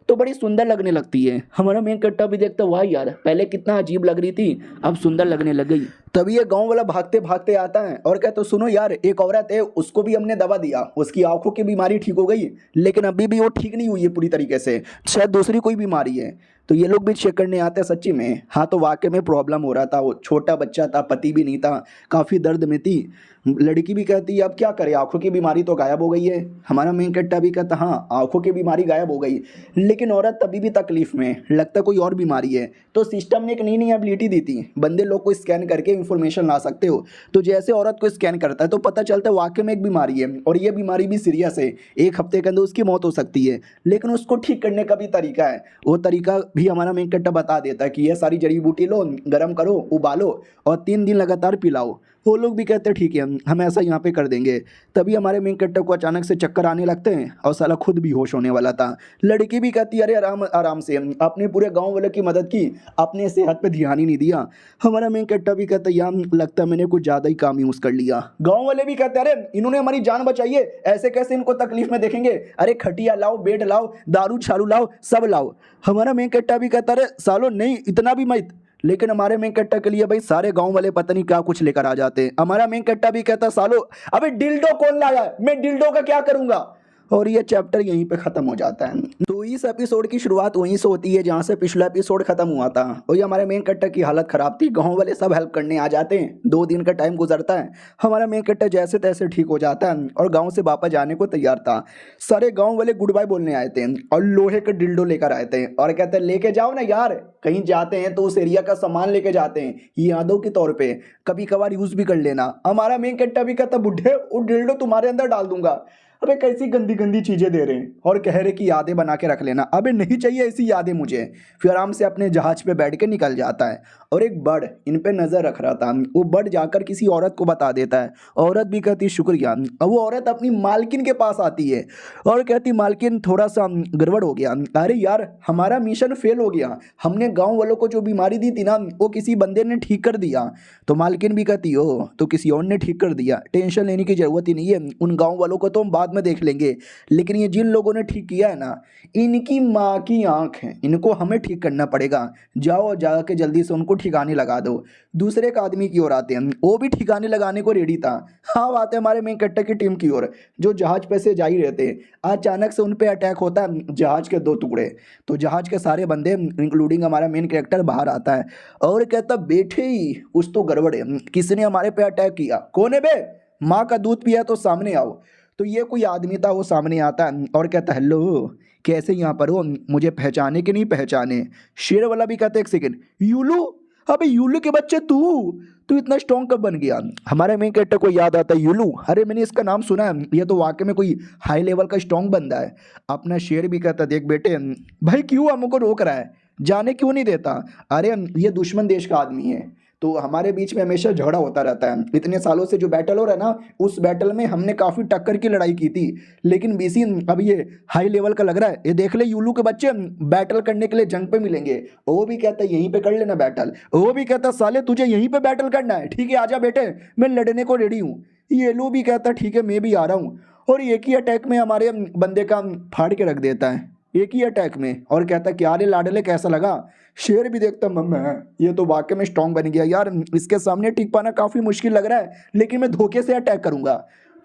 तो बड़ी सुंदर लगने लगती है। हमारा मेन कट्टा भी देखता वाह यार पहले कितना अजीब लग रही थी अब सुंदर लगने लग गई। तभी ये गांव वाला भागते भागते आता है और कहते तो सुनो यार एक औरत है उसको भी हमने दवा दिया, उसकी आंखों की बीमारी ठीक हो गई लेकिन अभी भी वो ठीक नहीं हुई है पूरी तरीके से, शायद दूसरी कोई बीमारी है। तो ये लोग भी चेक करने आते हैं सच्ची में, हाँ तो वाकई में प्रॉब्लम हो रहा था, वो छोटा बच्चा था, पति भी नहीं था, काफ़ी दर्द में थी। लड़की भी कहती है अब क्या करें आंखों की बीमारी तो गायब हो गई है। हमारा मेन कट्टा भी कहता हाँ आंखों की बीमारी गायब हो गई लेकिन औरत तभी भी तकलीफ में, लगता कोई और बीमारी है। तो सिस्टम ने एक नई एबिलिटी दी थी, बंदे लोग को स्कैन करके इंफॉर्मेशन ला सकते हो। तो जैसे औरत को स्कैन करता है तो पता चलता है वाकई में एक बीमारी है और ये बीमारी भी सीरियस है, 1 हफ्ते के अंदर उसकी मौत हो सकती है। लेकिन उसको ठीक करने का भी तरीका है, वो तरीका भी हमारा मेन कट्टा बता देता है कि ये सारी जड़ी बूटी लो, गर्म करो, उबालो और 3 दिन लगातार पिलाओ। वो लोग भी कहते हैं ठीक है हम ऐसा यहाँ पे कर देंगे। तभी हमारे मेन कट्टा को अचानक से चक्कर आने लगते हैं और साला खुद भी होश होने वाला था। लड़की भी कहती है अरे आराम आराम से, अपने पूरे गांव वाले की मदद की, अपने सेहत पे ध्यान ही नहीं दिया। हमारा मेन कट्टा भी कहता है यार लगता है मैंने कुछ ज़्यादा ही काम यूज़ कर लिया। गाँव वाले भी कहते हैं अरे इन्होंने हमारी जान बचाई है, ऐसे कैसे इनको तकलीफ में देखेंगे, अरे खटिया लाओ, बेड लाओ, दारू छालू लाओ, सब लाओ। हमारा मेन कट्टा भी कहता है अरे सालो नहीं इतना भी मत, लेकिन हमारे मेन कट्टा के लिए भाई सारे गांव वाले पता नहीं क्या कुछ लेकर आ जाते हैं। हमारा मेन कट्टा भी कहता सालो अबे डिल्डो कौन लाया, मैं डिल्डो का क्या करूंगा। और ये चैप्टर यहीं पे ख़त्म हो जाता है। तो इस एपिसोड की शुरुआत वहीं से होती है जहाँ से पिछला एपिसोड ख़त्म हुआ था। और ये हमारे मेन कट्टा की हालत ख़राब थी, गांव वाले सब हेल्प करने आ जाते हैं, 2 दिन का टाइम गुजरता है, हमारा मेन कट्टा जैसे तैसे ठीक हो जाता है और गाँव से वापस जाने को तैयार था। सारे गाँव वाले गुड बाय बोलने आए थे और लोहे के डिल्डो लेकर आए थे और कहते हैं लेके जाओ ना यार, कहीं जाते हैं तो उस एरिया का सामान लेके जाते हैं, ये यादों के तौर पे कभी कभार यूज़ भी कर लेना। हमारा मेन कट्टा भी कहता बुढ़े वो डिल्डो तुम्हारे अंदर डाल दूंगा। अबे कैसी गंदी गंदी चीज़ें दे रहे हैं और कह रहे कि यादें बना के रख लेना। अबे नहीं चाहिए ऐसी यादें मुझे। फिर आराम से अपने जहाज पे बैठ के निकल जाता है और एक बर्ड इन पे नज़र रख रहा था, वो बर्ड जाकर किसी औरत को बता देता है। औरत भी कहती शुक्रिया। अब वो औरत अपनी मालकिन के पास आती है और कहती मालकिन थोड़ा सा गड़बड़ हो गया, अरे यार हमारा मिशन फेल हो गया, हमने गाँव वालों को जो बीमारी दी थी ना वो किसी बंदे ने ठीक कर दिया। तो मालकिन भी कहती हो तो किसी और ने ठीक कर दिया, टेंशन लेने की ज़रूरत ही नहीं है, उन गाँव वालों को तो हम बाद बाद में देख लेंगे। लेकिन ये जिन लोगों ने ठीक किया है ना, इनकी माँ की आँख है, इनको हमें ठीक करना पड़ेगा। जाओ जाके जल्दी से उनको ठिकाने लगा दो। दूसरे एक आदमी की ओर आते हैं, वो भी ठिकाने लगाने को रेडी था। हाँ, आते हमारे मेन कट्टा की टीम की ओर, जो जहाज पे से जा ही रहते हैं। अचानक से उन पे अटैक होता है, जहाज के 2 टुकड़े। तो जहाज के सारे बंदे इंक्लूडिंग हमारा मेन कैरेक्टर बाहर आता है और कहता, बैठे ही कुछ तो गड़बड़ है, किसने हमारे पे अटैक किया? कौन है बे? माँ का दूध पिया तो सामने आओ। तो ये कोई आदमी था, वो सामने आता है और कहता, हेलो, कैसे यहाँ पर हो? मुझे पहचाने कि नहीं पहचाने? शेर वाला भी कहता है, एक सेकेंड, यूलू? अबे यूलू के बच्चे तू इतना स्ट्रॉन्ग कब बन गया? हमारे मेन कैरेक्टर को याद आता है, यूलू, अरे मैंने इसका नाम सुना है, ये तो वाकई में कोई हाई लेवल का स्ट्रॉन्ग बंदा है। अपना शेर भी कहता, देख बेटे, भाई क्यों हमको रोक रहा है, जाने क्यों नहीं देता? अरे ये दुश्मन देश का आदमी है, तो हमारे बीच में हमेशा झगड़ा होता रहता है। इतने सालों से जो बैटल हो रहा है ना, उस बैटल में हमने काफ़ी टक्कर की लड़ाई की थी, लेकिन बीसी अब ये हाई लेवल का लग रहा है। ये देख ले, यूलू के बच्चे बैटल करने के लिए जंग पे मिलेंगे। वो भी कहता है यहीं पे कर लेना बैटल। वो भी कहता, साले तुझे यहीं पे बैटल करना है? ठीक है, आजा बेटे, मैं लड़ने को रेडी हूँ। येलू भी कहता, ठीक है, मैं भी आ रहा हूँ। और एक ही अटैक में हमारे बंदे का फाड़ के रख देता है, एक ही अटैक में। और कहता, क्या रे लाडले, कैसा लगा? शेर भी देखता, मम्मा ये तो वाकई में स्ट्रॉन्ग बन गया यार, इसके सामने टिक पाना काफ़ी मुश्किल लग रहा है, लेकिन मैं धोखे से अटैक करूंगा।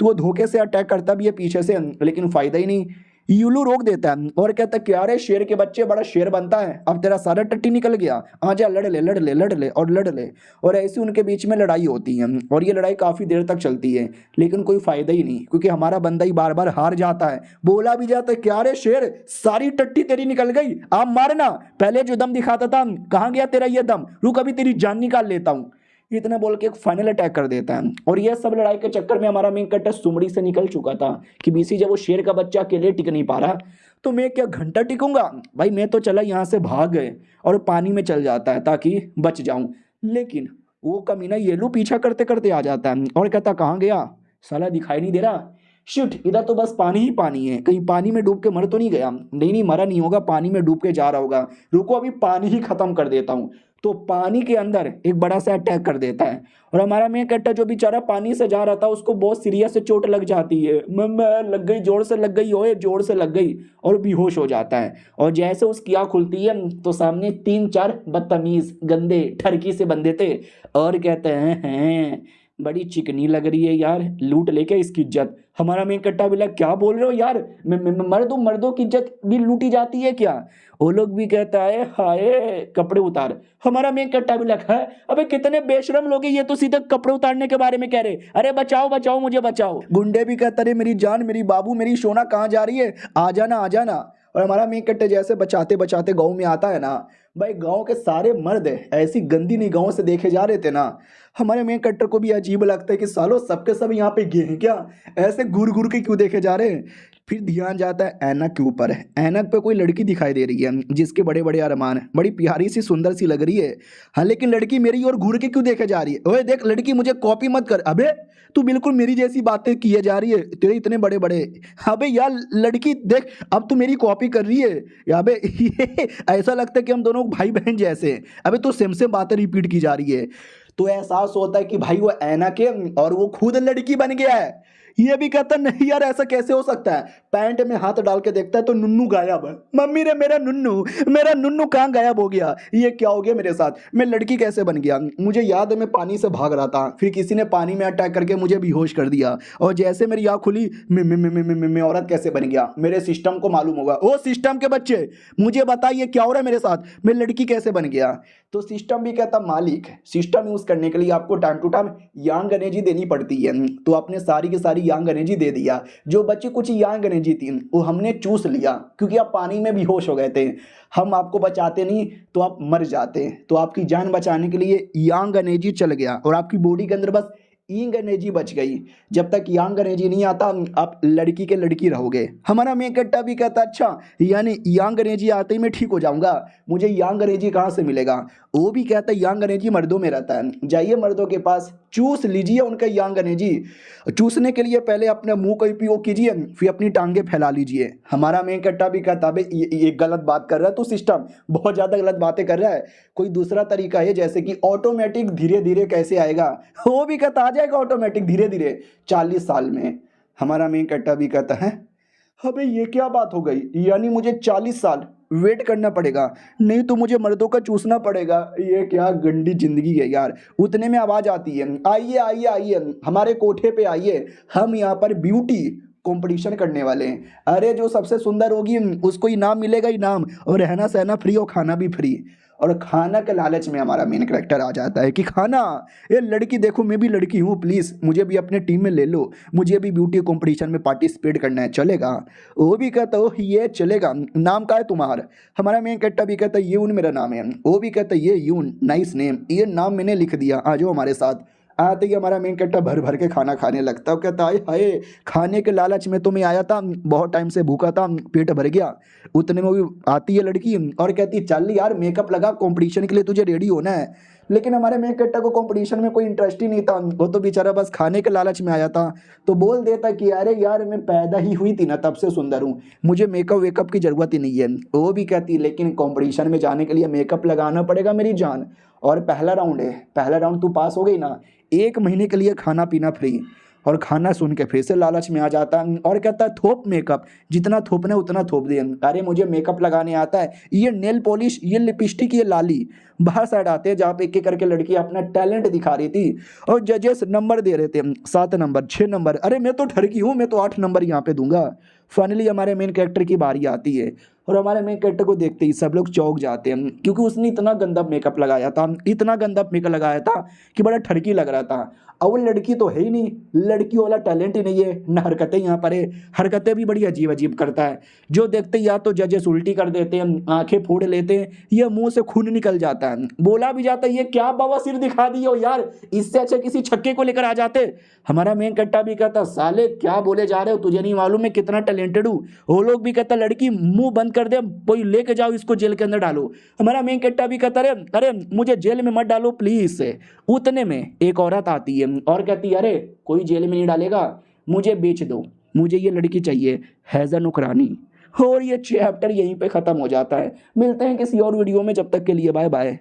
तो वो धोखे से अटैक करता भी है पीछे से, लेकिन फ़ायदा ही नहीं। यूलू रोक देता है और कहता, क्या रे शेर के बच्चे, बड़ा शेर बनता है, अब तेरा सारा टट्टी निकल गया, आजा लड़ ले लड़ ले लड़ ले और लड़ ले। और ऐसी उनके बीच में लड़ाई होती है और ये लड़ाई काफ़ी देर तक चलती है, लेकिन कोई फ़ायदा ही नहीं, क्योंकि हमारा बंदा ही बार बार हार जाता है। बोला भी जाता है, क्या रे शेर, सारी टट्टी तेरी निकल गई, आप मारना, पहले जो दम दिखाता था कहाँ गया तेरा ये दम, रुक अभी तेरी जान निकाल लेता हूँ। इतना बोल के एक फाइनल अटैक कर देता है। और यह सब लड़ाई के चक्कर में हमारा मेन कैरेक्टर सुमड़ी से निकल चुका था कि बीसी जब वो शेर का बच्चा अकेले टिक नहीं पा रहा, तो मैं क्या घंटा टिकूंगा? भाई मैं तो चला यहाँ से भाग गए और पानी में चल जाता है ताकि बच जाऊं। लेकिन वो कमीना येलू पीछा करते करते आ जाता है और कहता, कहाँ गया साला, दिखाई नहीं दे रहा। शिट, इधर तो बस पानी ही पानी है, कहीं पानी में डूब के मर तो नहीं गया? नहीं नहीं, मरा नहीं होगा, पानी में डूब के जा रहा होगा, रुको अभी पानी ही खत्म कर देता हूँ। तो पानी के अंदर एक बड़ा सा अटैक कर देता है और हमारा मेन कैरेक्टर जो बेचारा पानी से जा रहा था, उसको बहुत सीरियस से चोट लग जाती है। मम्मा लग गई, जोर से लग गई, ओए जोर से लग गई, और बेहोश हो जाता है। और जैसे उसकी आँख खुलती है तो सामने 3-4 बदतमीज गंदे ठरकी से बंदे थे और कहते हैं, बड़ी चिकनी लग रही है यार, लूट लेके इसकी इज्जत। हमारा मेन कट्टा बोला, क्या बोल रहे हो यार, मर्दों की इज्जत भी लूटी जाती है क्या? वो लोग भी कहता है, हाय कपड़े उतार। हमारा मेन कट्टा भी लगा है, अबे कितने बेशरम लोग हैं, ये तो सीधे कपड़े उतारने के बारे में कह रहे, अरे बचाओ बचाओ मुझे बचाओ। गुंडे भी कहता, अरे मेरी जान, मेरी बाबू, मेरी सोना कहाँ जा रही है, आ जाना आ जाना। और हमारा मेन कट्टे जैसे बचाते बचाते गाँव में आता है ना, भाई गांव के सारे मर्द ऐसी गंदी निगाहों से देखे जा रहे थे ना, हमारे मेन कट्टर को भी अजीब लगता है कि सालों सबके सब यहाँ पे गे हैं क्या, ऐसे घूर घूर के क्यों देखे जा रहे हैं। फिर ध्यान जाता है ऐनक के ऊपर। ऐनक पे कोई लड़की दिखाई दे रही है जिसके बड़े बड़े अरमान, बड़ी प्यारी सी सुंदर सी लग रही है। हाँ, लेकिन लड़की मेरी ओर घूर के क्यों देखे जा रही है? ओए देख लड़की, मुझे कॉपी मत कर, अबे तू बिल्कुल मेरी जैसी बातें किए जा रही है, तेरे इतने बड़े बड़े। अबे यार लड़की देख, अब तू मेरी कॉपी कर रही है। अबे ये ऐसा लगता है कि हम दोनों भाई बहन जैसे हैं। अबे तो सेम सेम बातें रिपीट की जा रही है। तो एहसास होता है कि भाई वो ऐनक है और वो खुद लड़की बन गया है। ये भी कहता नहीं यार, ऐसा कैसे हो सकता है। पैंट में हाथ डाल के देखता है तो नुन्नू गायब है। मम्मी रे, मेरा नुन्नू कहाँ गायब हो गया? ये क्या हो गया मेरे साथ? मैं लड़की कैसे बन गया? मुझे याद है मैं पानी से भाग रहा था, फिर किसी ने पानी में अटैक करके मुझे बेहोश कर दिया, और जैसे मेरी आँख खुली मैं औरत कैसे बन गया? मेरे सिस्टम को मालूम होगा। ओ सिस्टम के बच्चे, मुझे बताइए क्या हो रहा है मेरे साथ, मैं लड़की कैसे बन गया? तो सिस्टम भी कहता, मालिक सिस्टम यूज करने के लिए आपको time to time yang energy देनी पड़ती है, तो आपने सारी की सारी यांग एनर्जी दे दिया। जो बच्ची कुछ यांग एनर्जी थी वो हमने चूस लिया, क्योंकि आप पानी में बेहोश हो गए थे। हम आपको बचाते नहीं तो आप मर जाते, तो आपकी जान बचाने के लिए यांग एनर्जी चल गया और आपकी बॉडी के अंदर बस यंग एनर्जी बच गई। जब तक यंग एनर्जी नहीं आता आप लड़की के लड़की रहोगे। हमारा मेन कट्टा भी कहता, अच्छा यानी यंग एनर्जी आते ही मैं ठीक हो जाऊंगा, मुझे यंग एनर्जी कहाँ से मिलेगा? वो भी कहता है यंग एनर्जी मर्दों में रहता है, जाइए मर्दों के पास चूस लीजिए उनका यंग एनर्जी। चूसने के लिए पहले अपने मुंह का उपयोग कीजिए, फिर अपनी टांगे फैला लीजिए। हमारा मेन कट्टा भी कहता है, ये गलत बात कर रहा है, तो सिस्टम बहुत ज़्यादा गलत बातें कर रहा है। कोई दूसरा तरीका है, जैसे कि ऑटोमेटिक धीरे धीरे कैसे आएगा? वो भी कहता, आ जाएगा ऑटोमेटिक धीरे धीरे 40 साल में। हमारा मेन कट्टा भी कहता है अबे ये क्या बात हो गई, यानी मुझे 40 साल वेट करना पड़ेगा, नहीं तो मुझे मर्दों का चूसना पड़ेगा। ये क्या गंदी जिंदगी है यार। उतने में आवाज आती है, आइए आइए आइए हमारे कोठे पे आइए, हम यहाँ पर ब्यूटी कंपटीशन करने वाले हैं। अरे जो सबसे सुंदर होगी उसको इनाम मिलेगा, इनाम, और रहना सहना फ्री और खाना भी फ्री। और खाना के लालच में हमारा मेन कैरेक्टर आ जाता है कि खाना, ये लड़की देखो मैं भी लड़की हूँ, प्लीज़ मुझे भी अपने टीम में ले लो, मुझे भी ब्यूटी कंपटीशन में पार्टिसिपेट करना है, चलेगा? वो भी कहता हो ये चलेगा, नाम का है तुम्हारा? हमारा मेन कैरेक्टर भी कहता है यून मेरा नाम है। वो भी कहता है ये यून नाइस नेम, ये नाम मैंने लिख दिया, आ जाओ हमारे साथ। आते ही हमारा मेन कैरेक्टर भर भर के खाना खाने लगता है। वो कहता है हाय खाने के लालच में तो मैं आया था, बहुत टाइम से भूखा था, पेट भर गया। उतने में वो आती है लड़की और कहती है चल यार मेकअप लगा, कंपटीशन के लिए तुझे रेडी होना है। लेकिन हमारे मेन कैरेक्टर को कंपटीशन में कोई इंटरेस्ट ही नहीं था, वो तो बेचारा बस खाने के लालच में आया था। तो बोल देता कि अरे यार मैं पैदा ही हुई थी ना तब से सुंदर हूँ, मुझे मेकअप वेकअप की जरूरत ही नहीं है। वो भी कहती है लेकिन कंपटीशन में जाने के लिए मेकअप लगाना पड़ेगा मेरी जान, और पहला राउंड है, पहला राउंड तू पास हो गई ना, 1 महीने के लिए खाना पीना फ्री। और खाना सुन के फिर से लालच में आ जाता है और कहता है थोप मेकअप, जितना थोपना है उतना थोप दे। अरे मुझे मेकअप लगाने आता है, ये नेल पॉलिश, ये लिपस्टिक, ये लाली। बाहर साइड आते हैं जहाँ पे एक एक करके लड़की अपना टैलेंट दिखा रही थी और जजेस नंबर दे रहे थे, 7 नंबर 6 नंबर। अरे मैं तो ठरकी हूँ, मैं तो 8 नंबर यहाँ पे दूंगा। फाइनली हमारे मेन कैरेक्टर की बारी आती है और हमारे मेन कैरेक्टर को देखते ही सब लोग चौंक जाते हैं, क्योंकि उसने इतना गंदा मेकअप लगाया था, इतना गंदा मेकअप लगाया था कि बड़ा ठरकी लग रहा था। अब वो लड़की तो है ही नहीं, लड़की वाला टैलेंट ही नहीं है, ना हरकतें यहाँ पर है, हरकतें भी बड़ी अजीब अजीब करता है। जो देखते या तो जजेस उल्टी कर देते हैं, आंखें फोड़ लेते हैं, या मुंह से खून निकल जाता है। बोला भी जाता है ये क्या बवासीर दिखा दी हो यार, इससे अच्छा किसी छक्के को लेकर आ जाते। हमारा मेन कट्टा भी कहता साले क्या बोले जा रहे हो, तुझे नहीं मालूम मैं कितना टैलेंटेड हूँ। वो लोग भी कहता लड़की मुंह बंद कर दे, कोई लेके जाओ इसको जेल के अंदर डालो। हमारा मेन कट्टा भी कहता अरे अरे मुझे जेल में मत डालो प्लीज। उतने में एक औरत आती है और कहती है अरे कोई जेल में नहीं डालेगा, मुझे बेच दो, मुझे ये लड़की चाहिए, हैजा नुकरानी। और ये चैप्टर यहीं पे खत्म हो जाता है। मिलते हैं किसी और वीडियो में, जब तक के लिए बाय बाय।